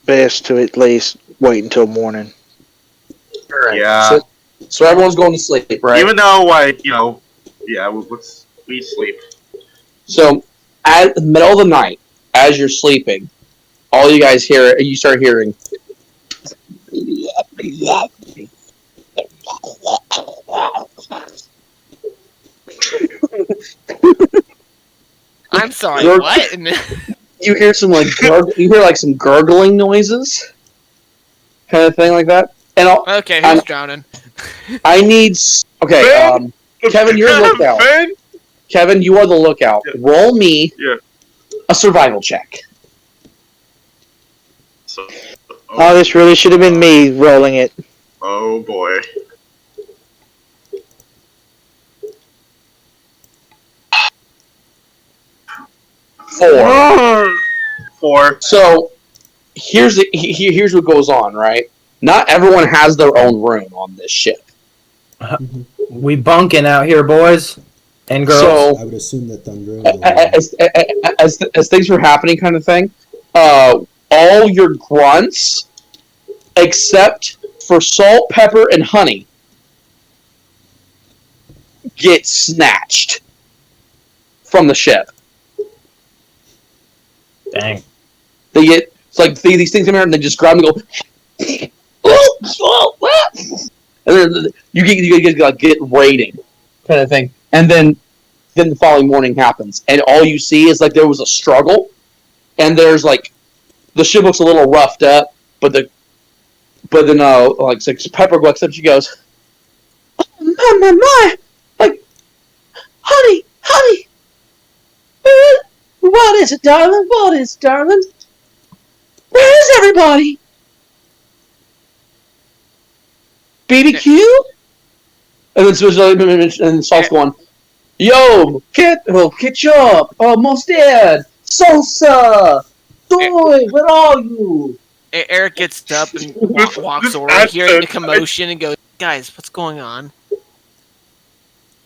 best to at least wait until morning. Alright. Yeah. So everyone's going to sleep, right? even though, like, yeah, we sleep. So at the middle of the night, as you're sleeping, all you guys hear, you start hearing. I'm sorry. You're- What? You hear some you hear like some gurgling noises, kind of thing like that. And Okay, who's drowning? I need. Okay, Ben? Kevin, you're a lookout. Ben? Kevin, you are the lookout. Yeah. Roll me Yeah. a survival check. So, Oh, this really should have been me rolling it. oh boy. Four. So here's what goes on. Right, not everyone has their own room on this ship. We bunking out here, boys and girls. So I would assume that Thunder... as things were happening, kind of thing, all your grunts, except for salt, pepper, and honey, get snatched from the ship. Dang. They get, it's like these things come out and they just grab them and go, and then you get raiding, kind of thing. And then the following morning happens, and all you see is like there was a struggle, and there's like the ship looks a little roughed up, but then like Pepper walks up, she goes, oh, my, like, honey, what is it, darling? What is it, darling? Where is everybody? BBQ? And then Salt's going, yo, catch up, almost dead, salsa, Doy, where are you? Eric gets up and walks this over, accent, hearing the commotion, and goes, "Guys, what's going on?"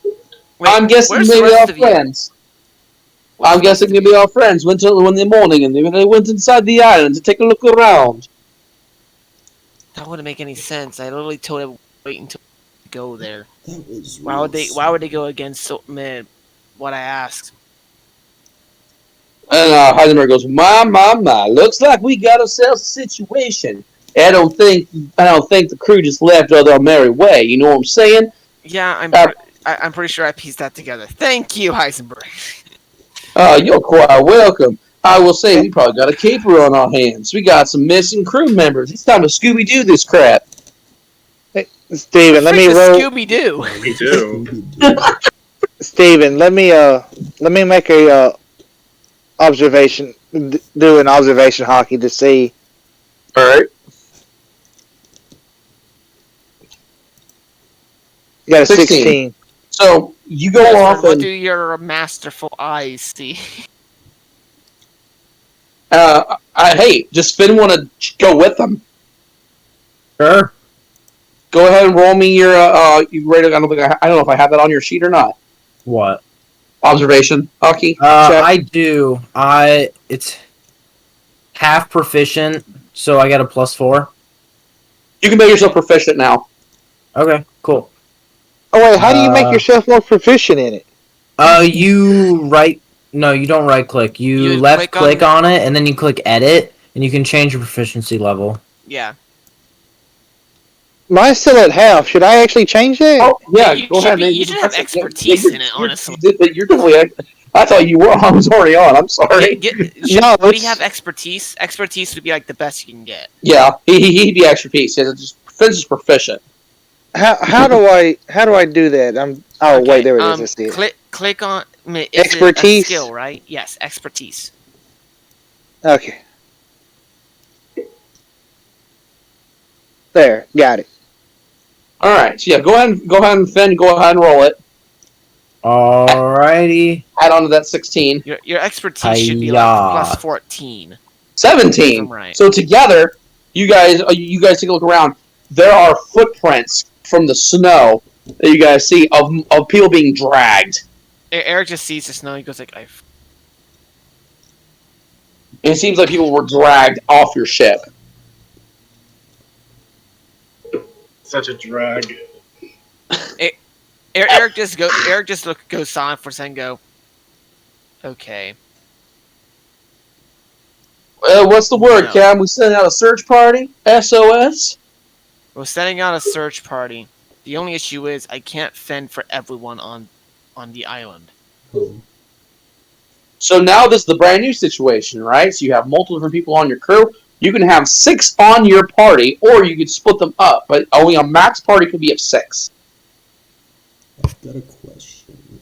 Wait, I'm guessing where's the maybe rest our of you? friends. I'm guessing maybe our friends went in the morning and they went inside the island to take a look around. That wouldn't make any sense. I literally told him wait until we go there. That was Why would they? Why would they go against what I asked? And Heisenberg goes, my, looks like we got ourselves a situation. I don't think the crew just left their merry way. You know what I'm saying? Yeah, I'm pretty sure I pieced that together. Thank you, Heisenberg. You're quite welcome. I will say we probably got a caper on our hands. We got some missing crew members. It's time to Scooby-Doo this crap. Hey, Steven, let me roll. Scooby Doo. We do. Steven, let me make a observation. Do an observation hockey to see. All right. You got a 16. 16. So you go off What and do your masterful eyes see? Hey, does Finn want to go with them? Sure. Go ahead and roll me your. You ready? I don't know if I have that on your sheet or not. What? Observation, Aki. Check. I do. It's half proficient, so I got a +4. You can make yourself proficient now. Okay, cool. Oh wait, how do you make yourself more proficient in it? You right. No, you don't right click. You left click on it, and then you click edit, and you can change your proficiency level. Yeah. Mine's still at half. Should I actually change that? Oh yeah, You go ahead, man. you should have expertise in it, honestly. You're totally. I thought you were. I was already on. I'm sorry. Would he have expertise? Expertise would be like the best you can get. Yeah, he'd be expertise. Finn's just proficient. How do I do that? Wait, there it is. I see it. Click on expertise. A skill, right? Yes, expertise. Okay. There, got it. All right. So yeah, go ahead and Finn. Go ahead and roll it. Alrighty. Add on to that 16. Your expertise should be like +14. 17. Right. So together, you guys take a look around. There are footprints from the snow that you guys see of people being dragged. Eric just sees the snow. He goes like, And it seems like people were dragged off your ship. Such a drag. Eric just goes silent for a second. Go. Okay. What's the word, No. Cam? We sending out a search party? SOS? We're setting out a search party. The only issue is I can't fend for everyone on the island. Oh. So now this is the brand new situation, right? So you have multiple different people on your crew. You can have 6 on your party, or you could split them up, but only a max party could be of 6. I've got a question.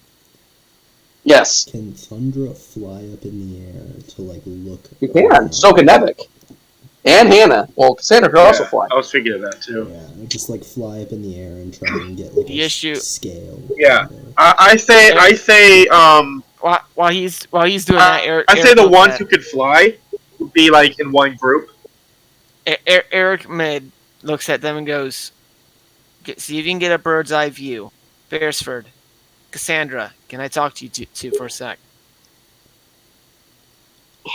Yes. Can Thundra fly up in the air to look? You can. So can Nevik. And Hannah. Well, Cassandra could also fly. I was thinking of that too. Yeah, just fly up in the air and try and get The issue. scale. Yeah. I say While he's doing that, Eric. I say the ones who could fly would be in one group. Eric Mid looks at them and goes, "See if you can get a bird's eye view." Beresford, Cassandra, can I talk to you two for a sec?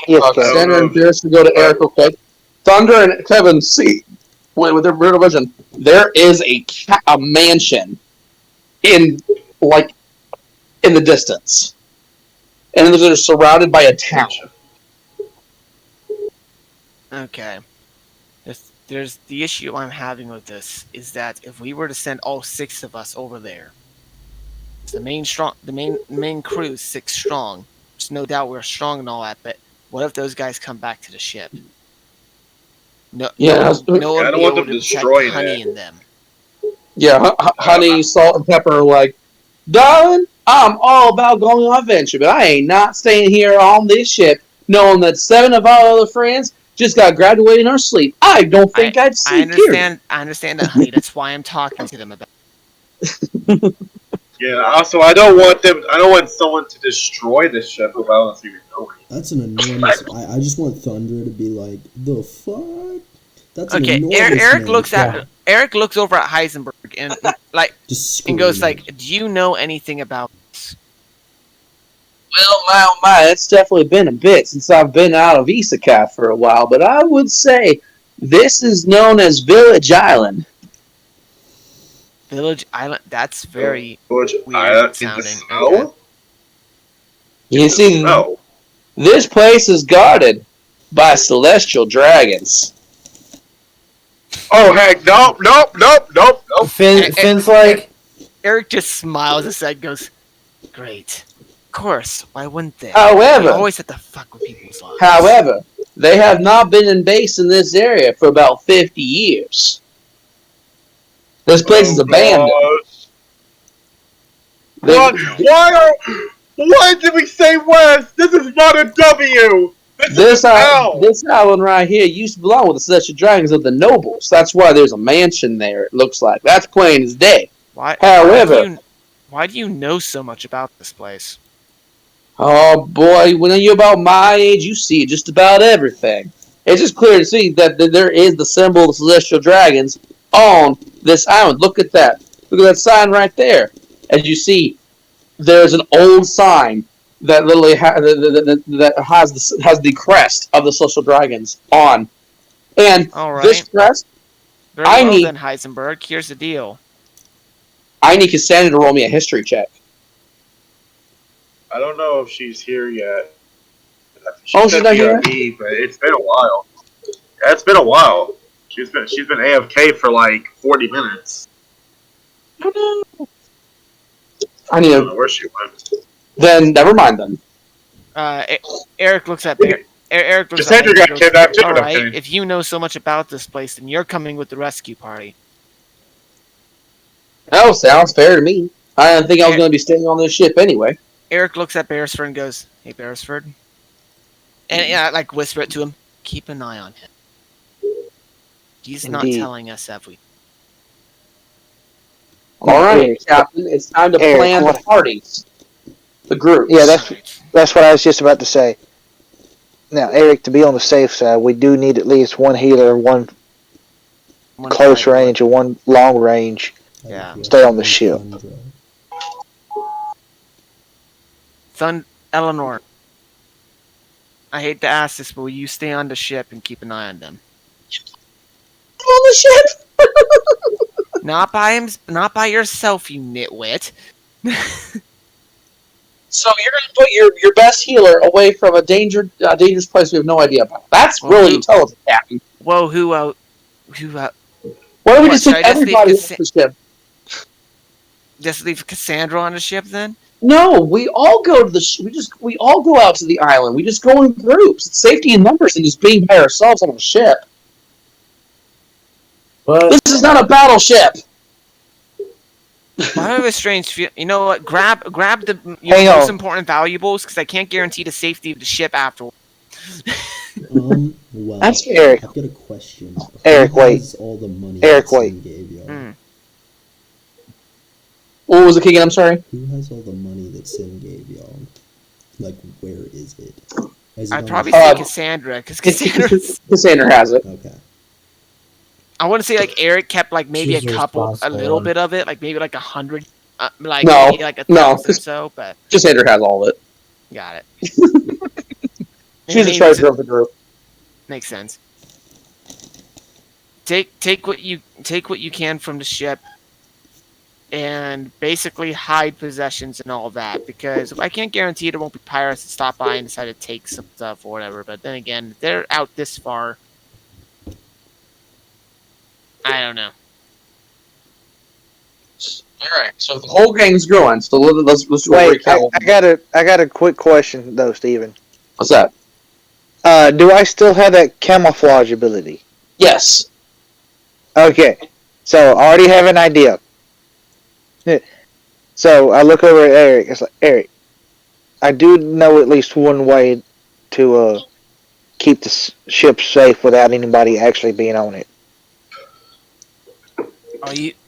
Yes, Cassandra and Beresford go to Eric real quick. Thunder and Kevin see with their real vision. There is a mansion in the distance, and they're surrounded by a town. Okay. There's the issue I'm having with this is that if we were to send all 6 of us over there, the main crew is 6 strong. There's no doubt we're strong and all that, but what if those guys come back to the ship? No one I don't want them destroying honey in them. Yeah, honey, salt, and pepper are like, darling, I'm all about going on adventure, but I ain't not staying here on this ship, knowing that 7 of our other friends just got graduated in our sleep. I don't think I'd sleep here. I understand that, honey. That's why I'm talking to them about it. Yeah. Also, I don't want someone to destroy this ship without us even knowing. That's an enormous. I just want Thunder to be like, the fuck. That's an okay. enormous Eric looks over at Heisenberg and just and goes like, "Do you know anything about this?" Well, my, it's definitely been a bit since I've been out of Isekai for a while, but I would say this is known as Village Island. Village Island? That's very Village weird Island sounding. in the snow? You see, this place is guarded by celestial dragons. Oh, heck, nope. Finn's like... Eric just smiles a sec, goes, "Great. Of course, why wouldn't they? However, they always have to fuck with people's lives." However, they have not been in base in this area for about 50 years. This place is abandoned. Why did we say west? This is not a W! This island right here used to belong with the celestial dragons of the nobles. That's why there's a mansion there, it looks like. That's plain as day. Why? However... Why do you know so much about this place? Oh boy, when you're about my age, you see just about everything. It's just clear to see that there is the symbol of the celestial dragons on this island. Look at that. Look at that sign right there. As you see, there's an old sign that literally has the crest of the celestial dragons on. And All this right. crest, Very I well need then, Heisenberg. Here's the deal. Cassandra to roll me a history check. I don't know if she's here yet. She's Said not here. BRB, but it's been a while. Yeah, it's been a while. She's been AFK for like 40 minutes. I I need don't to. know where she went. Then never mind. Then Eric looks at Bear. Eric looks Cassandra at got Bear and goes, kidnapped too. all right, Okay. if you know so much about this place, then you're coming with the rescue party. Oh, sounds fair to me. I didn't think I was going to be staying on this ship anyway. Eric looks at Beresford and goes, "Hey, Beresford," and yeah, like whisper it to him. Keep an eye on him. He's not Indeed. telling us everything. All right, Eric, Captain. It's time to Eric, plan the what- parties, the groups. Yeah, that's what I was just about to say. Now, Eric, to be on the safe side, we do need at least one healer, one close fighter. range, and one long range. Yeah. Stay on the ship. Eleanor. I hate to ask this, but will you stay on the ship and keep an eye on them? On the ship. Not by yourself, you nitwit. So you're going to put your best healer away from a dangerous place we have no idea about. That's Well, really who- intelligent, Captain. Whoa, who Why don't we What, just should take I just leave everybody off the ship? just leave Cassandra on the ship then? No, we all go to the. We all go out to the island. We just go in groups. It's safety in numbers and just being by ourselves on a ship. But This is not a battleship. I have a strange feel. You know what? Grab the Hang most on. important valuables because I can't guarantee the safety of the ship afterwards. Well, That's Eric. I've got a question. Eric, Who wait. has all the money Eric, that wait. Sin gave y'all? Mm. What was the king? I'm sorry. Who has all the money that Sin gave y'all? Like, where is it? Is it I'd on probably the- say Cassandra because Cassandra has it. Okay. I want to say like Eric kept like maybe She's a little responsible. bit of it, like maybe like 100, like No, maybe like 1,000 no, or 'cause- so. But Cassandra has all of it. got it. She's the Maybe treasurer of the group. Makes sense. Take what you can from the ship, and basically hide possessions and all that. Because I can't guarantee there won't be pirates that stop by and decide to take some stuff or whatever. But then again, if they're out this far. I don't know. All right, so the whole gang's going. So let's do a Wait, recount. I got a quick question though, Steven. What's that? Do I still have that camouflage ability? Yes. Okay, so I already have an idea. So I look over at Eric. It's like, Eric, I do know at least one way to keep the ship safe without anybody actually being on it.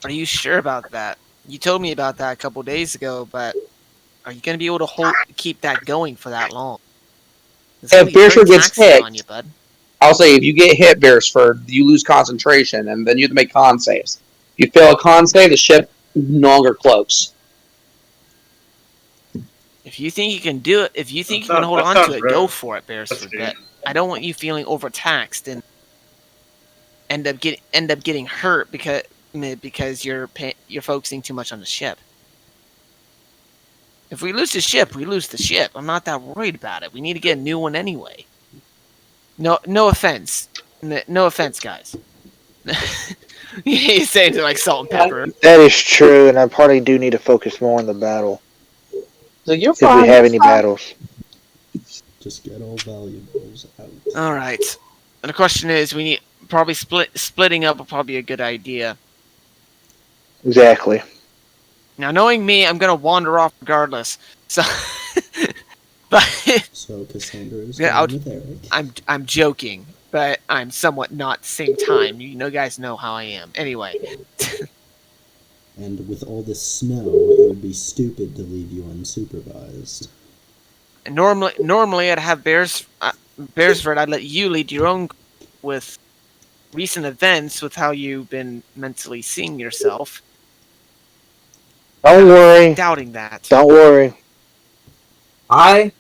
Are you sure about that? You told me about that a couple days ago, but are you going to be able to keep that going for that long? It's gonna If be very Beresford gets taxing hit, on you, bud. I'll say if you get hit, Beresford, you lose concentration, and then you have to make con saves. If you fail a con save, the ship no longer cloaks. If you think you can do it, if you think you can hold on to it, go for it, Beresford. But I don't want you feeling overtaxed and end up getting hurt because you're focusing too much on the ship. If we lose the ship, we lose the ship. I'm not that worried about it. We need to get a new one anyway. No offense. No offense, guys. He's saying it like salt and pepper. That is true, and I probably do need to focus more on the battle So you're if we fine. have any battles. Just get all valuables out. All right. And the question is, we need probably splitting up will probably be a good idea. Exactly. Now, knowing me, I'm gonna wander off regardless. So, but So Cassandra is Yeah, going with Eric. I'm joking, but I'm somewhat not at the same time. You know, guys know how I am. Anyway, And with all this snow, it would be stupid to leave you unsupervised. Normally I'd have Bearsford. I'd let you lead your own with recent events, with how you've been mentally seeing yourself. Don't worry. Doubting that. Don't worry. I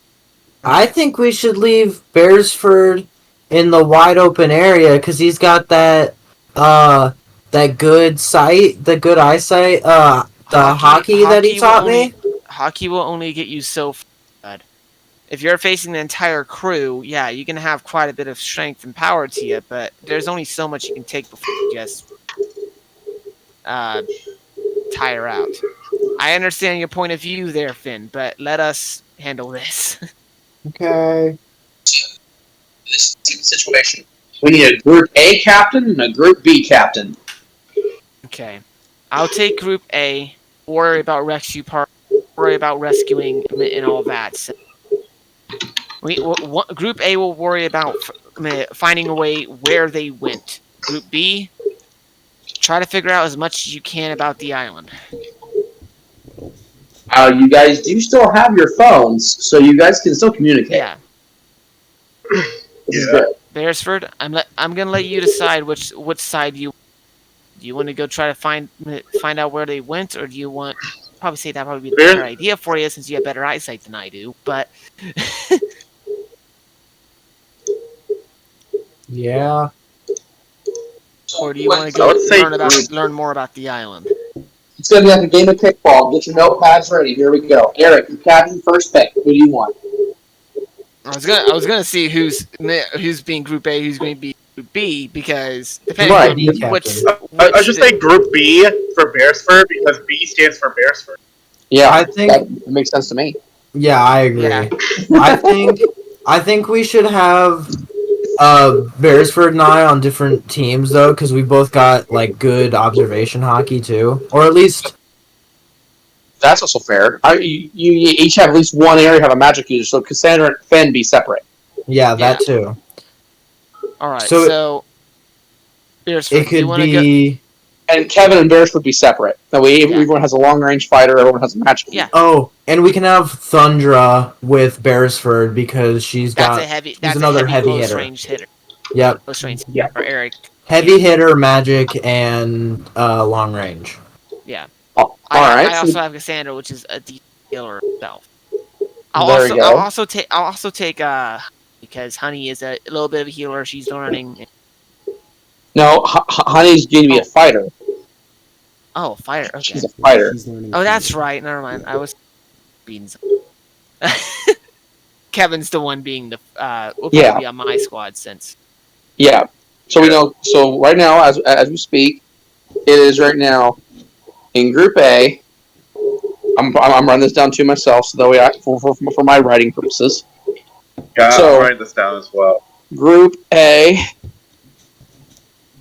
think we should leave Bearsford in the wide open area because he's got that that good sight, the good eyesight, the hockey that he taught me. Hockey will only get you so far. If you're facing the entire crew, yeah, you can have quite a bit of strength and power to you, but there's only so much you can take before you just tire out. I understand your point of view there, Finn, but let us handle this. Okay. This situation. We need a Group A captain and a Group B captain. Okay. I'll take Group A, worry about worry about rescuing and all that. So Group A will worry about finding a way where they went. Group B, try to figure out as much as you can about the island. You guys do still have your phones, so you guys can still communicate. Yeah. This is good. Beresford, I'm gonna let you decide which side you. Do you want to go try to find out where they went, or do you want? Probably say that probably be a better idea for you since you have better eyesight than I do. But Yeah. or do you want to go learn more about the island? It's going to be like a game of kickball. Get your notepads ready. Here we go. Eric, your captain, first pick. Who do you want? I was gonna see who's being Group A, who's going to be Group B, because depending on which I should say Group B for Beresford because B stands for Beresford. Yeah, I think that makes sense to me. Yeah, I agree. Yeah. I think we should have Beresford and I on different teams though, because we both got like good observation hockey too, or at least that's also fair. You each have at least one area have a magic user, so Cassandra and Finn be separate. Yeah, that too. All right, so Beresford, it could be. And Kevin and Beresford be separate. That way, everyone has a long-range fighter. Everyone has a magic. Yeah. Oh, and we can have Thundra with Beresford because she's another heavy hitter. Range hitter. Yep. Close range hitter for Eric. Heavy hitter, magic, and long range. Yeah. Oh, alright. I also have Cassandra, which is a decent healer herself. I'll also take because Honey is a little bit of a healer. She's learning. No, Honey's going to be a fighter. Oh, fighter. Okay. She's a fighter. Oh, that's right. Never mind. I was being. Kevin's the one being the. Will probably be on my squad since. Yeah. So we know. So right now, as we speak, it is right now in Group A. I'm running this down to myself so that way for my writing purposes. Yeah, so, I'm writing this down as well. Group A.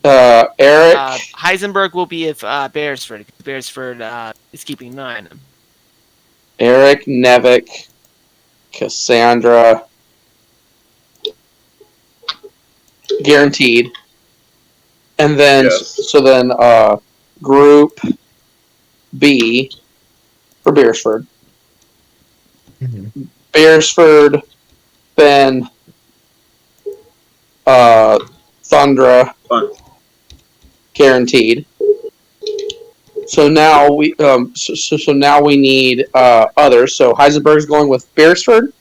Eric. Heisenberg will be if Beresford. Beresford is keeping an eye on him. Eric, Nevik, Cassandra. Guaranteed. And then, Group B for Beresford. Mm-hmm. Beresford, then Thundra. Guaranteed. So now we now we need others. So Heisenberg's going with Beresford.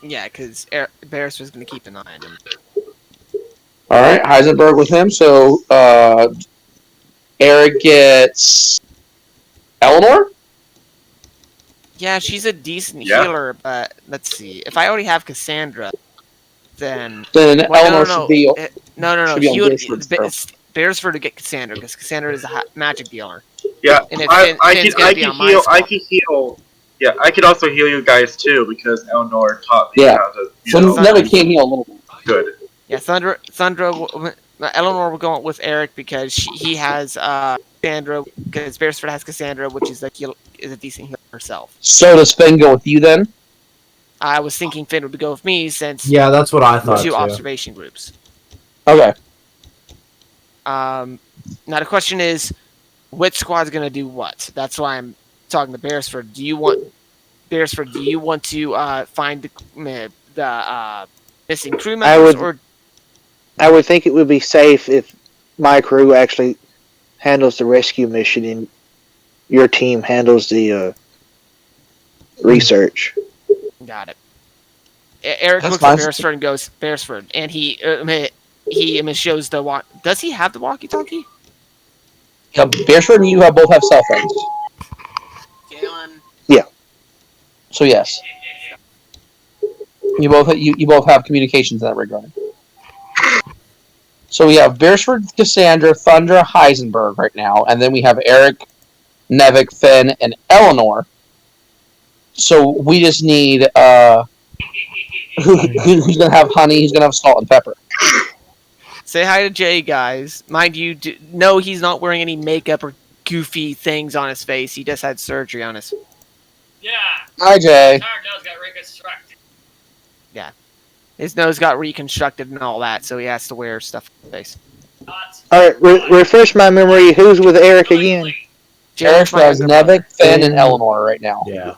Yeah, because Beresford's going to keep an eye on him. All right, Heisenberg with him. So Eric gets Eleanor. Yeah, she's a decent healer, but let's see. If I already have Cassandra, then Eleanor should be. No. Beresford to get Cassandra because Cassandra is a magic dealer. Yeah, and if I can heal. Yeah, I can also heal you guys too because Eleanor taught me how to. Never can heal a little bit. Good. Yeah, Eleanor will go with Eric because he has Cassandra because Beresford has Cassandra, which is a decent healer herself. So does Finn go with you then? I was thinking Finn would go with me since that's what I thought. Two observation groups. Okay. Now the question is, which squad's gonna do what? That's why I'm talking to Beresford. Do you want Beresford, do you want to find the missing crew I members, would- or I would think it would be safe if my crew actually handles the rescue mission and your team handles the research. got it? Eric That's looks fine. at Beresford and goes, Beresford, and he shows the walk. Does he have the walkie-talkie? Yeah, Beresford and you both have cell phones. Galen. So yes, you both have communications in that regard. So we have Beresford, Cassandra, Thundra, Heisenberg right now, and then we have Eric, Nevik, Finn, and Eleanor. So we just need who's gonna have honey, who's gonna have salt and pepper. Say hi to Jay, guys. Mind you, no, he's not wearing any makeup or goofy things on his face. He just had surgery on his. Yeah. Hi Jay. Entire nose got reconstructed. His nose got reconstructed and all that, so he has to wear stuff on his face. Alright, refresh my memory. Who's with Eric again? Eric has Nevik, Finn, and Eleanor right now. Yeah.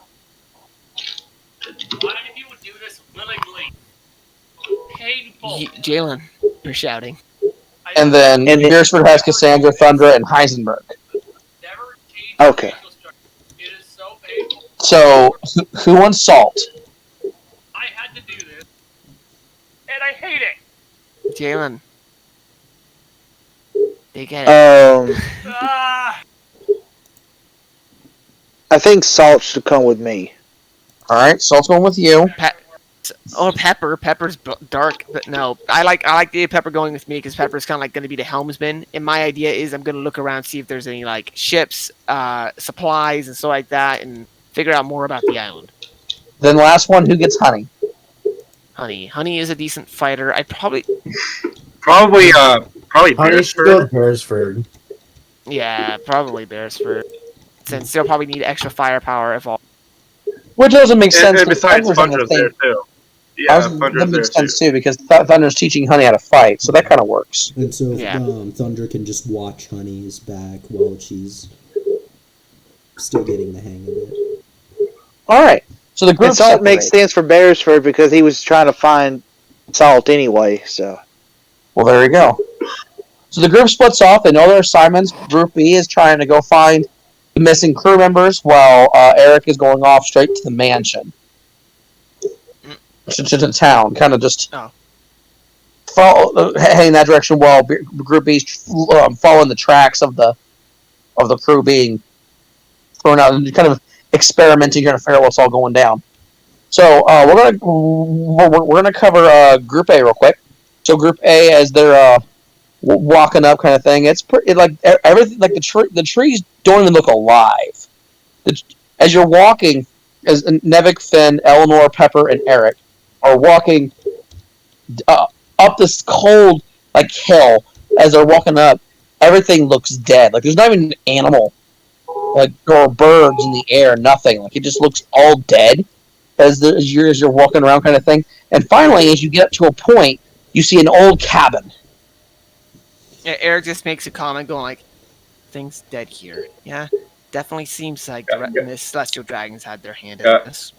Why did you do this willingly? Painful. Jalen, you're shouting. And then And it- Beresford has Cassandra, Thundra, and Heisenberg. Never change Okay. facial structure. It is so painful. So who wants salt? I had to do this, and I hate it. Jalen. They get it. Ah. I think Salt should come with me. All right, salt's going with you. Pepper. Pepper's dark, but no. I like the idea of Pepper going with me because Pepper's kind of like going to be the helmsman. And my idea is I'm going to look around, see if there's any like ships, supplies, and stuff like that, and figure out more about the island. Then last one, who gets honey? Honey is a decent fighter. Probably Honey should go with Beresford. Yeah, probably Beresford. Since they'll probably need extra firepower if all. Which doesn't make sense. And besides, Thunder's in the Thunder's there thing. too. Yeah, Thunder's That there makes too. sense too because Thunder's teaching Honey how to fight, so that kind of works. And so Yeah. Thunder can just watch Honey's back while she's still getting the hang of it. All right, so the group And Salt makes sense for Beresford because he was trying to find Salt anyway, so. Well, there you go. So the group splits off. They know their assignments. Group B is trying to go find the missing crew members, while Eric is going off straight to the mansion, to the town, kind of just heading that direction. While Group B's following the tracks of the crew being thrown out and kind of experimenting, trying to figure out what's all going down. So we're gonna cover Group A real quick. So Group A, as they're walking up, kind of thing, it's pretty like everything. Like the trees don't even look alive. As you're walking, as Nevik, Finn, Eleanor, Pepper, and Eric are walking up this cold like hill. As they're walking up, everything looks dead. Like there's not even an animal, like or birds in the air. Nothing. Like it just looks all dead. As you're walking around, kind of thing. And finally, as you get up to a point, you see an old cabin. Yeah, Eric just makes a comment going like, things dead here. Yeah, definitely seems like the Celestial Dragons had their hand in this.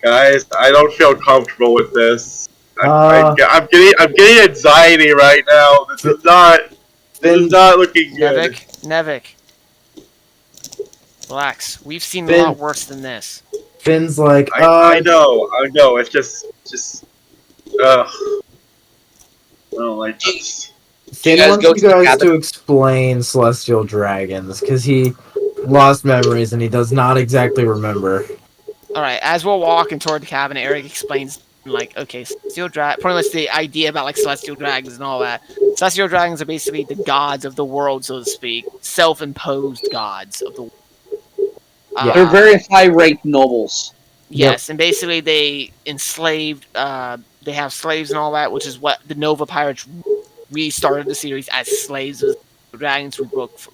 Guys, I don't feel comfortable with this. Uh, I'm getting anxiety right now. This is not looking good. Nevik. Relax. We've seen a Finn. lot worse than this. Finn's like, I know. It's just. I don't like this. Finn guys wants go you to the guys cabin? to explain Celestial Dragons, because he lost memories and he does not exactly remember. Alright, as we're walking toward the cabin, Eric explains, like, okay, Celestial Dragons, pretty much the idea about, like, Celestial Dragons and all that. Celestial Dragons are basically the gods of the world, so to speak. Self-imposed gods of the world. They're very high-ranked nobles. Yes, and basically they enslaved, they have slaves and all that, which is what the Nova Pirates restarted the series as slaves of the dragons.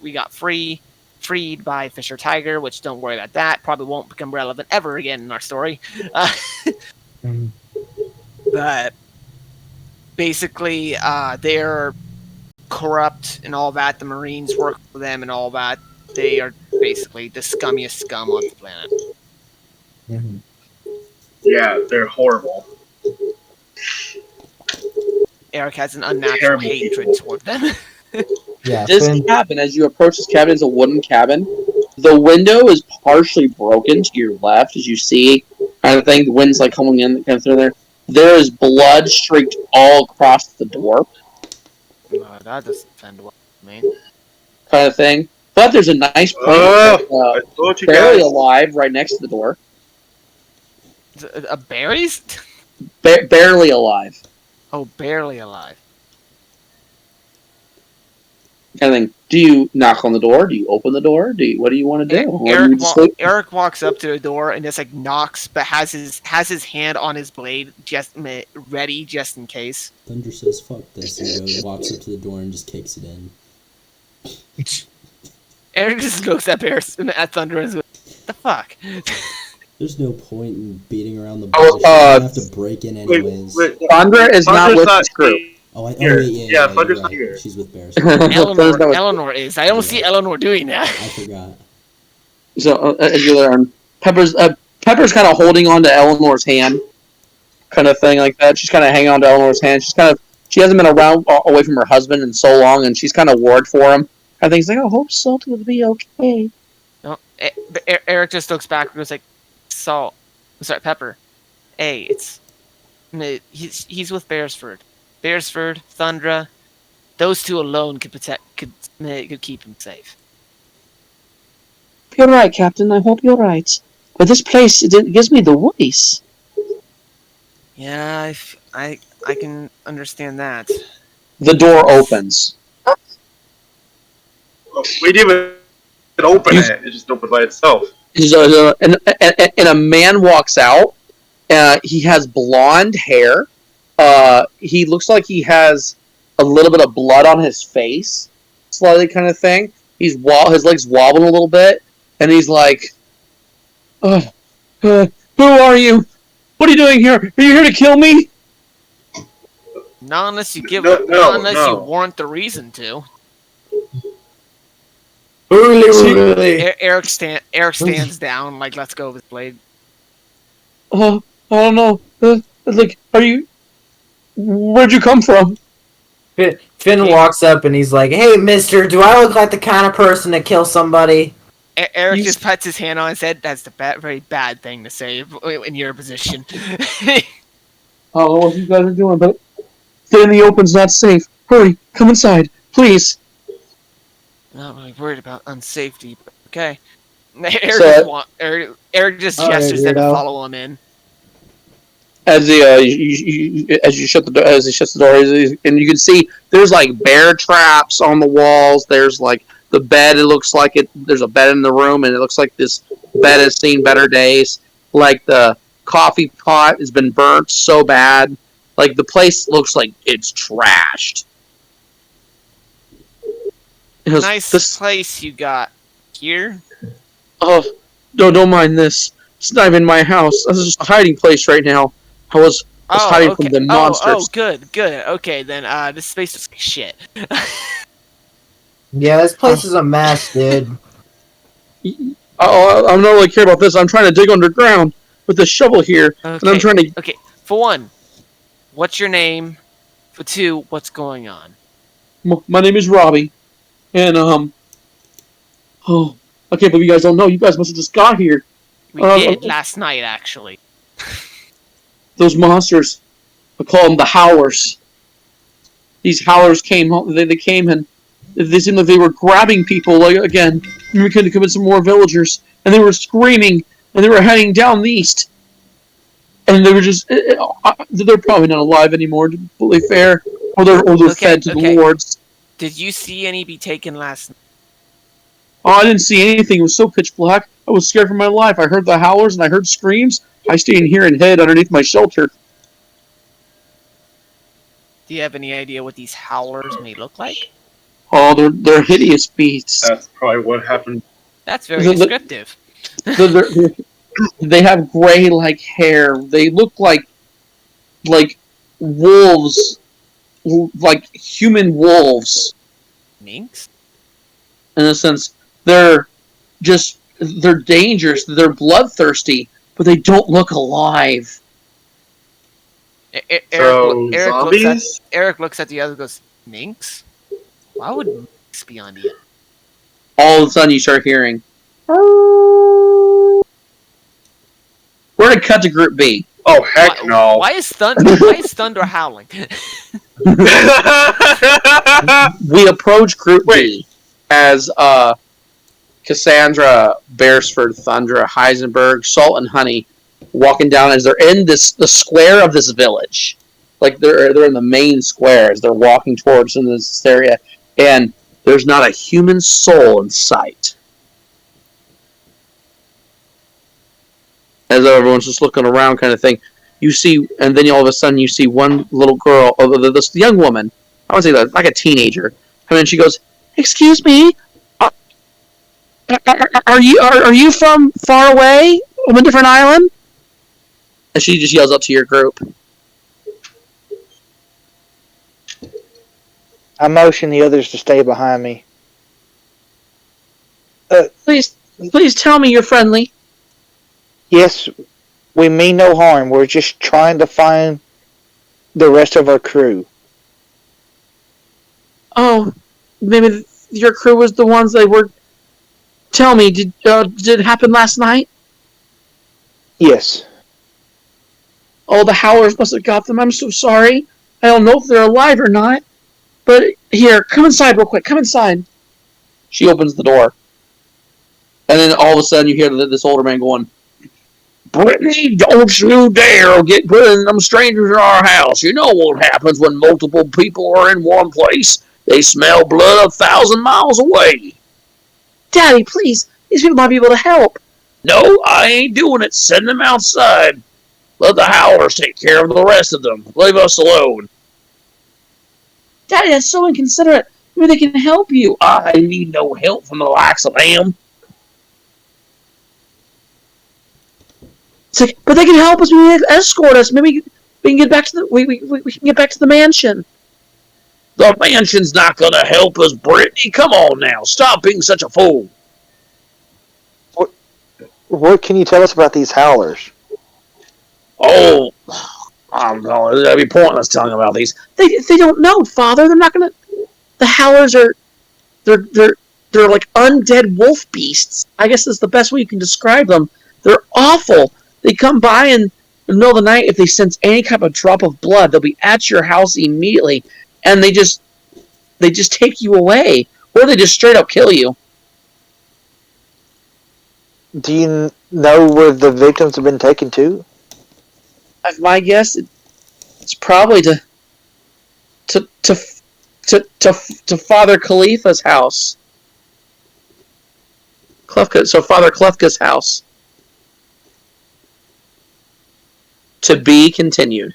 We got freed by Fisher Tiger, which don't worry about that. Probably won't become relevant ever again in our story. But basically, they're corrupt and all that. The Marines work for them and all that. They are basically the scummiest scum on the planet. Mm-hmm. Yeah, they're horrible. Eric has an unnatural Terrible hatred people. toward them. Yeah, This Finn. cabin, as you approach this cabin, is a wooden cabin. The window is partially broken to your left, as you see, kind of thing. The wind's like coming in, kind of through there. There is blood streaked all across the door, No, that doesn't sound well to me. kind of thing. But there's a nice I plant, told you barely guys. alive, right next to the door. Berries? Barely alive, Oh, barely alive. kind of thing. Do you knock on the door? Do you open the door? What do you want to do? Eric walks up to the door and just like knocks, but has his hand on his blade just ready just in case. Thunder says, "Fuck this," and goes, walks up to the door and just kicks it in. Eric just looks at Thunder and goes, "What the fuck?" There's no point in beating around the Oh, bush. You're gonna have to break in anyways. Sandra is not with the crew. Oh, here. wait, yeah, Thunder's you're not right. here. She's with Bears. Eleanor is. I don't see Eleanor doing that. I forgot. So as you learn, Pepper's kind of holding on to Eleanor's hand, kind of thing like that. She's kind of hanging on to Eleanor's hand. She hasn't been around away from her husband in so long, and she's kind of worried for him. I think he's like, I hope Salt will be okay. No, Eric just looks back and goes like, "Salt, I'm sorry, Pepper. Hey, he's with Beresford. Beresford, Thundra, those two alone could keep him safe." You're right, Captain. I hope you're right. But this place, it gives me the woodies. Yeah, I can understand that. The door opens. We didn't even open it. It just opened by itself. And a man walks out. He has blonde hair. He looks like he has a little bit of blood on his face, slightly kind of thing. His legs wobbling a little bit, and he's like, "Who are you? What are you doing here? Are you here to kill me?" Not unless you give. No, not unless no. you warrant the reason to. Eric stands down like, "Let's go with blade." I don't know. Like, are you? Where'd you come from? Finn walks up and he's like, "Hey, mister, do I look like the kind of person to kill somebody?" Eric just puts his hand on his head. That's the very bad thing to say in your position. I don't know what you guys are doing, but stay in the open's not safe. Hurry, come inside, please. Not really worried about unsafety, but okay. Eric just All right, gestures them to weirdo. follow him in. As you shut the door, as he shuts the door, and you can see there's like bear traps on the walls. There's like the bed. It looks like it. There's a bed in the room, and it looks like this bed has seen better days. Like the coffee pot has been burnt so bad. Like the place looks like it's trashed. Nice place you got here. Oh, no, don't mind this. It's not even my house. This is just a hiding place right now. I was hiding from the monsters. Oh, good. Okay, then this space is shit. Yeah, this place is a mess, dude. I'm not really care about this. I'm trying to dig underground with the shovel here, and I'm trying to. Okay, for one, what's your name? For two, what's going on? My name is Robbie, and I can't believe you guys don't know. You guys must have just got here. We did last night, actually. Those monsters, I call them the Howlers. These Howlers came. They came and they seemed like they were grabbing people. Like again, we could have committed some more villagers, and they were screaming, and they were heading down the east. And they were just. They're probably not alive anymore, to be fully fair. Or they're fed to the lords. Did you see any be taken last night? Oh, I didn't see anything. It was so pitch black. I was scared for my life. I heard the howlers and I heard screams. I stayed in here and hid underneath my shelter. Do you have any idea what these howlers may look like? Oh, they're hideous beasts. That's probably what happened. That's very descriptive. They have gray like hair. They look like wolves, like human wolves. Minks? In a sense, they're dangerous. They're bloodthirsty, but they don't look alive. Eric looks at the other and goes, minks? Why would minks be on the... All of a sudden you start hearing... We're going to cut to Group B. Oh, heck no. Why is Thunder howling? We approach Group B as Cassandra, Beresford, Thundra, Heisenberg, Salt, and Honey walking down as they're in the square of this village. Like they're in the main square as they're walking towards in this area, and there's not a human soul in sight. As everyone's just looking around, kind of thing. You see, and then all of a sudden you see one little girl, this young woman. I would say that like a teenager. And then she goes, "Excuse me, are you from far away, from a different island?" And she just yells out to your group. I motion the others to stay behind me. Please tell me you're friendly. Yes, we mean no harm. We're just trying to find the rest of our crew. Oh, maybe your crew was the ones they were. Tell me, did it happen last night? Yes. Oh, the Howlers must have got them. I'm so sorry. I don't know if they're alive or not. But here, come inside real quick. Come inside. She opens the door. And then all of a sudden you hear this older man going, "Brittany, don't you dare get putting them strangers in our house. You know what happens when multiple people are in one place. They smell blood 1,000 miles away." "Daddy, please. These people might be able to help." "No, I ain't doing it. Send them outside. Let the Howlers take care of the rest of them. Leave us alone." "Daddy, that's so inconsiderate. Maybe they can help you." "I need no help from the likes of them." It's like, "But they can help us. Maybe they escort us. Maybe we can get back to the we can get back to the mansion." "The mansion's not gonna help us, Brittany. Come on now, stop being such a fool." What can you tell us about these Howlers? "Oh, I don't know. It'd be pointless telling about these. They don't know, Father. They're not gonna. The Howlers are they're like undead wolf beasts. I guess that's the best way you can describe them. They're awful. They come by in the middle of the night. If they sense any kind of drop of blood, they'll be at your house immediately, and they just take you away, or they just straight up kill you." Do you know where the victims have been taken to? My guess, it's probably to Father Khalifa's house. So Father Klefka's house. To be continued.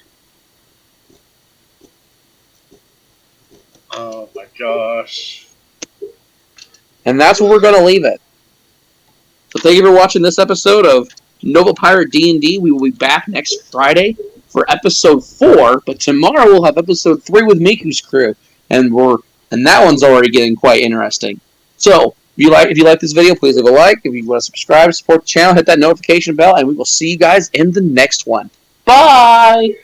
Oh my gosh. And that's where we're going to leave it. So thank you for watching this episode of Nova Pirate D&D. We will be back next Friday for episode 4, but tomorrow we'll have episode 3 with Miku's crew, and that one's already getting quite interesting. So if you like this video, please leave a like. If you want to subscribe, support the channel, hit that notification bell, and we will see you guys in the next one. Bye.